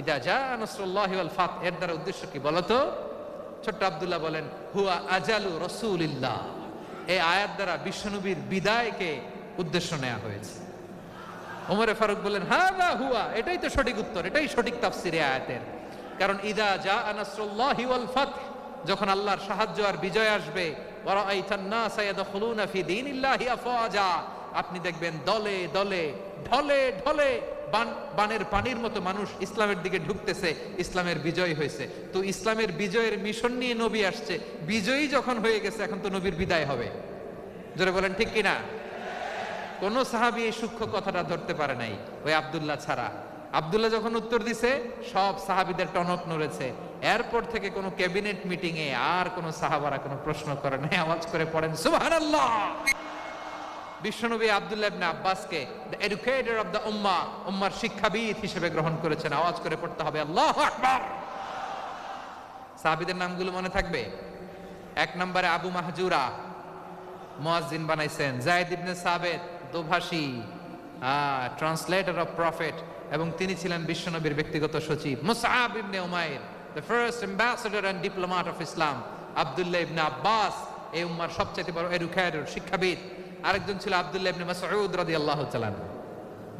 ইদা জা নাসরুল্লাহি ওয়াল ফাত, এর দ্বারা উদ্দেশ্য কি বলতো? ছোট্ট আব্দুল্লাহ বলেন, হুয়া আজালু রাসূলিল্লাহ। এই আয়াত দ্বারা বিশ্বনবীর বিদায়কে উদ্দেশ্য নেওয়া হয়েছে। ওমরে ফারুক বললেন, হাযা হুয়া, এটাই তো সঠিক উত্তর, এটাই সঠিক তাফসীর এই আয়াতের। কারণ ইদা জা নাসরুল্লাহি ওয়াল ফাত, যখন আল্লাহর সাহায্য আর বিজয় আসবে, ওয়া রাআইতান নাসা ইয়াদখুলুনা ফি দীনিল্লাহি আফওয়াজা, আপনি দেখবেন দলে দলে ঢলে ঢলে বানের পানির মতো মানুষ ইসলামের দিকে ঢুকতেছে, ইসলামের বিজয় হয়েছে। তো ইসলামের বিজয়ের মিশন নিয়ে নবী আসছে, বিজয়ী যখন হয়ে গেছে এখন তো নবীর বিদায় হবে। জোরে বলেন ঠিক কিনা? কোন সাহাবী এই সূক্ষ্ম কথাটা ধরতে পারে নাই, ওই আব্দুল্লাহ ছাড়া। আব্দুল্লাহ যখন উত্তর দিছে সব সাহাবীদের টনক নড়েছে। এরপর থেকে কোনো ক্যাবিনেট মিটিং এ আর কোন সাহাবারা কোনো প্রশ্ন করে নাই, আওয়াজ করে পড়েন সুবহানাল্লাহ। বিশ্বনবী আব্দুল্লাহ ইবনে আব্বাসকে দ্য এডুকেটর অফ দ্য উম্মাহ, উম্মার শিক্ষাবিদ হিসেবে গ্রহণ করেছেন। আওয়াজ করে পড়তে হবে আল্লাহু আকবার। সাহাবীদের নামগুলো মনে থাকবে? এক নম্বরে আবু মাহজুরা, মুয়াজ্জিন বানাইছেন। যায়েদ ইবনে সাবিত, দোভাষী, ট্রান্সলেটর অফ প্রফেট, এবং তিনি ছিলেন বিশ্বনবীর ব্যক্তিগত সচিব। Musab ibn Umair, the first ambassador and diplomat of Islam. Abdullah ibn Abbas, এই উম্মার সবচেয়ে বড় এডুকেটর, শিক্ষাবিদ। আরেকজন ছিল আব্দুল্লাহ ইবনে মাসউদ রাদিয়াল্লাহু তাআলা।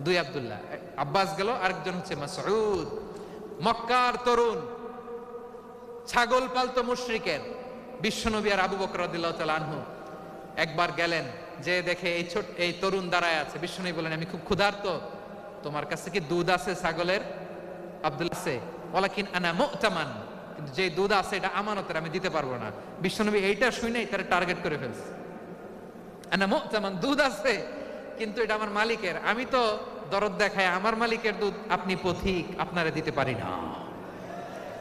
দুই আব্দুল্লাহ, আব্বাস গেল, আরেকজন হচ্ছে মাসউদ। মক্কার তরুণ, ছাগল পালতো মুশরিকের। বিশ্বনবী আর আবু বকর রাদিয়াল্লাহু তাআলা আনহু একবার গেলেন, যে দেখে এই তরুণ দাঁড়ায় আছে। বিশ্বনবী বলেন, আমি খুব ক্ষুধার্ত, তোমার কাছে কি দুধ আছে ছাগলের? আব্দুল্লাহ আছে, ওয়ালাকিন আনা মুতামান, কিন্তু যে দুধ আছে এটা আমানতের, আমি দিতে পারবো না। বিশ্বনবী এইটা শুনেই তারা টার্গেট করে ফেলছে। আনা মুতামান, দুধ আছে কিন্তু এটা আমার মালিকের, আমি তো দরদ দেখায় আমার মালিকের দুধ আপনি পথিক, আপনারে দিতে পারি না।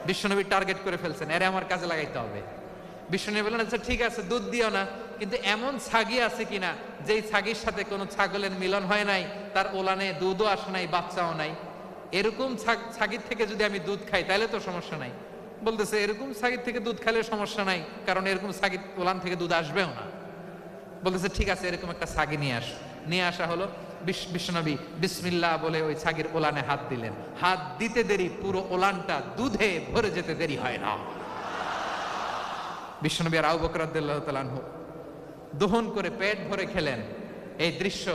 বিশ্বনবী টার্গেট করে ফেলছেন, এরে আমার কাজে লাগাইতে হবে। বিশ্বনবী বললেন, আচ্ছা ঠিক আছে দুধ দিও না, কিন্তু এমন ছাগি আছে কিনা যেই ছাগির সাথে কোনো ছাগলের মিলন হয় নাই, তার ওলানে দুধও আসে নাই, বাচ্চাও নাই। এরকম ছাগির থেকে যদি আমি দুধ খাই তাহলে তো সমস্যা নাই। বলতেছে এরকম ছাগির থেকে দুধ খাইলে সমস্যা নাই, কারণ এরকম ছাগির ওলান থেকে দুধ আসবেও না। বলতেছে ঠিক আছে এরকম একটা ছাগি নিয়ে আস। নিয়ে আসা হলো। বিশ্বনবী বিসমিল্লাহ বলে ওই ছাগির ওলানে হাত দিলেন। হাত দিতে দেরি, পুরো ওলানটা দুধে ভরে যেতে দেরি হয় না। বিশ্বনবী আর আবু বকর রাদিয়াল্লাহু তাআলা আনহু দহন করে পেট ভরে খেলেন। এই দৃশ্য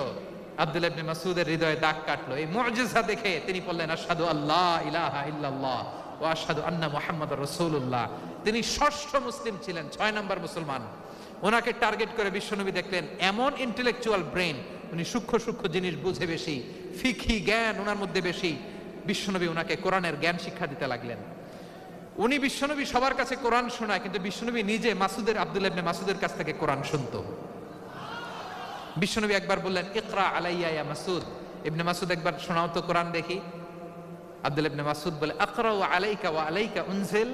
আব্দুল্লাহ ইবনে মাসউদের হৃদয়ে দাগ কাটলো। এই মুআজিজা দেখে তিনি বললেন, আশহাদু আল্লা ইলাহা ইল্লাল্লাহ ওয়া আশহাদু আন্না মুহাম্মাদুর রাসূলুল্লাহ। তিনি ষষ্ঠ মুসলিম ছিলেন, 6 নম্বর মুসলমান। ওনাকে টার্গেট করে বিশ্বনবী দেখলেন এমন ইন্টেলেকচুয়াল ব্রেন, উনি সূক্ষ্ম সূক্ষ্ম জিনিস বুঝে বেশি, ফিকহি জ্ঞান ওনার মধ্যে বেশি। বিশ্বনবী ওনাকে কোরআনের জ্ঞান শিক্ষা দিতে লাগলেন। উনি বিশ্বনবী সবার কাছে কোরআন শোনায়, কিন্তু বিশ্বনবী নিজে আব্দুল্লাহ ইবনে মাসউদের কাছ থেকে কোরআন শুনতো। বিশ্বনবী একবার বললেন, ইকরা আলাইয়া ইয়া মাসউদ। ইবনে মাসউদ একবার শোনাও তো কোরআন দেখি। আব্দুল্লাহ ইবনে মাসউদ বলে, আকরাউ আলাইকা ওয়া আলাইকা উনজিল।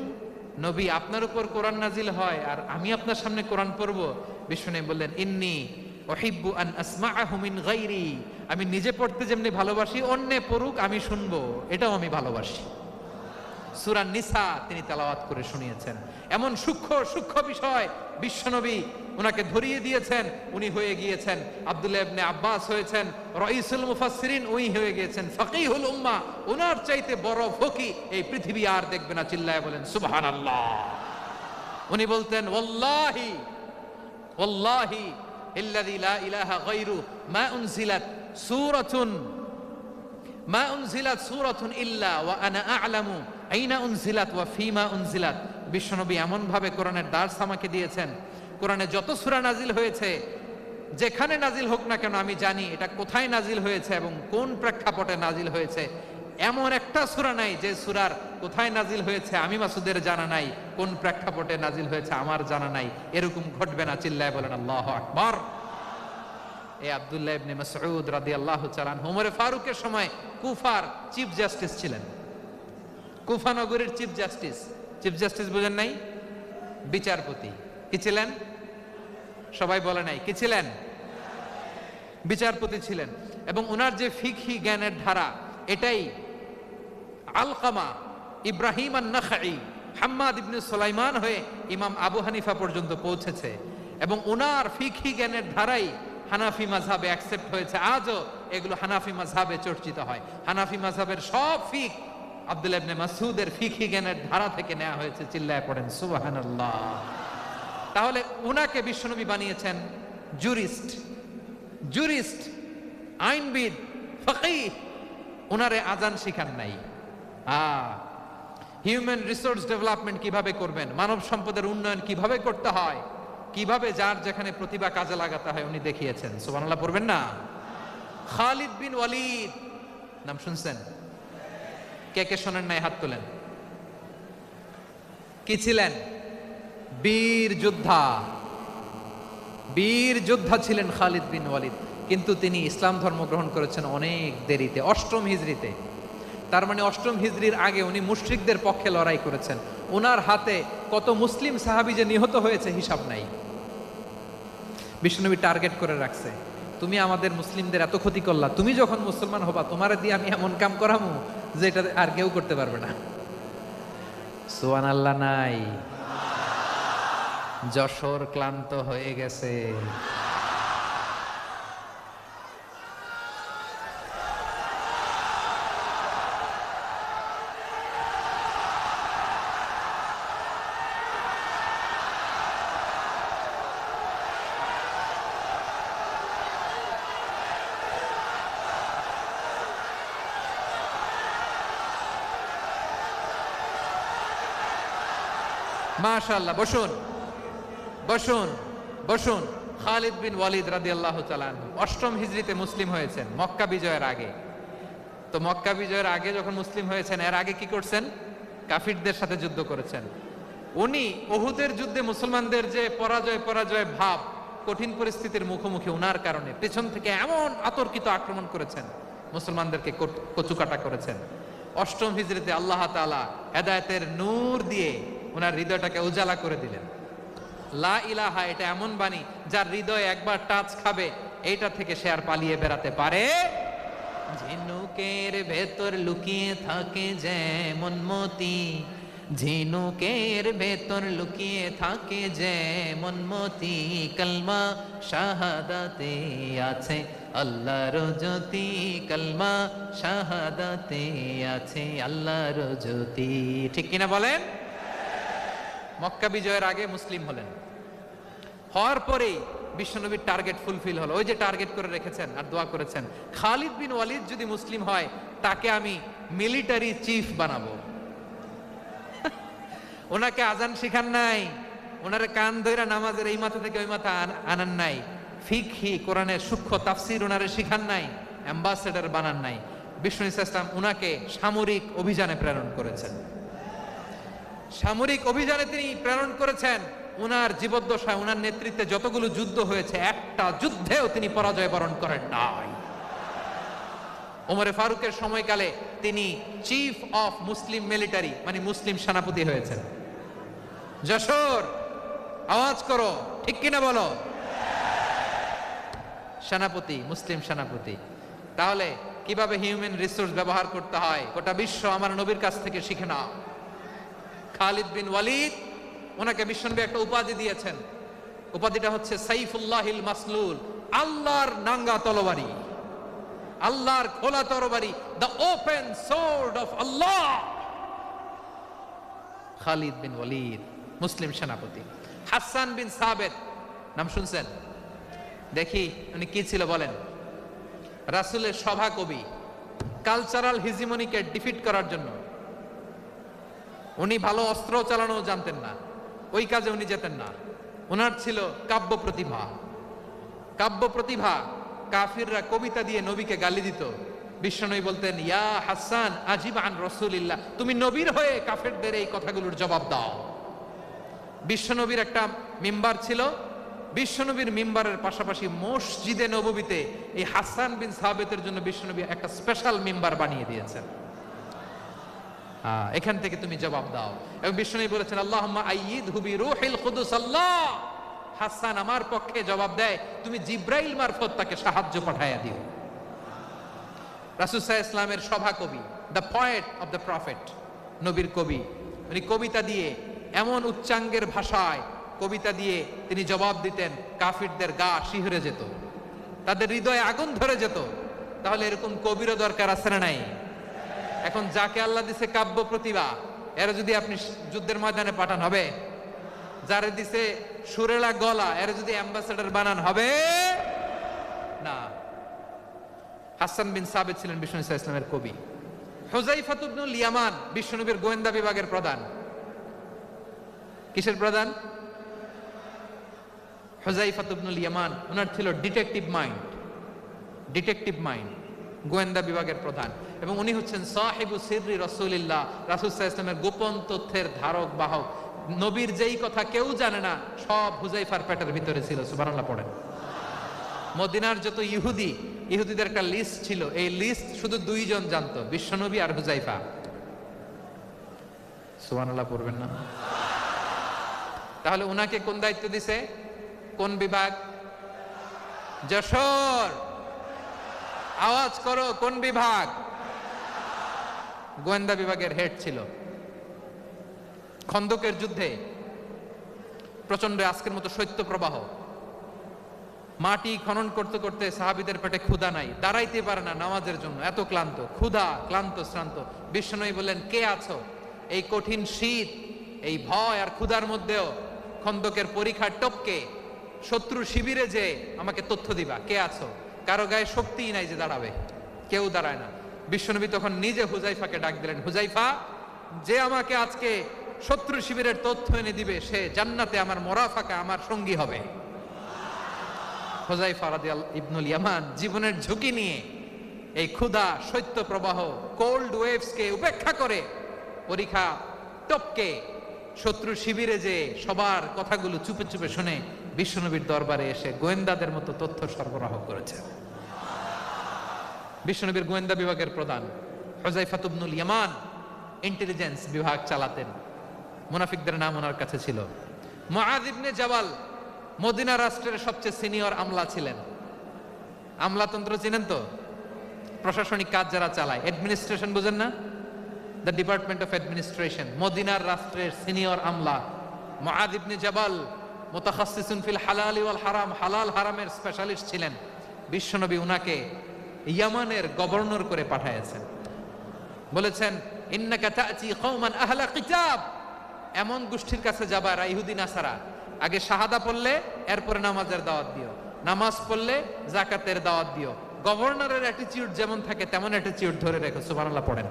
নবী আপনার উপর কোরআন নাজিল হয় আর আমি আপনার সামনে কোরআন পড়ব। বিশ্বনবী বললেন, ইন্নী উহিব্বু আন আসমাআহু মিন গায়রি। আমি নিজে পড়তে যেমনি ভালোবাসি, অন্যে পড়ুক আমি শুনবো, এটাও আমি ভালোবাসি। সূরা নিসা তিনি তেলাওয়াত করে শুনিয়েছেন। এমন সূক্ষ্ম সূক্ষ্ম বিষয় বিশ্বনবী ওনাকে ধরিয়ে দিয়েছেন। উনি হয়ে গিয়েছেন আব্দুল্লাহ ইবনে আব্বাস, হয়েছেন রাইসুল মুফাসসিরিন, উনি হয়ে গিয়েছেন ফাকিহুল উম্মাহ। ওনার চাইতে বড় ফকি এই পৃথিবী আর দেখবে না। চিল্লায় বলেন সুবহানাল্লাহ। উনি বলতেন, ওয়াল্লাহি ওয়াল্লাহি ইল্লাযী লা ইলাহা গায়রু মা উনজিলাত সূরাতুন ইল্লা ওয়া আনা আ'লামু আইনা উনজিলাত ওয়া ফীমা উনজিলাত। বিশ্বনবী এমন ভাবে কোরআনের দার্স আমাকে দিয়েছেন, কোরআনে যত সূরা নাজিল হয়েছে, যেখানে নাজিল হোক না কেন আমি জানি এটা কোথায় নাজিল হয়েছে এবং কোন প্রেক্ষাপটে নাজিল হয়েছে। এমন একটা সূরা নাই যে সূরার কোথায় নাজিল হয়েছে আমি মাসুদের জানা নাই, কোন প্রেক্ষাপটে নাজিল হয়েছে আমার জানা নাই। এরকম ঘটবে না। চিল্লায় বলেন আল্লাহু আকবার। এই আব্দুল্লাহ ইবনে মাসউদ রাদিয়াল্লাহু তাআলা আনহু ওমর ফারুকের সময় কুফার চিফ জাস্টিস ছিলেন। কুফা নগরীর চিফ জাস্টিস। চিফ জাস্টিস বুঝেন নাই? বিচারপতি। কি ছিলেন? সবাই বলে নাই, কি ছিলেন? বিচারপতি ছিলেন। এবং ওনার যে ফিকহি জ্ঞানের ধারা, এটাই আলকামা, ইব্রাহিম আন-নাখাই, হাম্মাদ ইবনে সুলাইমান হয়ে ইমাম আবু হানিফা পর্যন্ত পৌঁছেছে। এবং ওনার ফিকহি জ্ঞানের ধারাই হানাফি মাযহাবে অ্যাকসেপ্ট হয়েছে। আজও এগুলো হানাফি মাযহাবে চর্চিত হয়। হানাফি মাযহাবের সব ফিক আব্দুল্লাহ ইবনে মাসউদের ফিকহি জ্ঞানের ধারা থেকে নেওয়া হয়েছে। চিল্লায় পড়েন সুবহানাল্লাহ। তাহলে উনাকে বিশ্বনবী বানিয়েছেন জুরিস্ট, আইনবিদ, ফকিহ। উনারে আজান শিখান নাই। হিউম্যান রিসোর্স ডেভেলপমেন্ট কিভাবে করবেন, মানব সম্পদের উন্নয়ন কিভাবে করতে হয়, কিভাবে যার যেখানে প্রতিভা কাজে লাগাতে হয় উনি দেখিয়েছেন। সুবহানাল্লাহ পড়বেন না? খালিদ বিন ওয়ালিদ নাম শুনছেন? কে কে শোনেন নাই হাত তোলেন। কি ছিলেন? বীর যোদ্ধা ছিলেন খালিদ বিন ওয়ালিদ। কিন্তু তিনি ইসলাম ধর্ম গ্রহণ করেছেন অনেক দেরিতে, 8ম হিজরিতে। তার মানে 8ম হিজরির আগে উনি মুশরিকদের পক্ষে লড়াই করেছেন। ওনার হাতে কত মুসলিম সাহাবী যে নিহত হয়েছে হিসাব নাই। বিশ্বনবী টার্গেট করে রাখছে, তুমি আমাদের মুসলিমদের এত ক্ষতি করলা, তুমি যখন মুসলমান হবা তোমারে দিয়ে আমি এমন কাম করামু যে এটা আর কেউ করতে পারবে না। সুবহানাল্লাহ নাই? যশোর ক্লান্ত হয়ে গেছে। মাশাআল্লাহ, বসুন বসুন বসুন। খালিদ বিন ওয়ালিদ রাদিয়াল্লাহু তাআলা আনহু 8ম হিজরিতে মুসলিম হয়েছেন, মক্কা বিজয়ের আগে। তো মক্কা বিজয়ের আগে যখন মুসলিম হয়েছেন, এর আগে কি করছেন? কাফিরদের সাথে যুদ্ধ করেছেন। উনি উহুদের যুদ্ধে মুসলমানদের যে পরাজয় ভাব, কঠিন পরিস্থিতির মুখোমুখি উনার কারণে পেছন থেকে এমন আতর্কিত আক্রমণ করেছেন, মুসলমানদেরকে কচুকাটা করেছেন। 8ম হিজরিতে আল্লাহ তাআলা হেদায়েতের নূর দিয়ে ওনার হৃদয়টাকে উজালা করে দিলেন। লা ইলাহা, এটা এমন বাণী যার হৃদয় একবার টাচ খাবে, এইটা থেকে সে আর পালিয়ে বেড়াতে পারে। ঝিনুকের ভেতর লুকিয়ে থাকে যেমন মতি, ঝিনুকের ভেতর লুকিয়ে থাকে যেমন মতি, কলমা শাহাদাতে আছে আল্লাহর জ্যোতি, কলমা শাহাদাতে আছে আল্লাহর জ্যোতি। ঠিক কিনা বলেন? মক্কা বিজয়ের আগে মুসলিম হলেন, হওয়ার পরেই বিশ্বনবীর টার্গেট ফুলফিল হলো। ওই যে টার্গেট করে রেখেছেন আর দোয়া করেছেন, খালিদ বিন ওয়ালিদ যদি মুসলিম হয় তাকে আমি মিলিটারি চিফ বানাবো। ওনাকে আজান শিখান নাই, ওনারে কান ধইরা নামাজের এই মাথা থেকে ওই মাথা আনান নাই, ফিকহি কোরআনের সূক্ষ্ম তাফসীর ওনারে শিখান নাই, অ্যাম্বাসেডর বানান নাই। বিষ্ণু ইসলাম উনাকে সামরিক অভিযানে প্রেরণ করেছেন। সামরিক অভিযানে তিনি প্রেরণ করেছেন। উনার জীবদ্দশায় উনার নেতৃত্বে যতগুলো যুদ্ধ হয়েছে, একটা যুদ্ধেও তিনি পরাজয় বরণ করেন নাই। ওমরে ফারুকের সময়কালে তিনি চিফ অফ মুসলিম মিলিটারি, মানে মুসলিম সেনাপতি হয়েছেন। যশোর আওয়াজ করো, ঠিক কিনা বলো? সেনাপতি, মুসলিম সেনাপতি। তাহলে কিভাবে হিউম্যান রিসোর্স ব্যবহার করতে হয় গোটা বিশ্ব আমার নবীর কাছ থেকে শিখে নাও। খালিদ বিন ওয়ালিদ, ওনাকে বিশ্বনবী একটা উপাধি দিয়েছেন। উপাধিটা হচ্ছে সাইফুল্লাহিল মাসলুল, আল্লাহর নাঙ্গা তরবারি, আল্লাহর খোলা তরবারি, দ্য ওপেন সোর্ড অফ আল্লাহ। খালিদ বিন ওয়ালিদ মুসলিম সেনাপতি। হাসান বিন সাবেত নাম শুনছেন? দেখি উনি কি ছিল বলেন। রাসূলের সভা কবি, কালচারাল হিজিমনিকে ডিফিট করার জন্য। উনি ভালো অস্ত্র চালানো জানতেন না, ওই কাজে উনি যেতেন না। ওনার ছিল কাব্য প্রতিভা। কাফিররা কবিতা দিয়ে নবীকে গালি দিত। বিশ্বনবী বলতেন, ইয়া হাসান আজিব আন রাসূলিল্লাহ, তুমি নবীর হয়ে কাফেরদের এই কথাগুলোর জবাব দাও। বিশ্বনবীর একটা মিম্বার ছিল। বিশ্বনবীর মিম্বারের পাশাপাশি মসজিদে নববীতে এই হাসান বিন সাবেতের জন্য বিশ্বনবী একটা স্পেশাল মিম্বার বানিয়ে দিয়েছেন। এখান থেকে তুমি জবাব দাও। এবং বিশ্বনবী বলেছেন, আল্লাহুম্মা আইয়িদহু বিরূহিল কুদুস। আল্লাহ হাসান আমার পক্ষে জবাব দেয়, তুমি জিব্রাইল মারফত তাকে সাহায্য পাঠাইয়া দিও। রাসূল সাল্লাল্লাহু আলাইহি ইসলামের সভা কবি, the poet of the prophet, নবীর কবি, উনি কবিতা দিয়ে এমন উচ্চাঙ্গের ভাষায় কবিতা দিয়ে তিনি জবাব দিতেন, কাফিরদের গা শিহরে যেত, তাদের হৃদয়ে আগুন ধরে যেত। তাহলে এরকম কবিরও দরকার আছে না নাই? এখন যাকে আল্লাহ দিছে কাব্য প্রতিভা, এরা যদি আপনি যুদ্ধের ময়দানে পাঠান হবে? যারে দিছে সুরেলা গলা, এরা যদি অ্যাম্বাসেডর বানান হবে না। হাসান বিন সাবিত ছিলেন বিষ্ণু নবী সাল্লাল্লাহু আলাইহি ওয়াসাল্লামের কবি। হুযায়ফা ইবনুল ইয়ামান বিশ্বনবীর গোয়েন্দা বিভাগের প্রধান। কিসের প্রধান? হুযায়ফা ইবনুল ইয়ামান, ওনার ছিল ডিটেকটিভ মাইন্ড, গোয়েন্দা বিভাগের প্রধান, এবং উনি হচ্ছেন সাহিবু সিররি রাসূলিল্লাহ, রাসূল সাল্লাল্লাহু আলাইহি ওয়াসাল্লামের গোপন তথ্যের ধারক বাহক। নবীর যেই কথা কেউ জানে না, সব হুযায়ফার পেটের ভিতরে ছিল। সুবহানাল্লাহ পড়েন। মদিনার যত ইহুদিদের একটা লিস্ট ছিল, এই লিস্ট শুধু দুইজন জানতো, বিশ্বনবী আর হুযায়ফা। সুবহানাল্লাহ পড়বেন না? তাহলে উনাকে কোন দায়িত্ব দিছে? কোন বিভাগ? যশোর, আওয়াজ করো, কোন বিভাগ? গোয়েন্দা বিভাগের হেড ছিল। খন্দকের যুদ্ধে প্রচন্ড আজকের মতো শৈত্য প্রবাহ, মাটি খনন করতে করতে সাহাবীদের পেটে ক্ষুধা নাই, দাঁড়াইতে পারে না নামাজের জন্য, এত ক্লান্ত, ক্ষুধা, ক্লান্ত, শ্রান্ত। বিশ্বনবী বললেন, কে আছো? এই কঠিন শীত, এই ভয় আর ক্ষুধার মধ্যেও খন্দকের পরীক্ষা টপকে শত্রু শিবিরে যে আমাকে তথ্য দিবা, কে আছো? কারো গায়ে শক্তিই নাই যে দাঁড়াবে, কেউ দাঁড়ায় না। বিশ্বনবী তখন নিজে হুযায়ফাকে ডাক দিলেন, হুযায়ফা, যে আমাকে আজকে শত্রু শিবিরের তথ্য এনে দিবে, সে জান্নাতে আমার মোরাফাকা, আমার সঙ্গী হবে। হুযায়ফা রাদিয়াল্লাহু ইবনুল ইয়ামান জীবনের ঝুঁকি নিয়ে এই ক্ষুধা, শৈত্য প্রবাহ, কোল্ড ওয়েভসকে উপেক্ষা করে পরীক্ষা টপকে শত্রু শিবিরে যে সবার কথাগুলো চুপে চুপে শুনে বিশ্বনবীর দরবারে এসে গোয়েন্দাদের মতো তথ্য সরবরাহ করেছে। বিশ্বনবীর গোয়েন্দা বিভাগের প্রধান হুযায়ফা ইবনুল ইয়ামান ইন্টেলিজেন্স বিভাগ চালাতেন। মুনাফিকদের নাম ওনার কাছে ছিল। মুআয ইবনে জাবাল মদিনা রাষ্ট্রের সবচেয়ে সিনিয়র আমলা ছিলেন। আমলাতন্ত্র চিনেন তো? প্রশাসনিক কাজ যারা চালায়, অ্যাডমিনিস্ট্রেশন বুঝেন না? The department of administration. মদিনার রাষ্ট্রের সিনিয়র আমলা মুআয ইবনে জাবাল মুতাখাসসিসুন ফিল হালাল ওয়াল হারাম, হালাল হারামের স্পেশালিস্ট ছিলেন। বিশ্বনবী উনাকে ইয়ামানের গভর্নর করে পাঠাইছেন। বলেছেন, ইন্নাকা তা'তি কওমান আহলা কিতাব, এমন গোষ্ঠীর কাছে যাবা এরা ইহুদি নাসারা, আগে শাহাদা পড়লে এরপরে নামাজের দাওয়াত দিও, নামাজ পড়লে যাকাতের দাওয়াত দিও। গভর্নরের অ্যাটিটিউড যেমন থাকে তেমন অ্যাটিটিউড ধরে রেখো। সুবহানাল্লাহ পড়েন।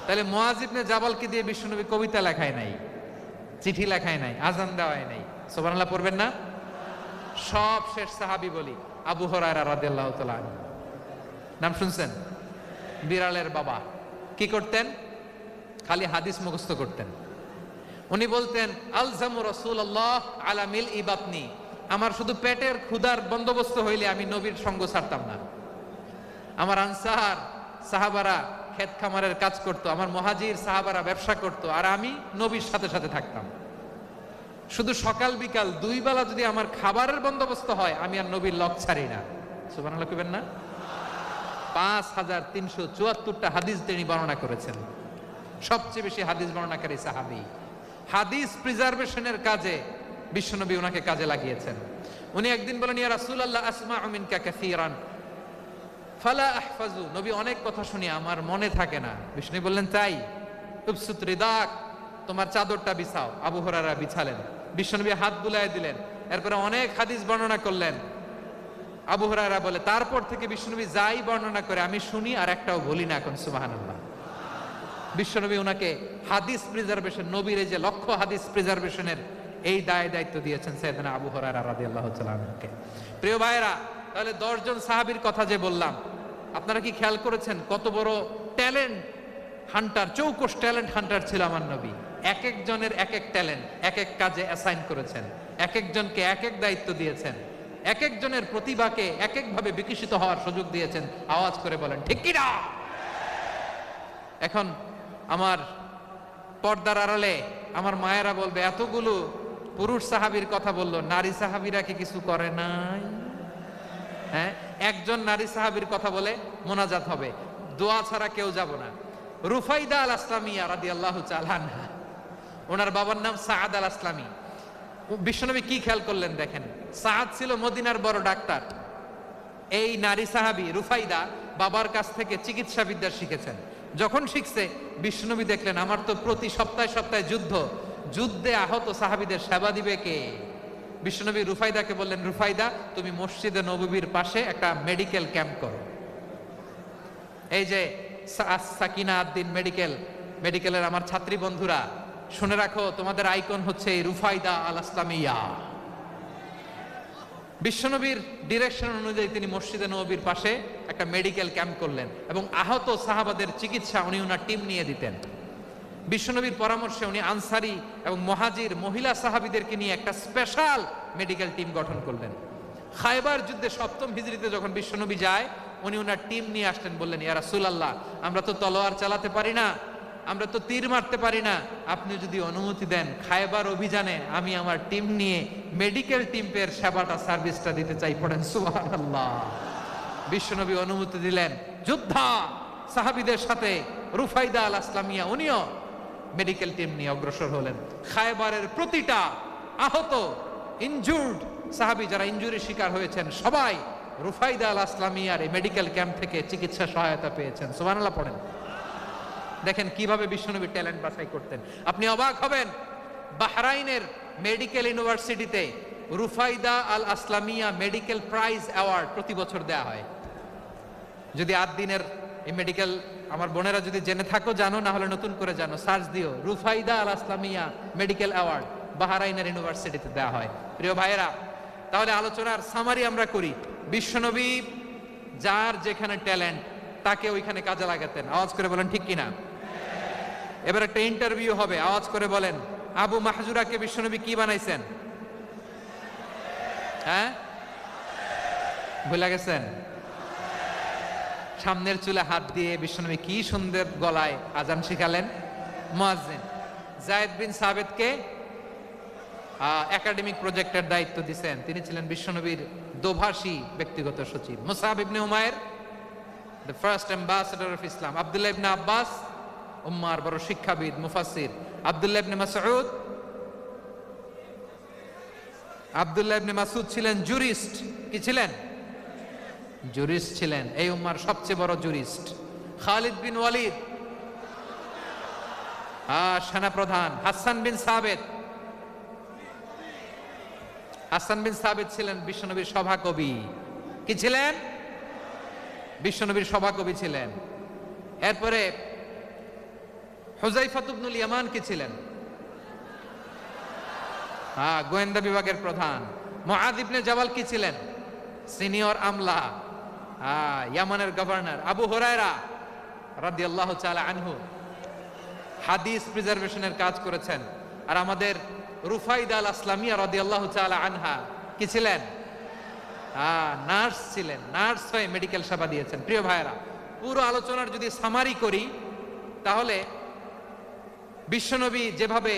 তাহলে মুআয ইবনে জাবালকে দিয়ে বিশ্বনবী কবিতা লেখায় নাই, চিঠি লেখায় নাই, আজান দেওয়ায় নাই। সুবহানাল্লাহ পড়বেন না? সব শেষ সাহাবী বলি আবু হুরায়রা রাদিয়াল্লাহু তাআলা আনহু, নাম শুনছেন? বিড়ালের বাবা। কি করতেন? খালি হাদিস মুখস্থ করতেন। উনি বলতেন, আলজামু রাসূলুল্লাহ আলা মিলই বাতনি, আমার শুধু পেটের ক্ষুধার বন্দোবস্ত হইলে আমি নবীর সঙ্গ ছাড়তাম না। আমার আনসার সাহাবারা ক্ষেত খামারের কাজ করত, আমার মুহাজির সাহাবারা ব্যবসা করত, আর আমি নবীর সাথে সাথে থাকতাম। শুধু সকাল বিকাল দুই বেলা যদি আমার খাবারের বন্দোবস্ত হয়, আমি আর নবীর লক ছাড়ি না। সুবহানাল্লাহ কইবেন না? 5374টা হাদিস তিনি বর্ণনা করেছেন। সবচেয়ে বেশি হাদিস বর্ণনাকারী সাহাবী। হাদিস প্রিজার্ভেশনের কাজে বিশ্বনবী ওনাকে কাজে লাগিয়েছেন। উনি একদিন বলেন, ইয়া রাসূলুল্লাহ আসমাউ মিনকা কাসীরান ফালা আহফাজু, নবী অনেক কথা শুনি আমার মনে থাকে না। বিষ্ণু বললেন, তাই? উবসুত রিদাক, তোমার চাদরটা বিছাও। আবু হুরায়রা বিছালেন, বিশ্বনবী হাত বুলায় দিলেন, এরপরে অনেক হাদিস বর্ণনা করলেন। আবু হুরায়রা বলে, তারপর থেকে বিশ্বনবী যাই বর্ণনা করে আমি শুনি আর একটাও বলি না। এখন সুবহানাল্লাহ। বিশ্বনবী ওনাকে হাদিস প্রিজার্ভেশন, নবীর এই যে লক্ষ্য হাদিস প্রিজার্ভেশনের এই দায়িত্ব দিয়েছেন সাইয়েদনা আবু হুরায়রা রাদিয়াল্লাহু তাআলা আনহুকে। প্রিয় ভাইরা, তাহলে 10 জন সাহাবীর কথা যে বললাম, আপনারা কি খেয়াল করেছেন কত বড় ট্যালেন্ট হান্টার, চৌকস ট্যালেন্ট হান্টার ছিল আমার নবী। এক একজনের এক এক ট্যালেন্ট, এক এক কাজে অ্যাসাইন করেছেন, এক একজনকে এক এক দায়িত্ব দিয়েছেন, এক একজনের প্রতিভাকে এক একভাবে বিকশিত হওয়ার সুযোগ দিয়েছেন। আওয়াজ করে বলেন ঠিক কি না? এখন আমার পর্দার আড়ালে আমার মায়েরা বলবে, এতগুলো পুরুষ সাহাবীর কথা বললো, নারী সাহাবীরা কি কিছু করে নাই? হ্যাঁ, একজন নারী সাহাবীর কথা বলে মোনাজাত হবে, দোয়া ছাড়া কেউ যাব না। রুফাইদা আল আসলামিয়া রাদিয়াল্লাহু তাআলা আনহা, ওনার বাবার নাম সাআদ আল আসলামি। বিশ্বনবী কি খেয়াল করলেন দেখেন, সাআদ ছিল মদিনার বড় ডাক্তার। এই নারী সাহাবী রুফাইদা বাবার কাছ থেকে চিকিৎসা বিদ্যা শিখেছেন। যখন শিখছে, বিশ্বনবী দেখলেন আমার তো প্রতি সপ্তাহে সপ্তাহে যুদ্ধে আহত সাহাবীদের সেবা দিবে কে? বিশ্বনবী রুফাইদাকে বললেন, রুফাইদা তুমি মসজিদে নববীর পাশে একটা মেডিকেল ক্যাম্প করো। এই যে সাকিনা আদ্দিন মেডিকেলের আমার ছাত্রী বন্ধুরা, শুনে রাখো, তোমাদের আইকন হচ্ছে এই রুফাইদা আল আসলামিয়া। বিশ্বনবীর ডিরেকশন অনুযায়ী তিনি মসজিদে নববীর পাশে একটা মেডিকেল ক্যাম্প করলেন এবং আহত সাহাবাদের চিকিৎসা উনি ওনার টিম নিয়ে দিতেন। বিশ্বনবীর পরামর্শে উনি আনসারি এবং মুহাজির মহিলা সাহাবীদেরকে নিয়ে একটা স্পেশাল মেডিকেল টিম গঠন করলেন। খায়বার যুদ্ধে 7ম হিজরিতে যখন বিশ্বনবী যায়, উনি ওনার টিম নিয়ে আসলেন, বললেন, ইয়া রাসূলুল্লাহ, আমরা তো তলোয়ার চালাতে পারি না, আমরা তো তীর মারতে পারি না, আপনি যদি অনুমতি দেন খায়বার অভিযানে আমি আমার টিম নিয়ে মেডিকেল টিমের সেবাটা সার্ভিসটা দিতে চাই। পড়েন সুবহানাল্লাহ। বিশ্বনবী অনুমতি দিলেন, যোদ্ধা সাহাবীদের সাথে রুফাইদা আল আসলামিয়া উনিও মেডিকেল টিম নিয়ে অগ্রসর হলেন। খায়বারের প্রতিটা আহত ইনজুর্ড সাহাবী যারা ইনজুরির শিকার হয়েছেন, সবাই রুফাইদা আল আসলামিয়ার এই মেডিকেল ক্যাম্প থেকে চিকিৎসা সহায়তা পেয়েছেন। সুবহানাল্লাহ পড়েন। দেখেন কিভাবে বিশ্বনবী ট্যালেন্ট বাছাই করতেন। আপনি অবাক হবেন, বাহরাইনের মেডিকেল ইউনিভার্সিটিতে রুফাইদা আল আসলামিয়া মেডিকেল প্রাইজ অ্যাওয়ার্ড প্রতি বছর দেয়া হয়। যদি 8 দিনের এই মেডিকেল, আমার বোনেরা যদি জেনে থাকো জানো, না হলে নতুন করে জানো, সার্চ দিও, রুফাইদা আল আসলামিয়া মেডিকেল অ্যাওয়ার্ড বাহরাইনের ইউনিভার্সিটিতে দেয়া হয়। প্রিয় ভাইয়েরা, তাহলে আলোচনার সামারি আমরা করি। বিশ্বনবী যার যেখানে ট্যালেন্ট তাকে ওইখানে কাজে লাগাতেন। আওয়াজ করে বলেন ঠিক কিনা? এবার একটা ইন্টারভিউ হবে, আওয়াজ করে বলেন, আবু মাহজুরাকে বিশ্বনবী কি বানাইছেন? হ্যাঁ, ভুলে গেছেন? সামনের চুলে হাত দিয়ে বিশ্বনবী কি সুন্দর গলায় আজান শিখালেন। মুয়াজ্জিন। যায়েদ বিন সাবিতকে একাডেমিক প্রজেক্টের দায়িত্ব দিয়েছেন, তিনি ছিলেন বিশ্বনবীর দোভাষী ব্যক্তিগত সচিব। Musab ibn Umair, the first ambassador of Islam. Abdullah ibn Abbas, উম্মার বড় শিক্ষাবিদ মুফাসসির। আব্দুল্লাহ ইবনে মাসউদ ছিলেন জুরিস্ট। কি ছিলেন? জুরিস্ট ছিলেন, এই উম্মার সবচেয়ে বড় জুরিস্ট। খালিদ বিন ওয়ালিদ, সেনাপ্রধান। হাসান বিন সাবিত ছিলেন বিশ্বনবীর সভাকবি। কি ছিলেন? বিশ্বনবীর সভাকবি ছিলেন। এরপরে হুযায়ফা ইবনুল ইয়ামান কি ছিলেন? গোয়েন্দা বিভাগের প্রধান। মুআয ইবনে জাবাল কি ছিলেন? সিনিয়র আমলা, ইয়ামানের গভর্নর। আবু হুরায়রা রাদিয়াল্লাহু তাআলা আনহু হাদিস প্রিজার্ভেশনের কাজ করেছেন। আর আমাদের রুফাইদা আল আসলামিয়া রাদিয়াল্লাহু তাআলা আনহা কি ছিলেন? নার্স ছিলেন। নার্স হয়ে মেডিকেল সেবা দিয়েছেন। প্রিয় ভাইয়েরা, পুরো আলোচনার যদি সামারি করি, তাহলে বিশ্বনবী যেভাবে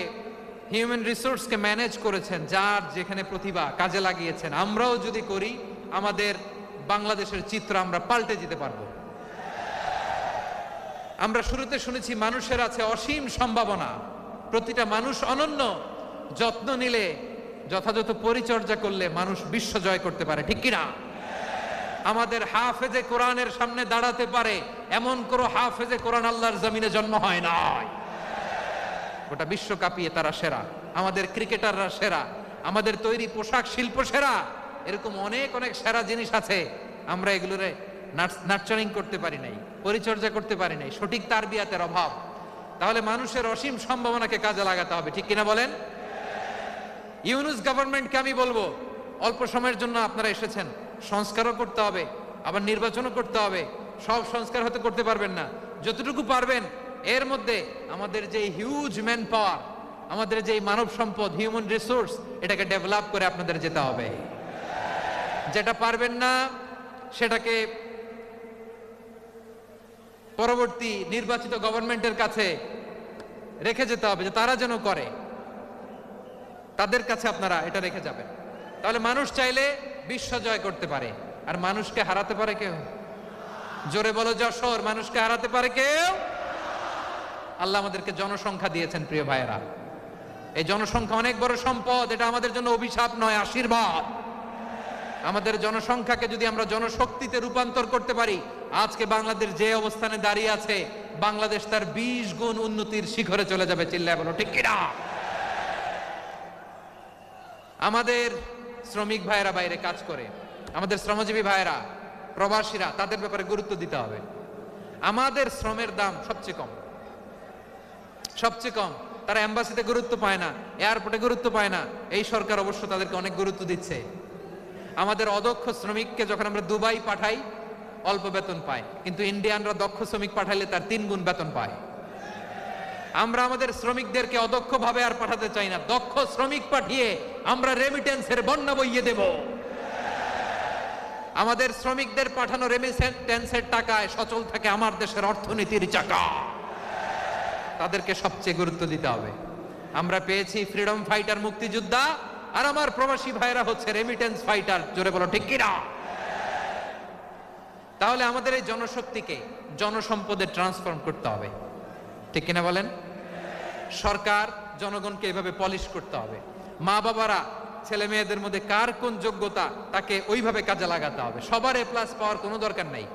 হিউম্যান রিসোর্সকে ম্যানেজ করেছেন, যার যেখানে প্রতিভা কাজে লাগিয়েছেন, আমরাও যদি করি, আমাদের বাংলাদেশের চিত্র আমরা পাল্টে যেতে পারবো। আমরা শুরুতে শুনেছি মানুষের আছে অসীম সম্ভাবনা, প্রতিটা মানুষ অনন্য, যত্ন নিলে, যথাযথ পরিচর্যা করলে মানুষ বিশ্ব জয় করতে পারে। ঠিক কিনা? আমাদের হাফেজে কোরআনের সামনে দাঁড়াতে পারে এমন কোন হাফেজে কোরআন আল্লাহর জমিনে জন্ম হয় নাই। গোটা বিশ্ব কাঁপিয়ে তারা সেরা, আমাদের ক্রিকেটাররা সেরা, আমাদের তৈরি পোশাক শিল্প সেরা। এরকম অনেক অনেক সেরা জিনিস আছে, আমরা এগুলোরে নার্চারিং করতে পারি নাই, পরিচর্যা করতে পারি নাই, সঠিক তারবিয়াতের অভাব। তাহলে মানুষের অসীম সম্ভাবনাকে কাজে লাগাতে হবে। ঠিক কিনা বলেন? ইউনুস গভর্নমেন্টকে আমি বলবো, অল্প সময়ের জন্য আপনারা এসেছেন, সংস্কারও করতে হবে, আবার নির্বাচনও করতে হবে। সব সংস্কার হতে করতে পারবেন না, যতটুকু পারবেন এর মধ্যে আমাদের যে হিউজ ম্যান পাওয়ার, আমাদের যে মানব সম্পদ, হিউম্যান রিসোর্স, এটাকে ডেভেলপ করে আপনাদের যেতে হবে। যেটা পারবেন না সেটাকে পরবর্তী নির্বাচিত গভর্নমেন্টের কাছে রেখে যেতে হবে, যে তারা যেন করে। তাদের কাছে আপনারা এটা রেখে যাবেন। তাহলে মানুষ চাইলে বিশ্ব জয় করতে পারে, আর মানুষকে হারাতে পারে কেউ? জোরে বলো যশোর, মানুষকে হারাতে পারে কেউ? আল্লাহ আমাদেরকে জনসংখ্যা দিয়েছেন প্রিয় ভাইয়েরা। এই জনসংখ্যা অনেক বড় সম্পদ, এটা আমাদের জন্য অভিশাপ নয়, আশীর্বাদ। আমাদের জনসংখ্যাকে যদি আমরা জনশক্তিতে রূপান্তর করতে পারি, আজকে বাংলাদেশ যে অবস্থানে দাঁড়িয়ে আছে, বাংলাদেশ তার 20 গুণ উন্নতির শিখরে চলে যাবে। চিল্লায় বলো ঠিক কিনা? আমাদের শ্রমিক ভাইয়েরা বাইরে কাজ করে, আমাদের শ্রমজীবী ভাইয়েরা, প্রবাসীরা, তাদের ব্যাপারে গুরুত্ব দিতে হবে। আমাদের শ্রমের দাম সবচেয়ে কম, সবচেয়ে কম। তারা এম্বাসিতে গুরুত্ব পায় না, এয়ারপোর্টে গুরুত্ব পায় না। এই সরকার অবশ্য তাদেরকে অনেক গুরুত্ব দিচ্ছে। আমাদের অদক্ষ শ্রমিককে যখন আমরা দুবাই পাঠাই, অল্প বেতন পায়, কিন্তু ইন্ডিয়ানরা দক্ষ শ্রমিক পাঠাইলে তার 3 গুণ বেতন পায়। আমরা আমাদের শ্রমিকদেরকে অদক্ষ ভাবে আর পাঠাতে চাই না, দক্ষ শ্রমিক পাঠিয়ে আমরা রেমিটেন্সের বন্যা বইয়ে দেব। আমাদের শ্রমিকদের পাঠানো রেমিটেন্সের টাকায় সচল থাকে আমার দেশের অর্থনীতির চাকা। তাদেরকে সবচেয়ে গুরুত্ব দিতে হবে। আমরা পেয়েছি ফ্রিডম ফাইটার, মুক্তিযোদ্ধা, আর আমার প্রবাসী ভাইরা হচ্ছে রেমিটেন্স ফাইটার। জোরে বলো ঠিক কিনা? তাহলে আমাদের এই জনশক্তিকে জনসম্পদে ট্রান্সফর্ম করতে হবে, ঠিক কিনা বলেন? সরকার জনগণকে এভাবে পলিশ করতে হবে। মা বাবারা ছেলে মেয়েদের মধ্যে কার কোন যোগ্যতা, তাকে ওইভাবে কাজে লাগাতে হবে। সবার এ প্লাস পাওয়ার কোনো দরকার নাই।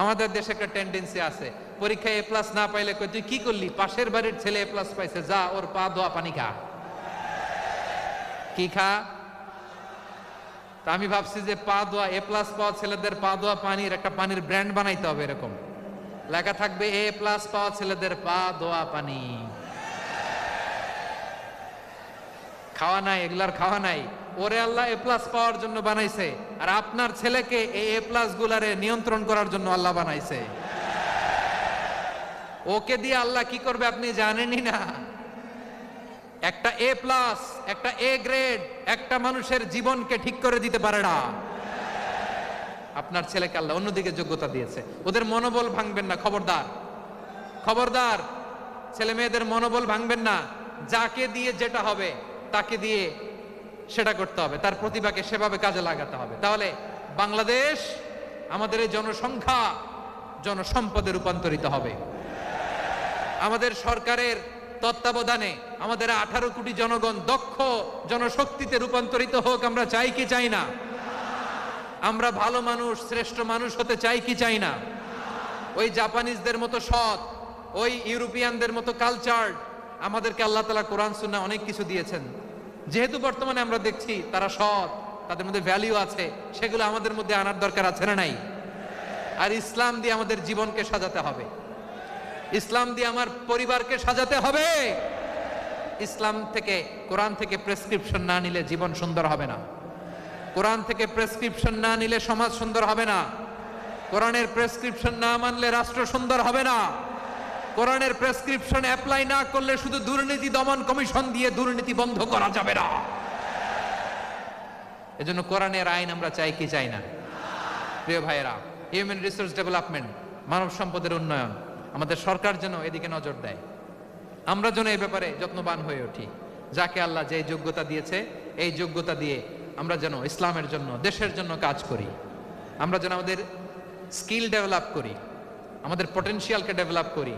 আমাদের দেশে একটা টেন্ডেন্সি আছে, পরীক্ষায় এ প্লাস না পাইলে কই তুই কি করলি, পাশের বাড়ির ছেলে এ প্লাস পাইছে, যা ওর পা ধোয়া পানি খা। কি খা? তা আমি ভাবছি যে পা ধোয়া, এ প্লাস পাওয়া ছেলেদের পা ধোয়া পানির একটা পানির ব্র্যান্ড বানাইতে হবে। এরকম লেখা থাকবে, এ প্লাস পাওয়া ছেলেদের পা ধোয়া পানি। খাওয়া নাই, এগুলার খাওয়া নাই। ওরে আল্লাহ এ প্লাস পাওয়ার জন্য বানাইছে, আর আপনার ছেলেকে এই এ প্লাস গুলারে নিয়ন্ত্রণ করার জন্য আল্লাহ বানাইছে। ওকে দিয়ে আল্লাহ কি করবে আপনি জানেনই না। একটা এ প্লাস, একটা এ গ্রেড একটা মানুষের জীবনকে ঠিক করে দিতে পারে না। আপনার ছেলেকে আল্লাহ অন্যদিকে যোগ্যতা দিয়েছে। ওদের মনোবল ভাঙবেন না, খবরদার, খবরদার। ছেলে মেয়েদের মনোবল ভাঙবেন না। যাকে দিয়ে যেটা হবে তাকে দিয়ে সেটা করতে হবে, তার প্রতিভাকে সেভাবে কাজে লাগাতে হবে। তাহলে বাংলাদেশ, আমাদের এই জনসংখ্যা জনসম্পদে রূপান্তরিত হবে। আমাদের সরকারের তত্ত্বাবধানে আমাদের 18 কোটি জনগণ দক্ষ জনশক্তিতে রূপান্তরিত হোক। আমরা চাই কি চাই না? আমরা ভালো মানুষ, শ্রেষ্ঠ মানুষ হতে চাই কি চাই না? ওই জাপানিজদের মতো সৎ, ওই ইউরোপিয়ানদের মতো কালচার। আমাদেরকে আল্লাহ তাআলা কোরআন সুন্নাহ অনেক কিছু দিয়েছেন। যেহেতু বর্তমানে আমরা দেখছি তারা সৎ, তাদের মধ্যে ভ্যালু আছে, সেগুলো আমাদের মধ্যে আনার দরকার আছে না নাই? আর ইসলাম দিয়ে আমাদের জীবনকে সাজাতে হবে, ইসলাম দিয়ে আমার পরিবারকে সাজাতে হবে। ইসলাম থেকে, কোরআন থেকে প্রেসক্রিপশন না নিলে জীবন সুন্দর হবে না। কোরআন থেকে প্রেসক্রিপশন না নিলে সমাজ সুন্দর হবে না। কোরআনের প্রেসক্রিপশন না মানলে রাষ্ট্র সুন্দর হবে না। কোরআনের প্রেসক্রিপশন অ্যাপ্লাই না করলে শুধু দুর্নীতি দমন কমিশন দিয়ে দুর্নীতি বন্ধ করা যাবে না। এজন্য কোরআনের আইন আমরা চাই কি চাই না? প্রিয় ভাইয়েরা, হিউম্যান রিসোর্স ডেভেলপমেন্ট, মানব সম্পদের উন্নয়ন, আমাদের সরকার যেন এদিকে নজর দেয়। আমরা যেন এই ব্যাপারে যত্নবান হয়ে উঠি। যাকে আল্লাহ যে যোগ্যতা দিয়েছে, এই যোগ্যতা দিয়ে আমরা যেন ইসলামের জন্য, দেশের জন্য কাজ করি। আমরা যেন আমাদের স্কিল ডেভেলপ করি, আমাদের পটেনশিয়ালকে ডেভেলপ করি।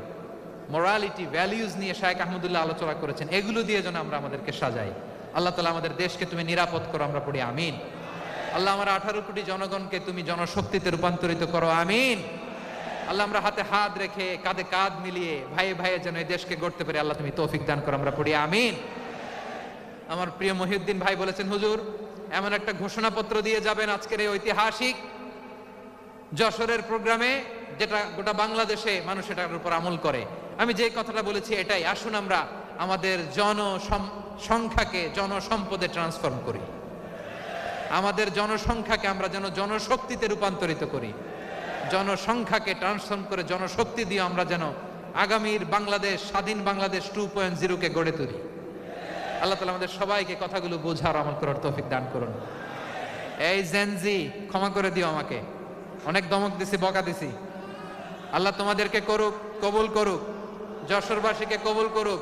মোরালিটি, ভ্যালিউজ নিয়ে শায়েখ আহমদুল্লাহ আলোচনা করেছেন, এগুলো দিয়ে যেন আমরা আমাদেরকে সাজাই। আল্লাহ তাআলা আমাদের দেশকে তুমি নিরাপদ করো, আমরা পড়ি আমিন। আল্লাহ আমার 18 কোটি জনগণকে তুমি জনশক্তিতে রূপান্তরিত করো, আমিন। আল্লাহ আমরা হাতে হাত রেখে, কাঁধে কাঁধ মিলিয়ে, ভাইয়ে ভাইয়ে যেন এই দেশকে গড়তে পারি, আল্লাহ তুমি তৌফিক দান করো, আমরা পড়ি আমিন। আমার প্রিয় মহিউদ্দিন ভাই বলেছেন, হুজুর এমন একটা ঘোষণাপত্র দিয়ে যাবেন আজকের এই ঐতিহাসিক যশোরের প্রোগ্রামে, যেটা গোটা বাংলাদেশে মানুষ এটার উপর আমল করে। আমি যে কথাটা বলেছি এটাই, আসুন আমরা আমাদের জনসংখ্যাকে জনসম্পদে ট্রান্সফর্ম করি। আমাদের জনসংখ্যাকে আমরা যেন জনশক্তিতে রূপান্তরিত করি। জনসংখ্যাকে ট্রান্সফর্ম করে জনশক্তি দিয়ে আমরা যেন আগামীর বাংলাদেশ, স্বাধীন বাংলাদেশ 2.0 গড়ে তুলি। আল্লাহ তাআলা আমাদের সবাইকে কথাগুলো বোঝার, আমল করার তৌফিক দান করুন। এই জেনজি, ক্ষমা করে দিও আমাকে, অনেক দমক দিছি, বকা দিছি। আল্লাহ তোমাদেরকে করুক, কবুল করুক, যশোরবাসীকে কবুল করুক,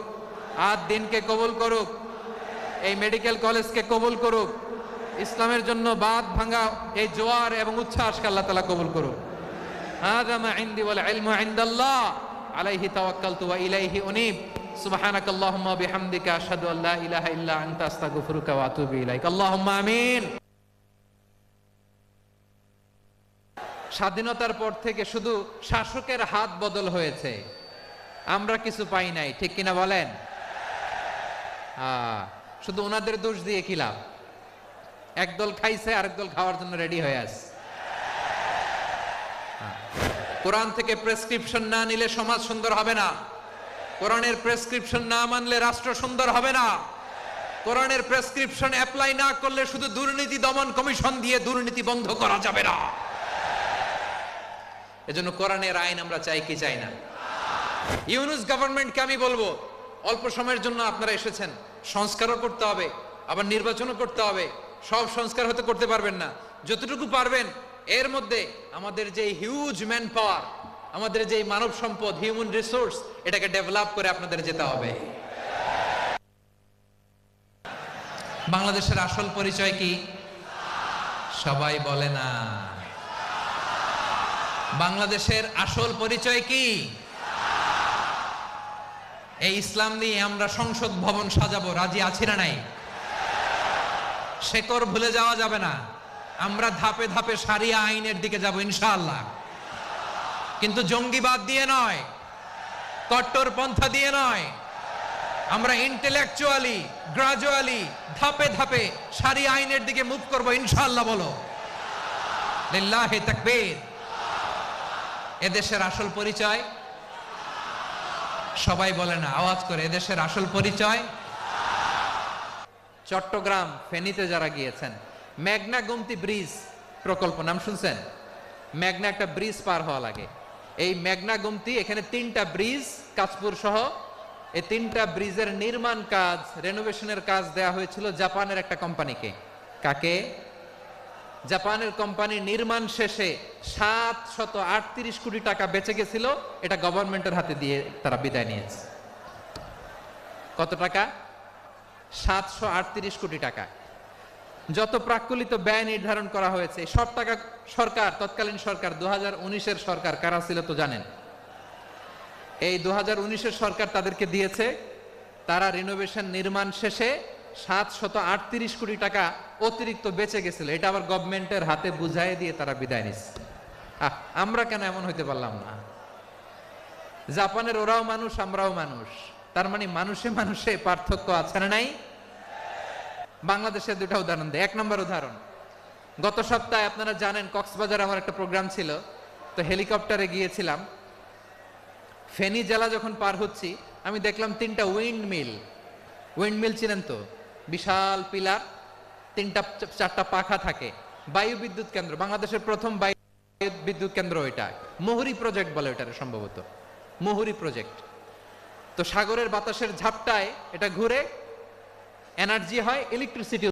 আর দিনকে কবুল করুক। এই মেডিকেল কলেজকে কবুল করুক। ইসলামের জন্য বাঁধ ভাঙা এই জোয়ার এবং উচ্ছ্বাসকে আল্লাহ তাআলা কবুল করুক। হাযা মা ইনদি ওয়াল ইলমু ইনদাল্লাহ আলাইহি তাওয়াক্কালতু ওয়া ইলাইহি উনীব। সুবহানাকাল্লাহুম্মা ওয়া বিহামদিকা আশহাদু আল্লা ইলাহা ইল্লা আনতা আস্তাগফিরুকা ওয়া আতুবু ইলাইক। আল্লাহুম্মা আমিন। স্বাধীনতার পর থেকে শুধু শাসকের হাত বদল হয়েছে, আমরা কিছু পাই নাই, ঠিক কিনা বলেন? শুধু ওনাদের দোষ দিয়ে কি লাভ? একদল খাইছে, আরেক দল খাওয়ার জন্য রেডি হয়ে আছে। কোরআন থেকে প্রেসক্রিপশন না নিলে সমাজ সুন্দর হবে না। কোরআনের প্রেসক্রিপশন না মানলে রাষ্ট্র সুন্দর হবে না। কোরআনের প্রেসক্রিপশন অ্যাপ্লাই না করলে শুধু দুর্নীতি দমন কমিশন দিয়ে দুর্নীতি বন্ধ করা যাবে না। এজন্য কোরআনের আইন আমরা চাই কি চাই না? ইউনূস গভর্নমেন্টকে আমি বলবো, অল্প সময়ের জন্য আপনারা এসেছেন, সংস্কারও করতে হবে, আবার নির্বাচনও করতে হবে। সব সংস্কার হতে করতে পারবেন না, যতটুকু পারবেন এর মধ্যে আমাদের যে হিউজ ম্যান পাওয়ার, আমাদের যে মানব সম্পদ, হিউম্যান রিসোর্স, এটাকে ডেভেলপ করে আপনাদের যেতে হবে। বাংলাদেশের আসল পরিচয় কি? সবাই বলে না। বাংলাদেশের আসল পরিচয় কি? এই ইসলাম নিয়ে আমরা সংসদ ভবন সাজাবো, রাজি আছি না নাই? শেকড় ভুলে যাওয়া যাবে না। আমরা ধাপে ধাপে শারিয়া আইনের দিকে যাব ইনশাআল্লাহ, কিন্তু জঙ্গিবাদ দিয়ে নয়, কট্টর পন্থা দিয়ে নয়। আমরা ইন্টেলেকচুয়ালি, গ্রাজুয়ালি, ধাপে ধাপে শারিয়া আইনের দিকে মুভ করব ইনশাআল্লাহ। বলো লিল্লাহি তাকবীর। এদেশের আসল পরিচয় সবাই বলে না, আওয়াজ করে, এদেশের আসল পরিচয়। চট্টগ্রাম ফেনীতে যারা গিয়েছেন, মেঘনা গোমতী ব্রিজ প্রকল্প নাম শুনছেন? মেঘনা একটা ব্রিজ পার হওয়া লাগে। এই মেঘনা গোমতী, এখানে 3টা ব্রিজ, কাঁচপুর সহ এই 3টা ব্রিজের নির্মাণ কাজ, রেনোভেশনের কাজ দেয়া হয়েছিল জাপানের একটা কোম্পানিকে। কাকে? জাপানের কোম্পানি। নির্মাণ শেষে 738 কোটি টাকা বেঁচে গেছিল, এটা গভর্নমেন্টের হাতে দিয়ে তারা বিদায় নিয়েছে। কত টাকা? 738 কোটি টাকা। যত প্রাক্কলিত ব্যয় নির্ধারণ করা হয়েছে সব টাকা সরকার, তৎকালীন সরকার 2019-এর সরকার, কারা ছিল তো জানেন? এই 2019-এর সরকার তাদেরকে দিয়েছে। তারা রিনোভেশন নির্মাণ শেষে 738 কোটি টাকা অতিরিক্ত বেঁচে গেছিল, এটা আবার গভর্নমেন্টের হাতে বুঝাই দিয়ে তারা বিদায় নিচ্ছে। আমরা কেন এমন হইতে পারলাম না? জাপানের ওরাও মানুষ, আমরাও মানুষ, তার মানে মানুষে মানুষে পার্থক্য আছে না নাই? বাংলাদেশের 2টা উদাহরণ দেয়। 1 নম্বর উদাহরণ, গত সপ্তাহে আপনারা জানেন কক্সবাজারে আমার একটা প্রোগ্রাম ছিল, তো হেলিকপ্টারে গিয়েছিলাম। ফেনী জেলা যখন পার হচ্ছি, আমি দেখলাম 3টা উইন্ডমিল। উইন্ডমিল চিনেন তো? বিশাল পিলার, 3টা-4টা পাখা থাকে। বায়ু বিদ্যুৎ কেন্দ্র, বাংলাদেশের প্রথম বায়ু বিদ্যুৎ কেন্দ্র এটা। মুহুরী প্রজেক্ট বলে এটার, সম্ভবত মুহুরী প্রজেক্ট। তো সাগরের বাতাসের ঝাপটায় এটা ঘুরে এনার্জি হয়, ইলেকট্রিসিটি